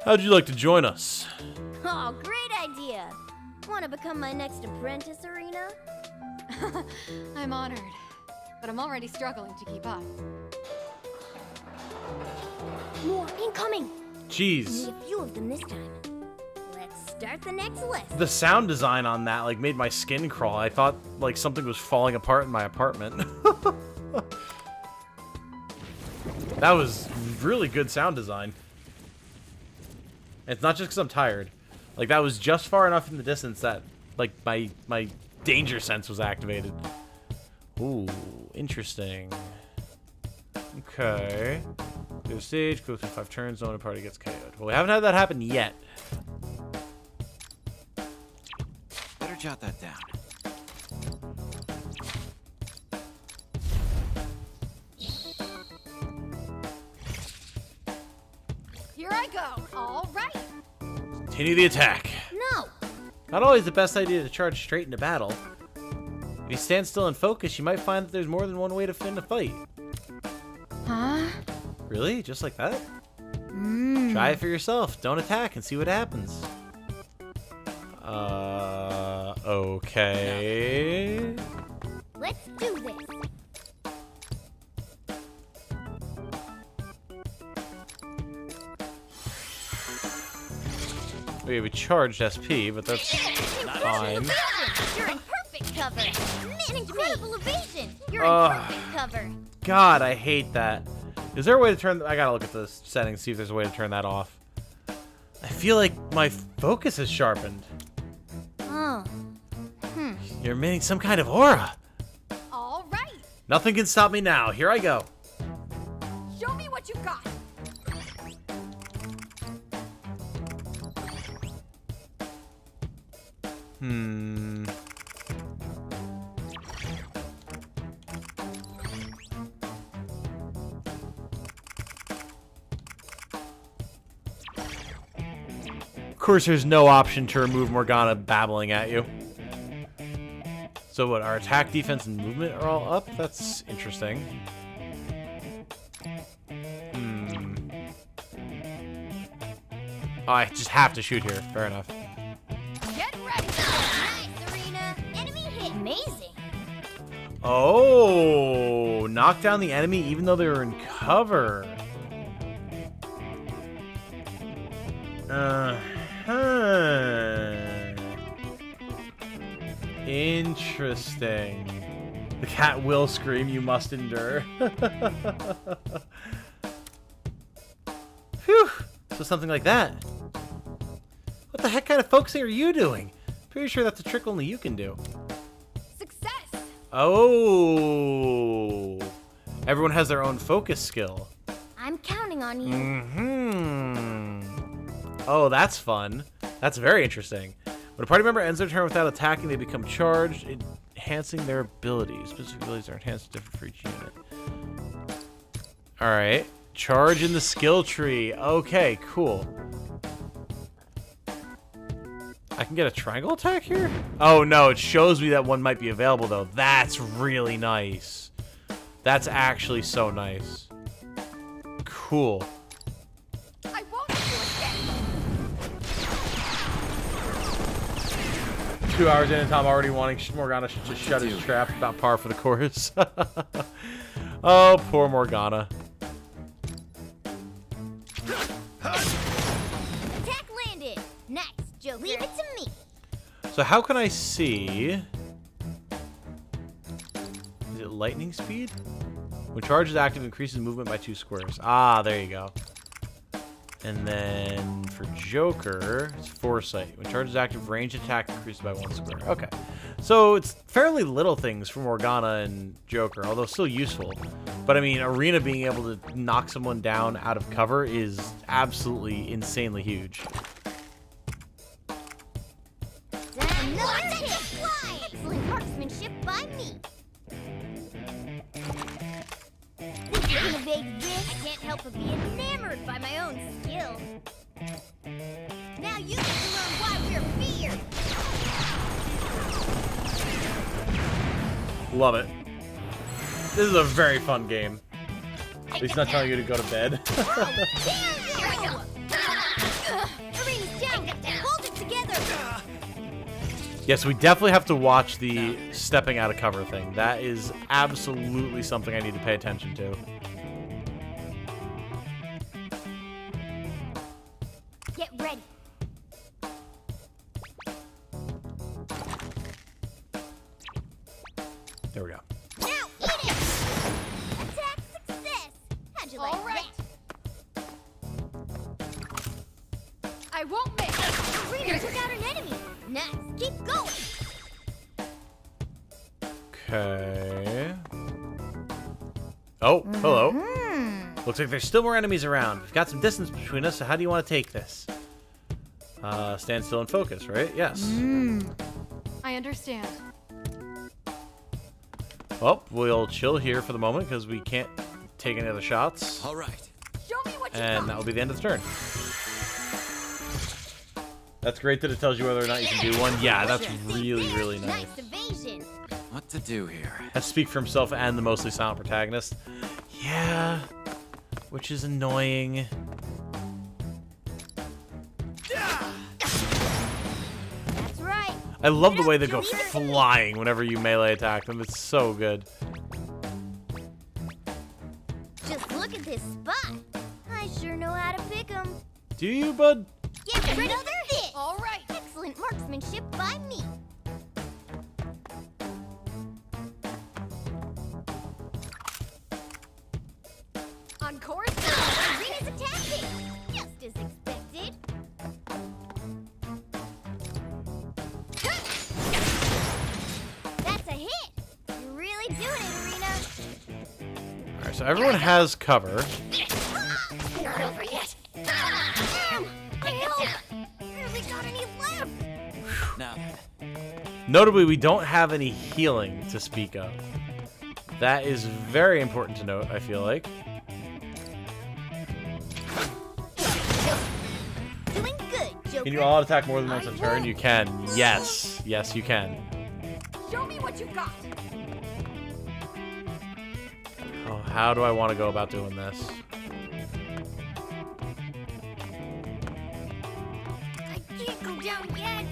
How'd you like to join us? Oh, great idea! Want to become my next apprentice, Erina? I'm honored, but I'm already struggling to keep up. More incoming! Jeez. Need a few of them this time. Let's start the next lesson. The sound design on that, like, made my skin crawl. I thought, like, something was falling apart in my apartment. That was really good sound design. It's not just because I'm tired. Like, that was just far enough in the distance that, like, my danger sense was activated. Ooh, interesting. Okay. Go to stage, go through 5 turns, no one in the party gets KO'd. Well, we haven't had that happen yet. jot that down. Here I go. All right. Continue the attack. No. Not always the best idea to charge straight into battle. If you stand still and focus, you might find that there's more than one way to win a fight. Huh? Really? Just like that? Try it for yourself. Don't attack and see what happens. Okay. Let's do this. We have a charged SP, but that's fine. You're in perfect cover. An incredible evasion. You're in perfect cover. God, I hate that. Is there a way to turn... I gotta look at the settings, see if there's a way to turn that off. I feel like my focus is sharpened. Oh. You're emitting some kind of aura. All right. Nothing can stop me now. Here I go. Show me what you got. Of course, there's no option to remove Morgana babbling at you. So what, our attack, defense, and movement are all up? That's interesting. Oh, I just have to shoot here. Fair enough. Get ready. Nice, Erina. Enemy hit. Amazing. Oh, knock down the enemy even though they were in cover. Interesting. The cat will scream, you must endure. Phew. So something like that. What the heck kind of focusing are you doing? Pretty sure that's a trick only you can do. Success. Oh. Everyone has their own focus skill. I'm counting on you. Oh, that's fun. That's very interesting. When a party member ends their turn without attacking, they become charged, enhancing their abilities. Specific abilities are enhanced different for each unit. Alright. Charge in the skill tree. Okay, cool. I can get a triangle attack here? Oh no, it shows me that one might be available though. That's really nice. That's actually so nice. Cool. I won't do it again. 2 hours in and Tom already wanting Morgana should just shut his trap. About par for the course. Oh, poor Morgana. Attack landed. Nice, Joker. Leave it to me. So how can I see... Is it lightning speed? When charge is active, increases movement by 2 squares. Ah, there you go. And then for Joker, it's foresight. When charge is active, range attack increases by 1 square. Okay. So it's fairly little things for Morgana and Joker, although still useful. But I mean, Erina being able to knock someone down out of cover is absolutely insanely huge. Another hit. Excellent marksmanship by me. Think you can evade this? I can't help but be enamored by my own skill. Now you get to learn why we're feared. Love it. This is a very fun game. At least not telling you to go to bed. Here we go. Erina's down. Hold it together. Yes, we definitely have to watch the stepping out of cover thing. That is absolutely something I need to pay attention to. Get ready. There we go. Now eat it. Attack success. How'd you like that? I won't miss. Erina took out an enemy. Nice. Keep going. Okay. Oh, hello. Looks like there's still more enemies around. We've got some distance between us, so how do you want to take this? Stand still and focus, right? Yes. I understand. Well, we'll chill here for the moment because we can't take any other shots. All right. Show me what you And got. that will be the end of the turn. That's great that it tells you whether or not you can do one. Yeah, that's really, really nice. Nice evasion. What to do here? Has to speak for himself and the mostly silent protagonist. Yeah, which is annoying. That's right. I love the way they go flying whenever you melee attack them. It's so good. Just look at this spot. I sure know how to pick 'em. Do you, bud? Get rid of their hit. All right. Excellent marksmanship by me. On course. Erina's attacking. Just as expected. That's a hit. You're really doing it, Erina. All right, so everyone has cover. Not over yet. Help! Barely got any left. Now, Notably, we don't have any healing to speak of. That is very important to note, I feel like. Doing good, Joker. Can you all attack more than once a turn? You can. Yes. Yes, you can. Show me what you got. Oh, how do I want to go about doing this? I can't go down yet.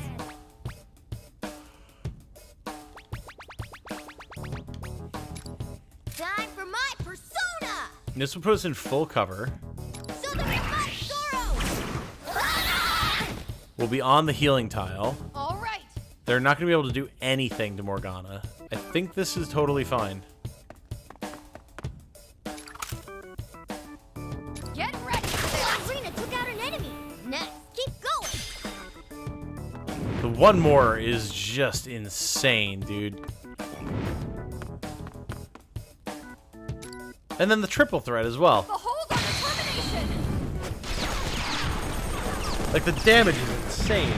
Time for my persona. This will put us in full cover. So the my sorrow. We'll be on the healing tile. All right. They're not going to be able to do anything to Morgana. I think this is totally fine. Get ready. Erina took out an enemy. Next, keep going. The one more is just insane, dude. And then the triple threat as well. Behold our determination. Like, the damage is insane.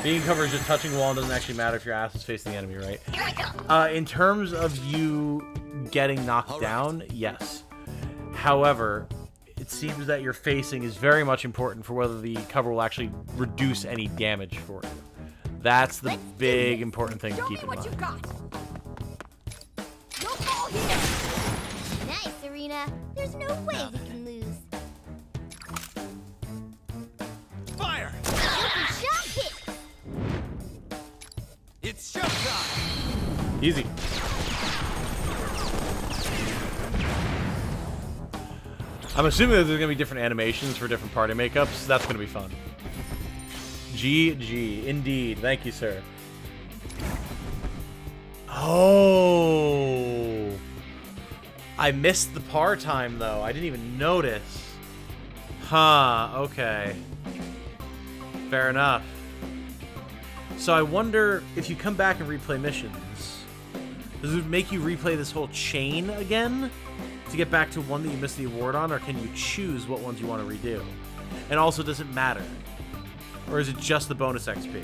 Being covered is just touching the wall and doesn't actually matter if your ass is facing the enemy, right? In terms of you getting knocked down, yes. However, it seems that your facing is very much important for whether the cover will actually reduce any damage for you. That's the big important thing to keep in mind. Show me what you got. No fall here. Nice, Erina. There's no way we can lose. Fire! Joker shot hit. It's showtime! Easy. I'm assuming that there's going to be different animations for different party makeups. That's going to be fun. GG. Indeed. Thank you, sir. Oh. I missed the par time, though. I didn't even notice. Huh. Okay. Fair enough. So I wonder if you come back and replay missions, does it make you replay this whole chain again to get back to one that you missed the award on, or can you choose what ones you want to redo? And also, does it matter? Or is it just the bonus XP?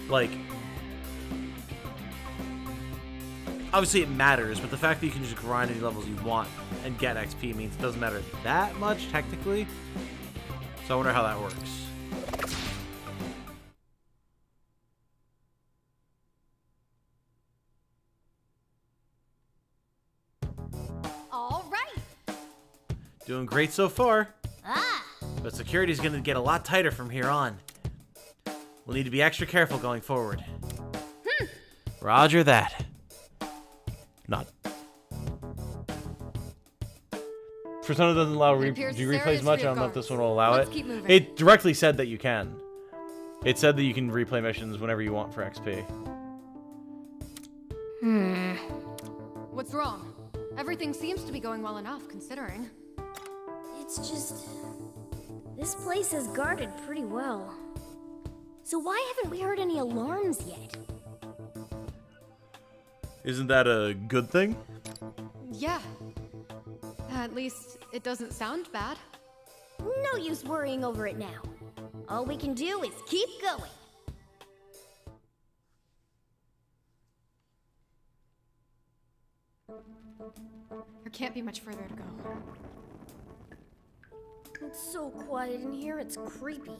Like, obviously it matters, but the fact that you can just grind any levels you want and get XP means it doesn't matter that much, technically. So I wonder how that works. All right. Doing great so far. Ah. But security's gonna get a lot tighter from here on. We'll need to be extra careful going forward. Roger that. Not. Persona doesn't allow do replays much. I don't know if this one will allow Let's it. keep moving. It directly said that you can. It said that you can replay missions whenever you want for XP. What's wrong? Everything seems to be going well enough, considering. It's just... this place is guarded pretty well. So why haven't we heard any alarms yet? Isn't that a good thing? Yeah. At least it doesn't sound bad. No use worrying over it now. All we can do is keep going. There can't be much further to go. It's so quiet in here, it's creepy.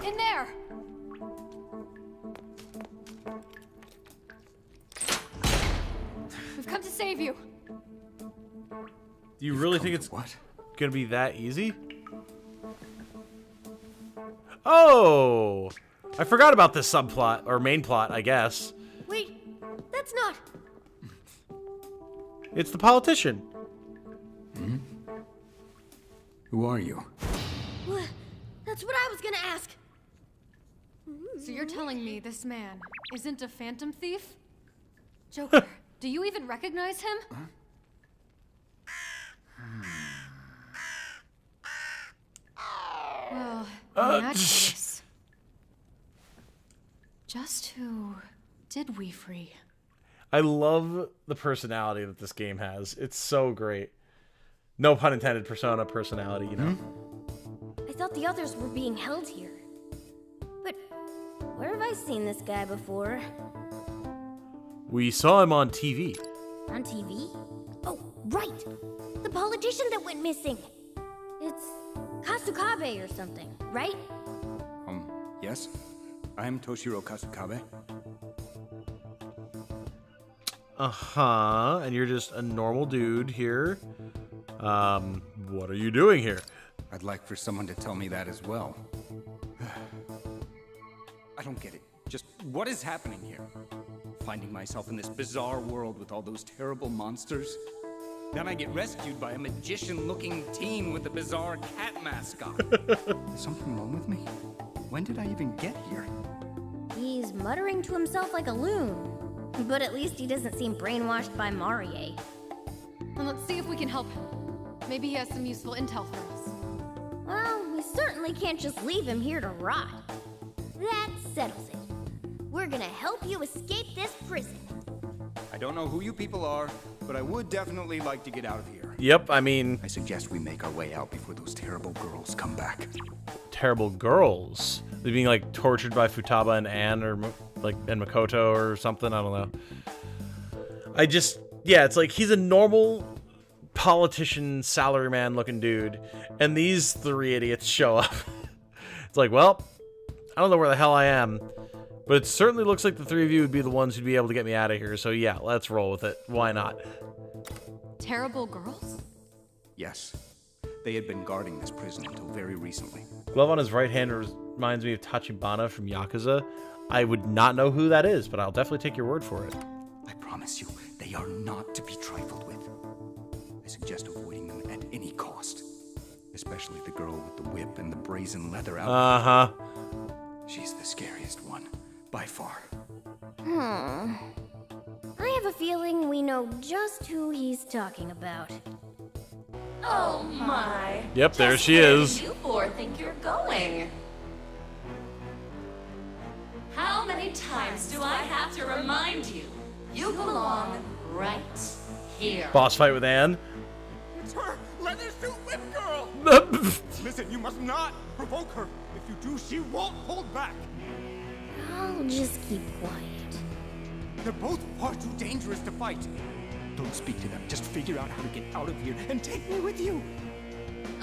In there! We've come to save you. Do you really think it's gonna be that easy? Oh! I forgot about this subplot, or main plot, I guess. Wait, that's not. It's the politician. Hmm? Who are you? What? That's what I was gonna ask. So you're telling me this man isn't a phantom thief? Joker, do you even recognize him? Well, in that case, just who did we free? I love the personality that this game has. It's so great. No pun intended, Persona personality, you know? I thought the others were being held here. But where have I seen this guy before? We saw him on TV. On TV? Oh, right! The politician that went missing! It's Kasukabe or something, right? Yes? I'm Toshiro Kasukabe. Uh-huh, and you're just a normal dude here. What are you doing here? I'd like for someone to tell me that as well. I don't get it. Just what is happening here? Finding myself in this bizarre world with all those terrible monsters. Then I get rescued by a magician-looking teen with a bizarre cat mascot. Is something wrong with me? When did I even get here? He's muttering to himself like a loon. But at least he doesn't seem brainwashed by Marie. And let's see if we can help him. Maybe he has some useful intel for us. Well, we certainly can't just leave him here to rot. That settles it. We're gonna help you escape this prison. I don't know who you people are, but I would definitely like to get out of here. Yep, I mean... I suggest we make our way out before those terrible girls come back. Terrible girls? They're being, like, tortured by Futaba and Anne, or, like, and Makoto or something? I don't know. I just... Yeah, it's like, he's a normal politician, salaryman-looking dude, and these three idiots show up. It's like, well, I don't know where the hell I am, but it certainly looks like the three of you would be the ones who'd be able to get me out of here, so yeah, let's roll with it. Why not? Terrible girls? Yes. They had been guarding this prison until very recently. Glove on his right hand reminds me of Tachibana from Yakuza. I would not know who that is, but I'll definitely take your word for it. I promise you, they are not to be trifled with. I suggest avoiding them at any cost. Especially the girl with the whip and the brazen leather outfit. Uh-huh. She's the scariest one, by far. I have a feeling we know just who he's talking about. Oh my. Yep, there Just she where is. do you four think you're going? How many times do I have to remind you? You belong right here. Boss fight with Anne. It's her! Leather suit whip girl! Listen, you must not provoke her. If you do, she won't hold back. I'll just keep quiet. They're both far too dangerous to fight. Don't speak to them. Just figure out how to get out of here and take me with you.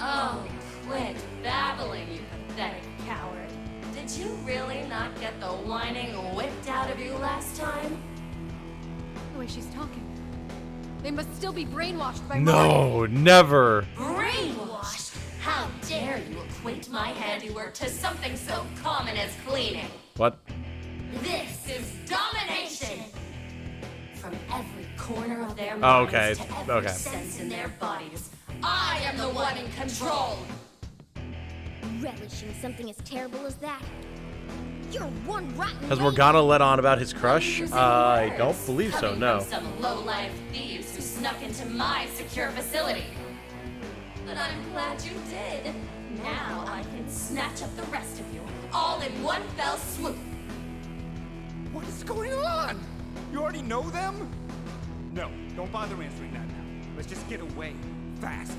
Oh, quit babbling, you pathetic coward. Did you really not get the whining whipped out of you last time? The way she's talking. They must still be brainwashed by No, never. Brainwashed? How dare you equate my handiwork to something so common as cleaning? What? This is domination! From every corner of their Oh, minds okay. to every Okay. sense in their bodies, I am the one in control! Relishing something as terrible as that? You're one rotten Has lady. Morgana let on about his crush? Using I words don't believe so, coming no. From some low-life thieves who snuck into my secure facility. But I'm glad you did. Now I can snatch up the rest of you, all in one fell swoop. What is going on? You already know them? No, don't bother answering that now. Let's just get away. Fast.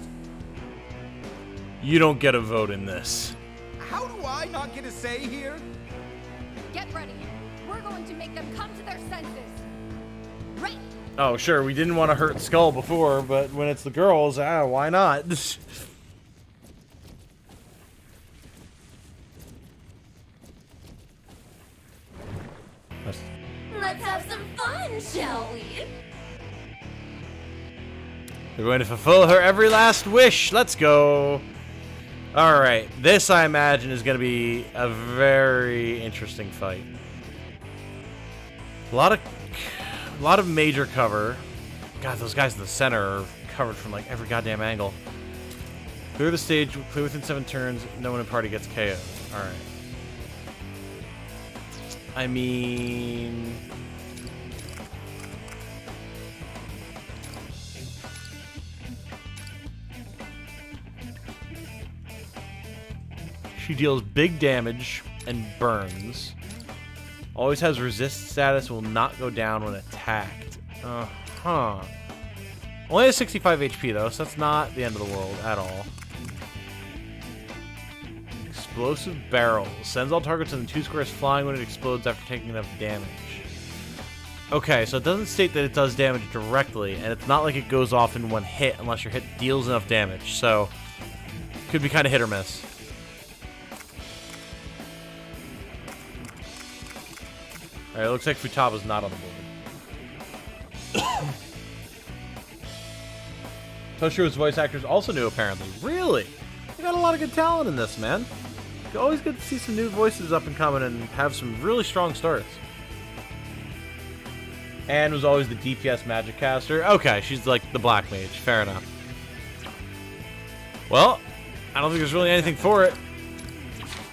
You don't get a vote in this. How do I not get a say here? Get ready. We're going to make them come to their senses. Right. Oh, sure, we didn't want to hurt Skull before, but when it's the girls, why not? Let's have some fun, shall we? We're going to fulfill her every last wish. Let's go. All right, this I imagine is going to be a very interesting fight. A lot of major cover. God, those guys in the center are covered from like every goddamn angle. Clear the stage, play within 7 turns, no one in party gets KO'd. Alright. I mean... She deals big damage and burns. Always has resist status, will not go down when attacked. Uh-huh. Only has 65 HP though, so that's not the end of the world at all. Explosive barrel. Sends all targets within 2 squares flying when it explodes after taking enough damage. Okay, so it doesn't state that it does damage directly, and it's not like it goes off in one hit unless your hit deals enough damage, so could be kind of hit or miss. Alright, it looks like Futaba's not on the board. Toshiro's voice actor is also new, apparently. Really? They got a lot of good talent in this, man. It's always good to see some new voices up and coming and have some really strong starts. Anne was always the DPS magic caster. Okay, she's like the black mage. Fair enough. Well, I don't think there's really anything for it.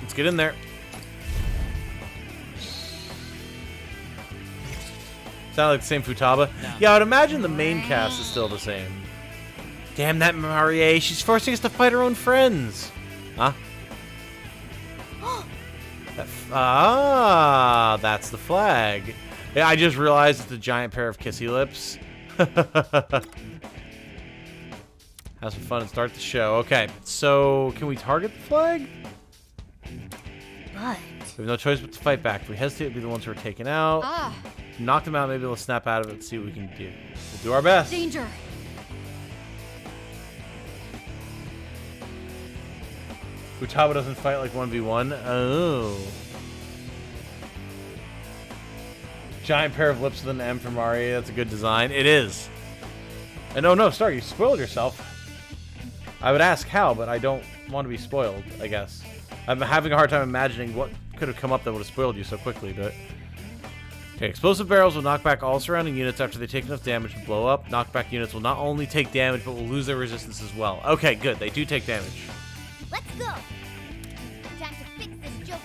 Let's get in there. Sound like the same Futaba? No. Yeah, I'd imagine the main cast is still the same. Damn that Marie, she's forcing us to fight our own friends. Huh? That's the flag. Yeah, I just realized it's a giant pair of kissy lips. Have some fun and start the show. Okay, so can we target the flag? But we have no choice but to fight back. If we hesitate, we'll be the ones who are taken out. Knock them out, maybe they'll snap out of it and see what we can do. We'll do our best. Danger. Futaba doesn't fight like 1v1. Oh. Giant pair of lips with an M for Mari. That's a good design. It is. And oh no, sorry, you spoiled yourself. I would ask how, but I don't want to be spoiled, I guess. I'm having a hard time imagining what could have come up that would have spoiled you so quickly, but... Okay, explosive barrels will knock back all surrounding units after they take enough damage to blow up. Knockback units will not only take damage, but will lose their resistance as well. Okay, good. They do take damage. let's go. Time to fix this Joker.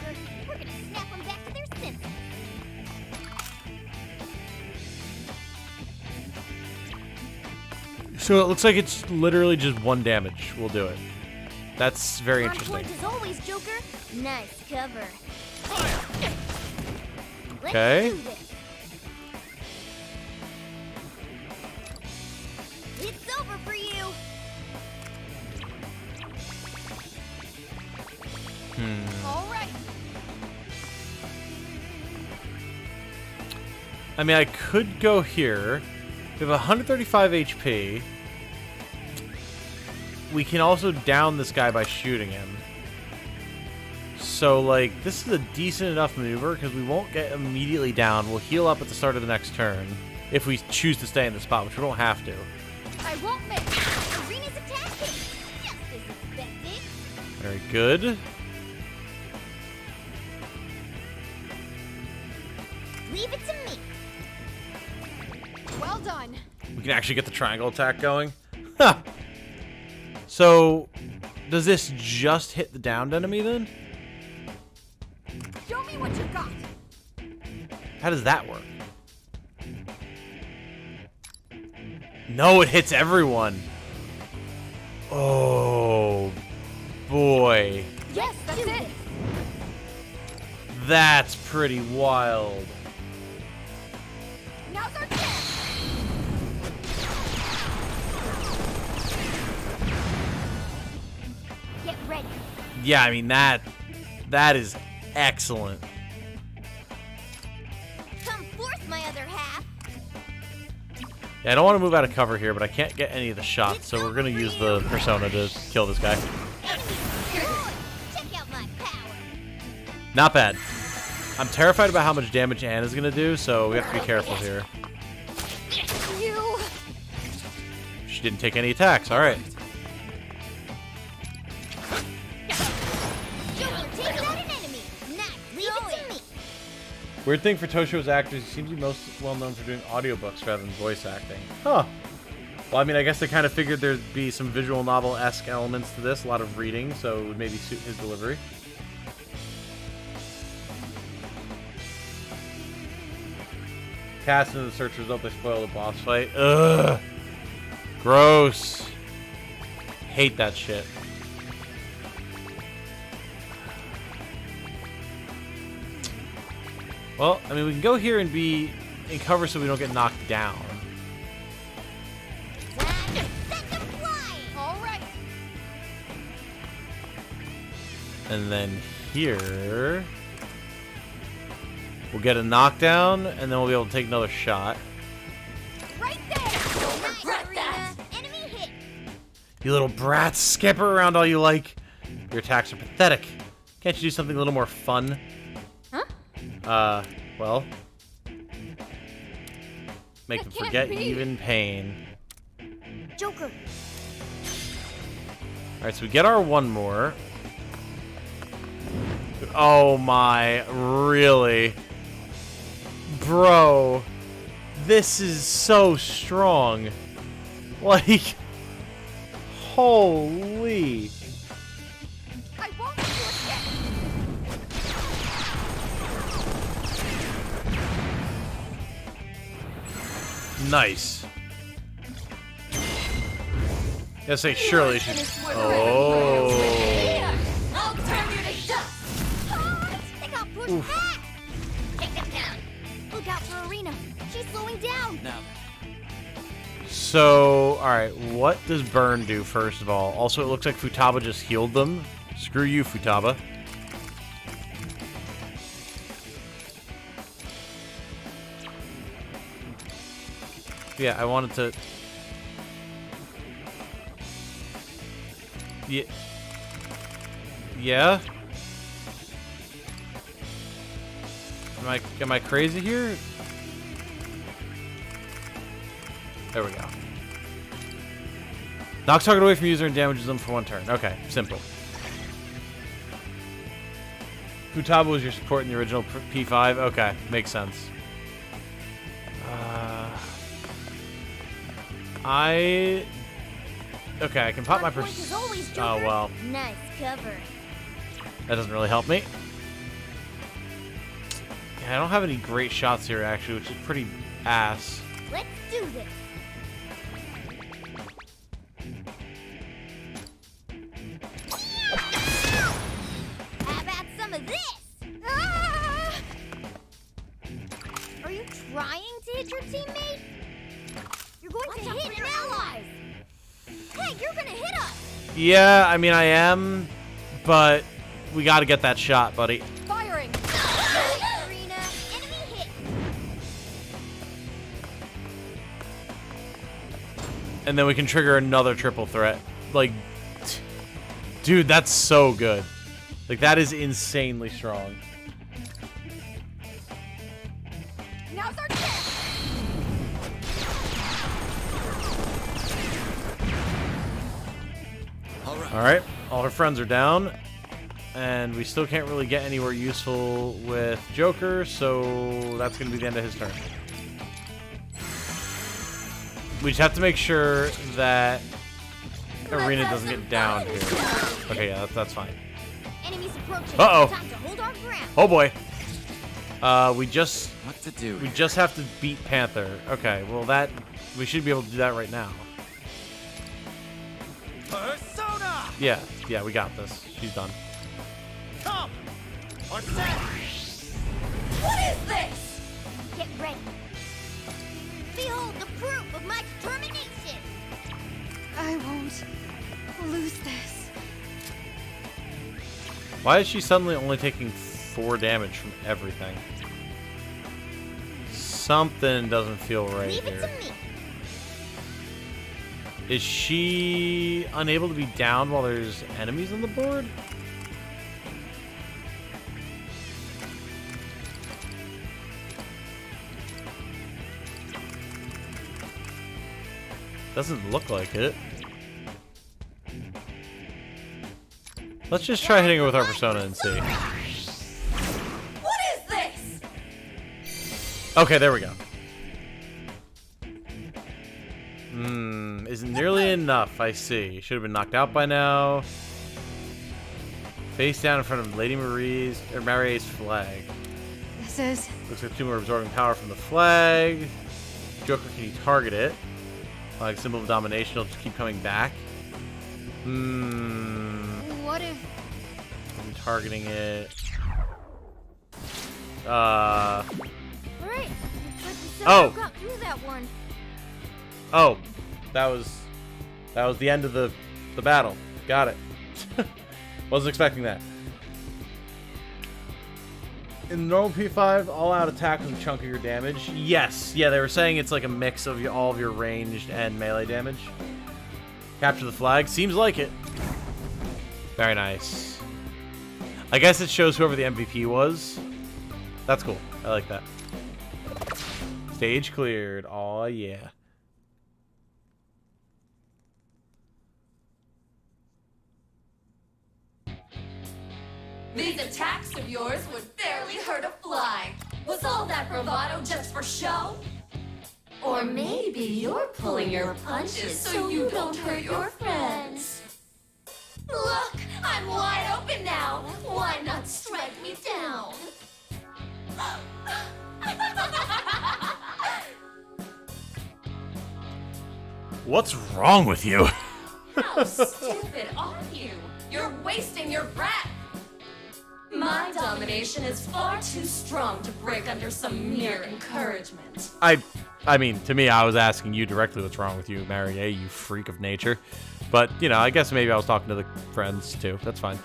We're gonna snap them back to their senses. So it looks like it's literally just 1 damage. We'll do it. That's very interesting. On point as always, Joker. Nice cover. Okay. Let's do this. It's over for you. All right. I mean, I could go here. We have 135 HP. We can also down this guy by shooting him. So, like, this is a decent enough maneuver because we won't get immediately down. We'll heal up at the start of the next turn if we choose to stay in the spot, which we don't have to. I won't miss. Erina's attacking. Just as expected. Very good. Leave it to me. Well done. We can actually get the triangle attack going. Huh. So, does this just hit the downed enemy then? Show me what you got. How does that work? No, it hits everyone. Oh, boy. Yes, that's it. That's pretty wild. Now's our chance. Get ready. Yeah, I mean, that That is excellent. Come forth, my other half. Yeah, I don't want to move out of cover here, but I can't get any of the shots, so we're going to use the persona to kill this guy. Check out my power. Not bad. I'm terrified about how much damage Anna's going to do, so we have to be careful here. You. She didn't take any attacks. All right. Joker, take out an enemy. Nice. Leave it to me. Weird thing for Toshiro's actors, he seems to be most well known for doing audiobooks rather than voice acting. Huh. Well, I mean, I guess they kind of figured there'd be some visual novel-esque elements to this, a lot of reading, so it would maybe suit his delivery. Cast in the search result, they spoil the boss fight. Ugh. Gross. Hate that shit. Well, I mean, we can go here and be in cover so we don't get knocked down. All right. And then here, we'll get a knockdown, and then we'll be able to take another shot. Right there. Nice, Erina. Enemy hit. You little brats, skip her around all you like. Your attacks are pathetic. Can't you do something a little more fun? Huh? Well, make them forget even pain. Joker. Alright, so we get our one more. Oh my, really? Bro, this is so strong. Like, holy. I won't let you escape. Nice. Gotta say, surely she. Oh. I'll turn you to dust. They got pushed back. Take them down. Look out for Erina. She's slowing down. Now, So, alright, what does burn do, first of all? Also, it looks like Futaba just healed them. Screw you, Futaba. Yeah, I wanted to... Yeah. Yeah? Am I crazy here? There we go. Knocks target away from user and damages them for 1 turn. Okay, simple. Futaba was your support in the original P5. Okay, makes sense. Okay, I can pop my Oh, well. Nice cover. That doesn't really help me. Yeah, I don't have any great shots here, actually, which is pretty ass. Let's do this. How about some of this? Ah! Are you trying to hit your teammate? You're going to hit your allies. Hey, you're gonna hit us. Yeah, I mean, I am, but we got to get that shot, buddy. Firing. Erina, enemy hit. And then we can trigger another triple threat. Like, dude, that's so good. Like, that is insanely strong. Now's our chance. Alright, all her friends are down. And we still can't really get anywhere useful with Joker, so that's going to be the end of his turn. We just have to make sure that Erina doesn't get down here. Okay, yeah, that's fine. Enemies approaching. Uh-oh. Time to hold our ground. Oh boy. We just... what to do? We just have to beat Panther. Okay, well that... We should be able to do that right now. Persona! Yeah, we got this. She's done. Come! On set! What is this? Get ready. Behold the proof of my determination. I won't lose this. Why is she suddenly only taking 4 damage from everything? Something doesn't feel right here. Is she unable to be down while there's enemies on the board? Doesn't look like it. Let's just try hitting her with our persona and see. What is this? Okay, there we go. Isn't nearly enough, I see. Should have been knocked out by now. Face down in front of Lady Marie's flag. This is... Looks like 2 more absorbing power from the flag. Joker, can you target it? Like symbol of domination, it'll just keep coming back. What if... I'm targeting it. Alright, looks like we Oh. got through that one. Oh, that was the end of the battle. Got it. Wasn't expecting that. In normal P5, all-out attack with a chunk of your damage. Yes, yeah, they were saying it's like a mix of all of your ranged and melee damage. Capture the flag. Seems like it. Very nice. I guess it shows whoever the MVP was. That's cool. I like that. Stage cleared. Aw, yeah. These attacks of yours would barely hurt a fly. Was all that bravado just for show? Or maybe you're pulling your punches so you don't hurt your friends. Look, I'm wide open now. Why not strike me down? What's wrong with you? How stupid are you? You're wasting your breath. My domination is far too strong to break under some mere encouragement. I mean, to me, I was asking you directly what's wrong with you, Marie, you freak of nature. But, you know, I guess maybe I was talking to the friends, too. That's fine.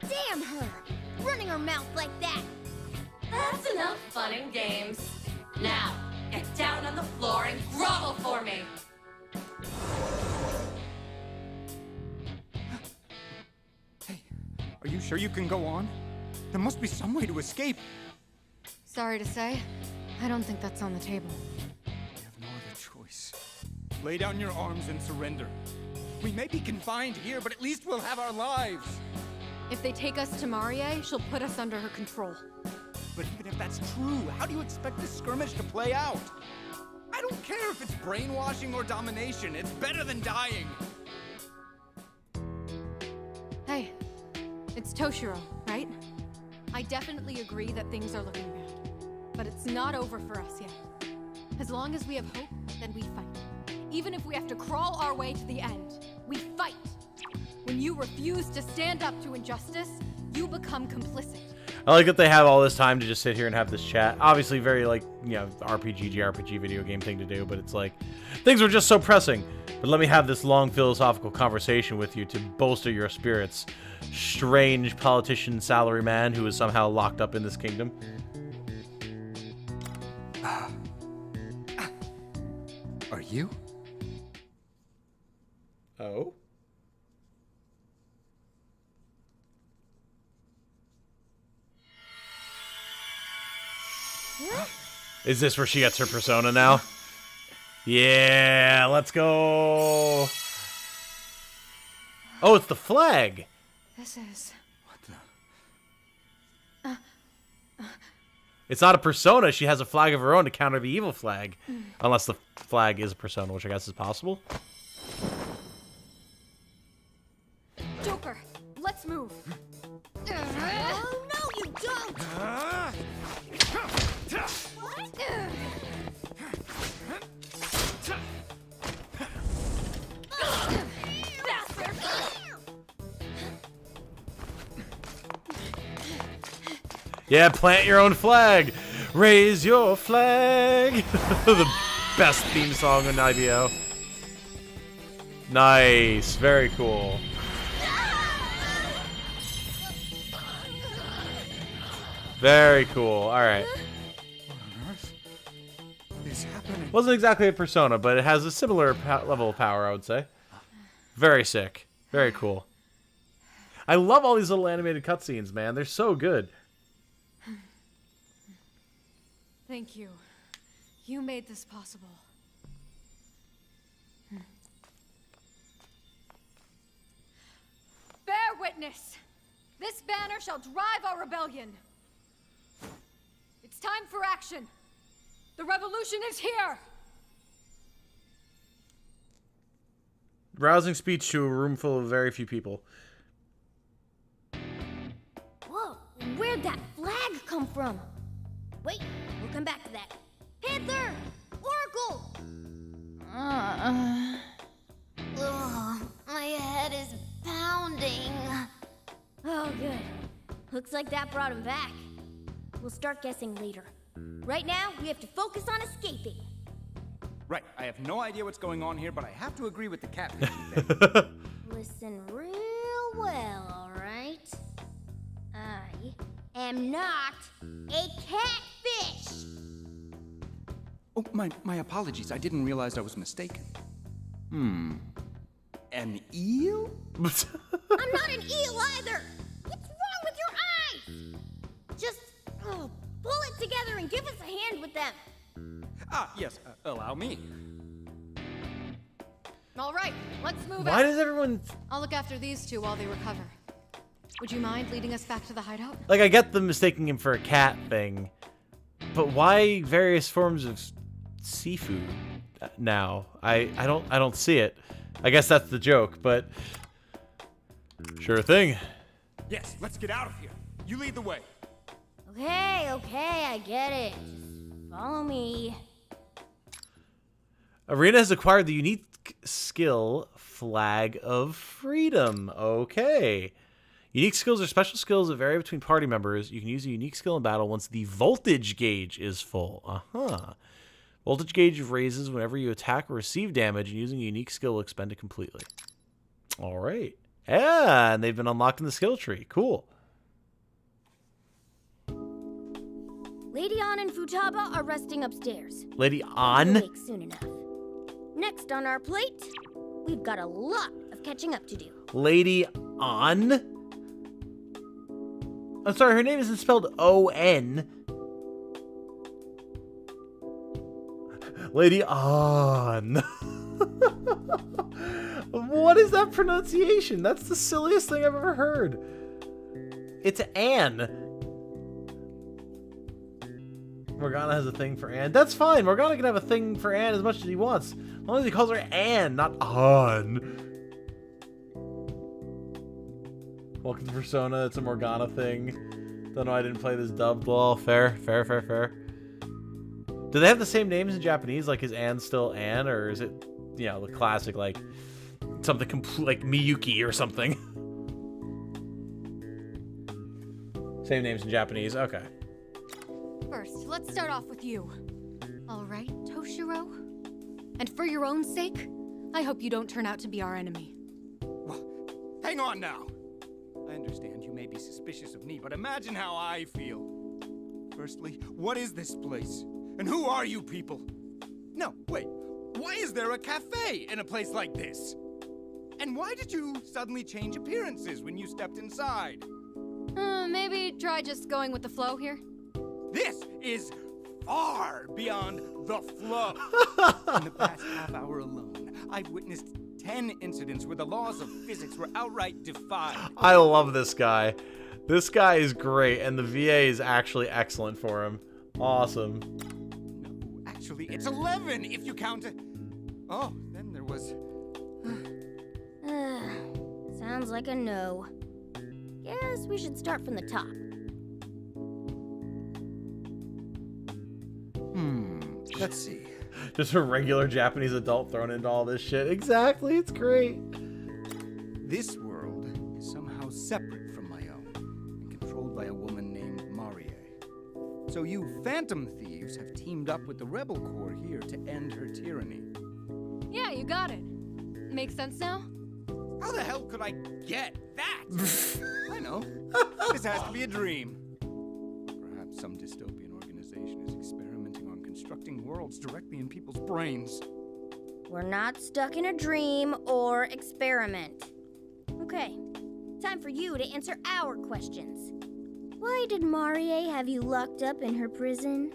Damn her! Running her mouth like that! That's enough fun and games. Now, get down on the floor and grovel for me. Are you sure you can go on? There must be some way to escape. Sorry to say, I don't think that's on the table. We have no other choice. Lay down your arms and surrender. We may be confined here, but at least we'll have our lives. If they take us to Marie, she'll put us under her control. But even if that's true, how do you expect this skirmish to play out? I don't care if it's brainwashing or domination. It's better than dying. Hey, it's Toshiro, right? I definitely agree that things are looking bad. But it's not over for us yet. As long as we have hope, then we fight. Even if we have to crawl our way to the end, we fight. When you refuse to stand up to injustice, you become complicit. I like that they have all this time to just sit here and have this chat. Obviously very, like, you know, JRPG video game thing to do, but it's like, things were just so pressing. But let me have this long philosophical conversation with you to bolster your spirits. Strange politician salaryman who is somehow locked up in this kingdom. Are you? Oh? Is this where she gets her persona now? Yeah, let's go. Oh, it's the flag. This is... It's not a persona. She has a flag of her own to counter the evil flag. Unless the flag is a persona, which I guess is possible. Joker, let's move. Oh, no, you don't! Yeah, plant your own flag. Raise your flag. The best theme song in IBO. Nice. Very cool. Very cool. All right. What on earth is happening? Wasn't exactly a Persona, but it has a similar level of power, I would say. Very sick. Very cool. I love all these little animated cutscenes, man. They're so good. Thank you. You made this possible. Bear witness! This banner shall drive our rebellion. It's time for action. The revolution is here! Rousing speech to a room full of very few people. Whoa, where'd that flag come from? Wait, we'll come back to that. Panther! Oracle! Ugh, my head is pounding. Oh, good. Looks like that brought him back. We'll start guessing later. Right now, we have to focus on escaping. Right, I have no idea what's going on here, but I have to agree with the catfish thing. Listen real well, alright? I am not a catfish! Oh, my apologies. I didn't realize I was mistaken. An eel? I'm not an eel either! What's wrong with your eyes? Just pull it together and give us a hand with them. Ah, yes, allow me. All right, let's move Why out. does everyone... I'll look after these two while they recover. Would you mind leading us back to the hideout? Like, I get them mistaking him for a cat thing, but why various forms of seafood now? I don't see it. I guess that's the joke, but sure thing. Yes, let's get out of here. You lead the way. Okay, I get it. Just follow me. Erina has acquired the unique skill Flag of Freedom. Okay. Unique skills are special skills that vary between party members. You can use a unique skill in battle once the voltage gauge is full. Voltage gauge raises whenever you attack or receive damage, and using a unique skill will expend it completely. All right. Yeah, and they've been unlocked in the skill tree. Cool. Lady An and Futaba are resting upstairs. Lady They'll An? wake soon enough. Next on our plate, we've got a lot of catching up to do. Lady An? I'm sorry, her name isn't spelled O-N. Lady An. What is that pronunciation? That's the silliest thing I've ever heard. It's Anne. Morgana has a thing for Anne. That's fine. Morgana can have a thing for Anne as much as he wants. As long as he calls her Anne, not An. Welcome to Persona. It's a Morgana thing. Don't know I didn't play this dubbed. Well, fair. Do they have the same names in Japanese? Like, is Anne still Anne? Or is it, you know, the classic, like, something complete, like Miyuki or something? Same names in Japanese. Okay. First, let's start off with you. All right, Toshiro? And for your own sake, I hope you don't turn out to be our enemy. Well, hang on now. I understand you may be suspicious of me, but imagine how I feel. Firstly, what is this place? And who are you people? No, wait. Why is there a cafe in a place like this? And why did you suddenly change appearances when you stepped inside? Maybe try just going with the flow here? This is far beyond the flow. In the past half hour alone, I've witnessed 10 incidents where the laws of physics were outright defied. I love this guy. This guy is great, and the VA is actually excellent for him. Awesome. No, actually, it's 11 if you count it. Oh, then there was... Sounds like a no. Guess we should start from the top. Let's see. Just a regular Japanese adult thrown into all this shit. Exactly, it's great. This world is somehow separate from my own and controlled by a woman named Marie. So you phantom thieves have teamed up with the rebel corps here to end her tyranny. Yeah, you got it. Makes sense now? How the hell could I get that? I know. This has to be a dream. Some dystopian organization is experimenting on constructing worlds directly in people's brains. We're not stuck in a dream or experiment. Okay, time for you to answer our questions. Why did Marie have you locked up in her prison?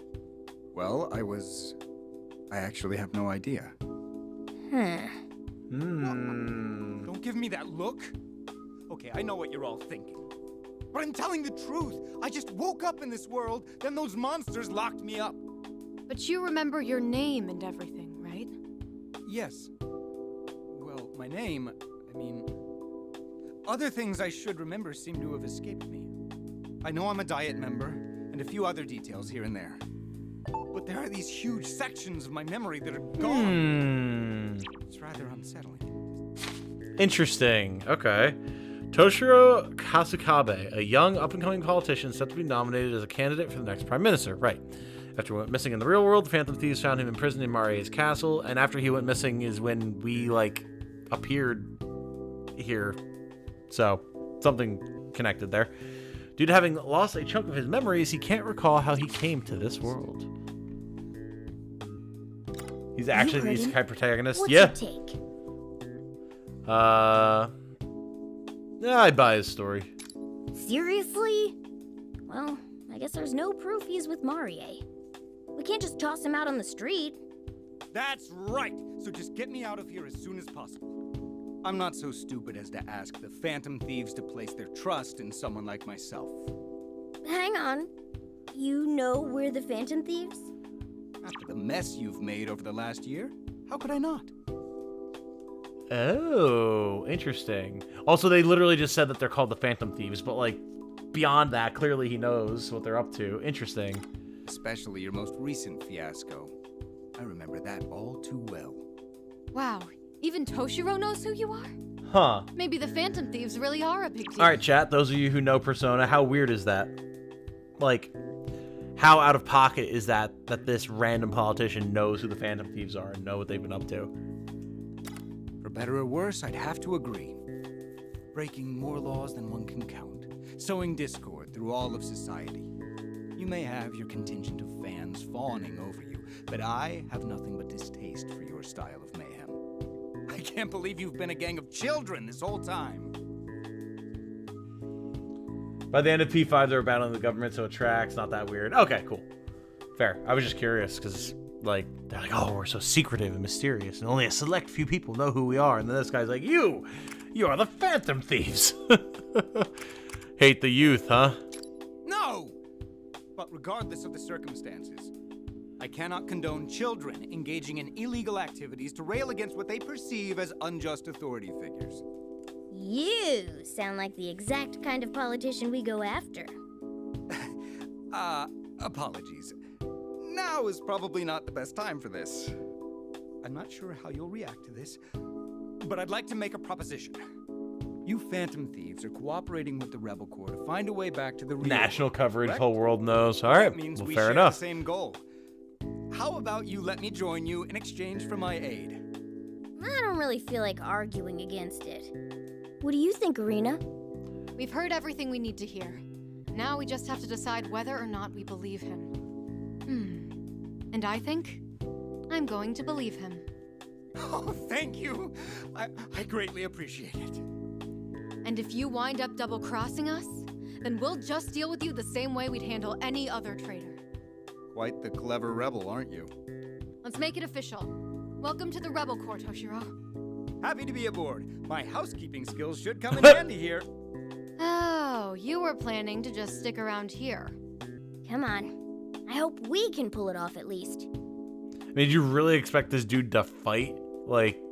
Well, I actually have no idea. Don't give me that look. Okay, I know what you're all thinking. But I'm telling the truth. I just woke up in this world, then those monsters locked me up. But you remember your name and everything, right? Yes. Well, my name, other things I should remember seem to have escaped me. I know I'm a Diet member, and a few other details here and there. But there are these huge sections of my memory that are gone. It's rather unsettling. Interesting. Okay. Toshiro Kasakabe, a young up-and-coming politician set to be nominated as a candidate for the next prime minister. Right. After he went missing in the real world, the Phantom Thieves found him imprisoned in Marie's castle, and after he went missing is when we, appeared here. So, something connected there. Due to having lost a chunk of his memories, he can't recall how he came to this world. He's actually the isekai protagonist. What's yeah. your take? Yeah, I buy his story. Seriously? Well, I guess there's no proof he's with Marie. We can't just toss him out on the street. That's right! So just get me out of here as soon as possible. I'm not so stupid as to ask the Phantom Thieves to place their trust in someone like myself. Hang on. You know we're the Phantom Thieves? After the mess you've made over the last year, how could I not? Oh, interesting. Also, they literally just said that they're called the Phantom Thieves, but, beyond that, clearly he knows what they're up to. Interesting. Especially your most recent fiasco. I remember that all too well. Wow, even Toshiro knows who you are? Huh. Maybe the Phantom Thieves really are a big deal. Alright, chat, those of you who know Persona, how weird is that? How out of pocket is that this random politician knows who the Phantom Thieves are and know what they've been up to? For better or worse, I'd have to agree. Breaking more laws than one can count. Sowing discord through all of society. You may have your contingent of fans fawning over you, but I have nothing but distaste for your style of mayhem. I can't believe you've been a gang of children this whole time. By the end of P5, they were battling the government, so it tracks. Not that weird. Okay, cool. Fair. I was just curious, because, they're like, oh, we're so secretive and mysterious, and only a select few people know who we are. And then this guy's like, you are the Phantom Thieves. Hate the youth, huh? No! But regardless of the circumstances, I cannot condone children engaging in illegal activities to rail against what they perceive as unjust authority figures. You sound like the exact kind of politician we go after. Apologies. Now is probably not the best time for this. I'm not sure how you'll react to this, but I'd like to make a proposition. You Phantom Thieves are cooperating with the Rebel Corps to find a way back to the real National world, coverage, correct? whole world knows. All right, That means well, we fair share enough. the same goal. How about you let me join you in exchange for my aid? I don't really feel like arguing against it. What do you think, Erina? We've heard everything we need to hear. Now we just have to decide whether or not we believe him. And I think I'm going to believe him. Oh, thank you. I greatly appreciate it. And if you wind up double-crossing us, then we'll just deal with you the same way we'd handle any other traitor. Quite the clever rebel, aren't you? Let's make it official. Welcome to the Rebel Corps, Toshiro. Happy to be aboard. My housekeeping skills should come in handy here. Oh, you were planning to just stick around here. Come on. I hope we can pull it off at least. I mean, did you really expect this dude to fight?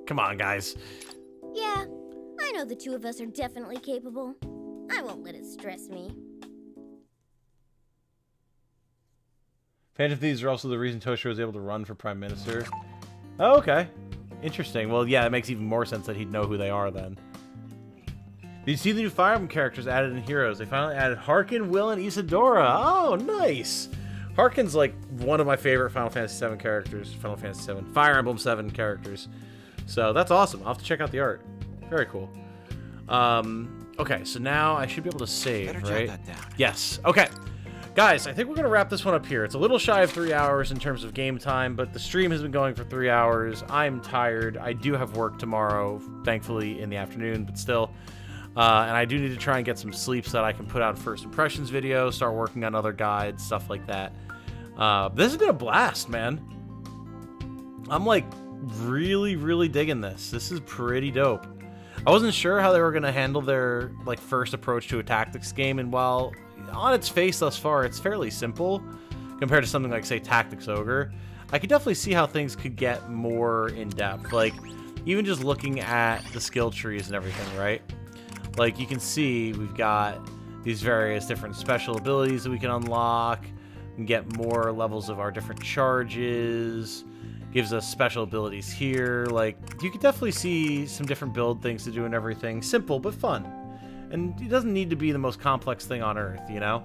Come on, guys. Yeah, I know the two of us are definitely capable. I won't let it stress me. Phantom Thieves are also the reason Toshiro was able to run for Prime Minister. Oh, okay. Interesting. Well, yeah, it makes even more sense that he'd know who they are then. Did you see the new Fire Emblem characters added in Heroes? They finally added Harkin, Will, and Isadora. Oh, nice. Harkin's one of my favorite Final Fantasy VII characters. Fire Emblem 7 characters. So that's awesome. I'll have to check out the art. Very cool. Okay, so now I should be able to save, Better right? jot that down. Yes. Okay. Guys, I think we're going to wrap this one up here. It's a little shy of 3 hours in terms of game time, but the stream has been going for 3 hours. I'm tired. I do have work tomorrow, thankfully, in the afternoon, but still. And I do need to try and get some sleep so that I can put out a first impressions video, start working on other guides, stuff like that. This has been a blast, man. I'm, like, really, really digging this. This is pretty dope. I wasn't sure how they were going to handle their, like, first approach to a tactics game, and while on its face thus far, it's fairly simple compared to something like, say, Tactics Ogre. I could definitely see how things could get more in-depth. Like, even just looking at the skill trees and everything, right? Like, you can see we've got these various different special abilities that we can unlock. We can get more levels of our different charges. Gives us special abilities here. Like, you can definitely see some different build things to do and everything. Simple, but fun. And it doesn't need to be the most complex thing on Earth, you know?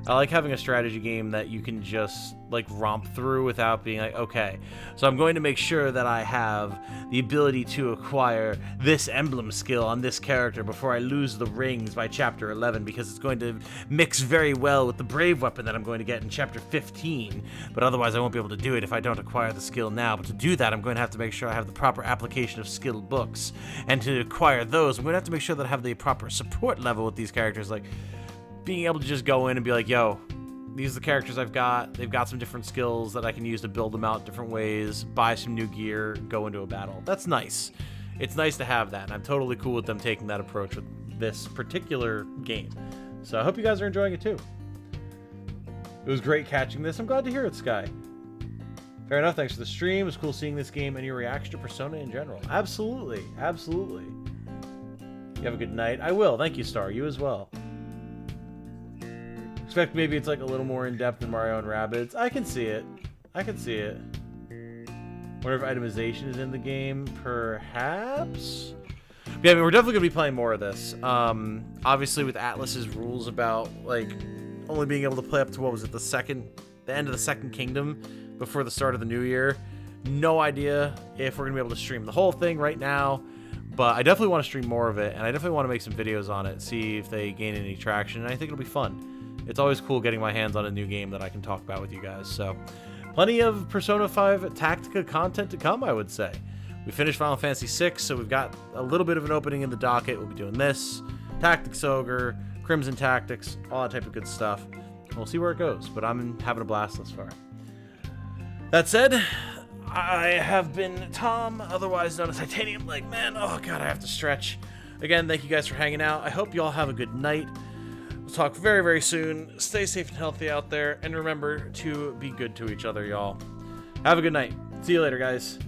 I like having a strategy game that you can just, like, romp through without being like, okay, so I'm going to make sure that I have the ability to acquire this emblem skill on this character before I lose the rings by chapter 11, because it's going to mix very well with the brave weapon that I'm going to get in chapter 15, but otherwise I won't be able to do it if I don't acquire the skill now. But to do that, I'm going to have to make sure I have the proper application of skill books, and to acquire those, I'm going to have to make sure that I have the proper support level with these characters. Like, being able to just go in and be like, yo, these are the characters I've got. They've got some different skills that I can use to build them out different ways, buy some new gear, go into a battle. That's nice. It's nice to have that, and I'm totally cool with them taking that approach with this particular game. So I hope you guys are enjoying it too. It was great catching this. I'm glad to hear it, Sky. Fair enough. Thanks for the stream. It was cool seeing this game and your reaction to Persona in general. Absolutely. Absolutely. You have a good night. I will. Thank you, Star. You as well. Expect maybe it's like a little more in-depth than Mario and Rabbids. I can see it. I can see it. Wonder if itemization is in the game. Perhaps? Yeah, I mean, we're definitely going to be playing more of this. Obviously, with Atlas's rules about, like, only being able to play up to, what was it, the end of the Second Kingdom before the start of the new year. No idea if we're going to be able to stream the whole thing right now. But I definitely want to stream more of it, and I definitely want to make some videos on it, see if they gain any traction, and I think it'll be fun. It's always cool getting my hands on a new game that I can talk about with you guys. So, plenty of Persona 5 Tactica content to come, I would say. We finished Final Fantasy VI, so we've got a little bit of an opening in the docket. We'll be doing this, Tactics Ogre, Crimson Tactics, all that type of good stuff. We'll see where it goes, but I'm having a blast thus far. That said, I have been Tom, otherwise known as Titanium Leg Man. Oh god, I have to stretch. Again, thank you guys for hanging out. I hope you all have a good night. We'll talk very, very soon. Stay safe and healthy out there, and remember to be good to each other, y'all. Have a good night. See you later, guys.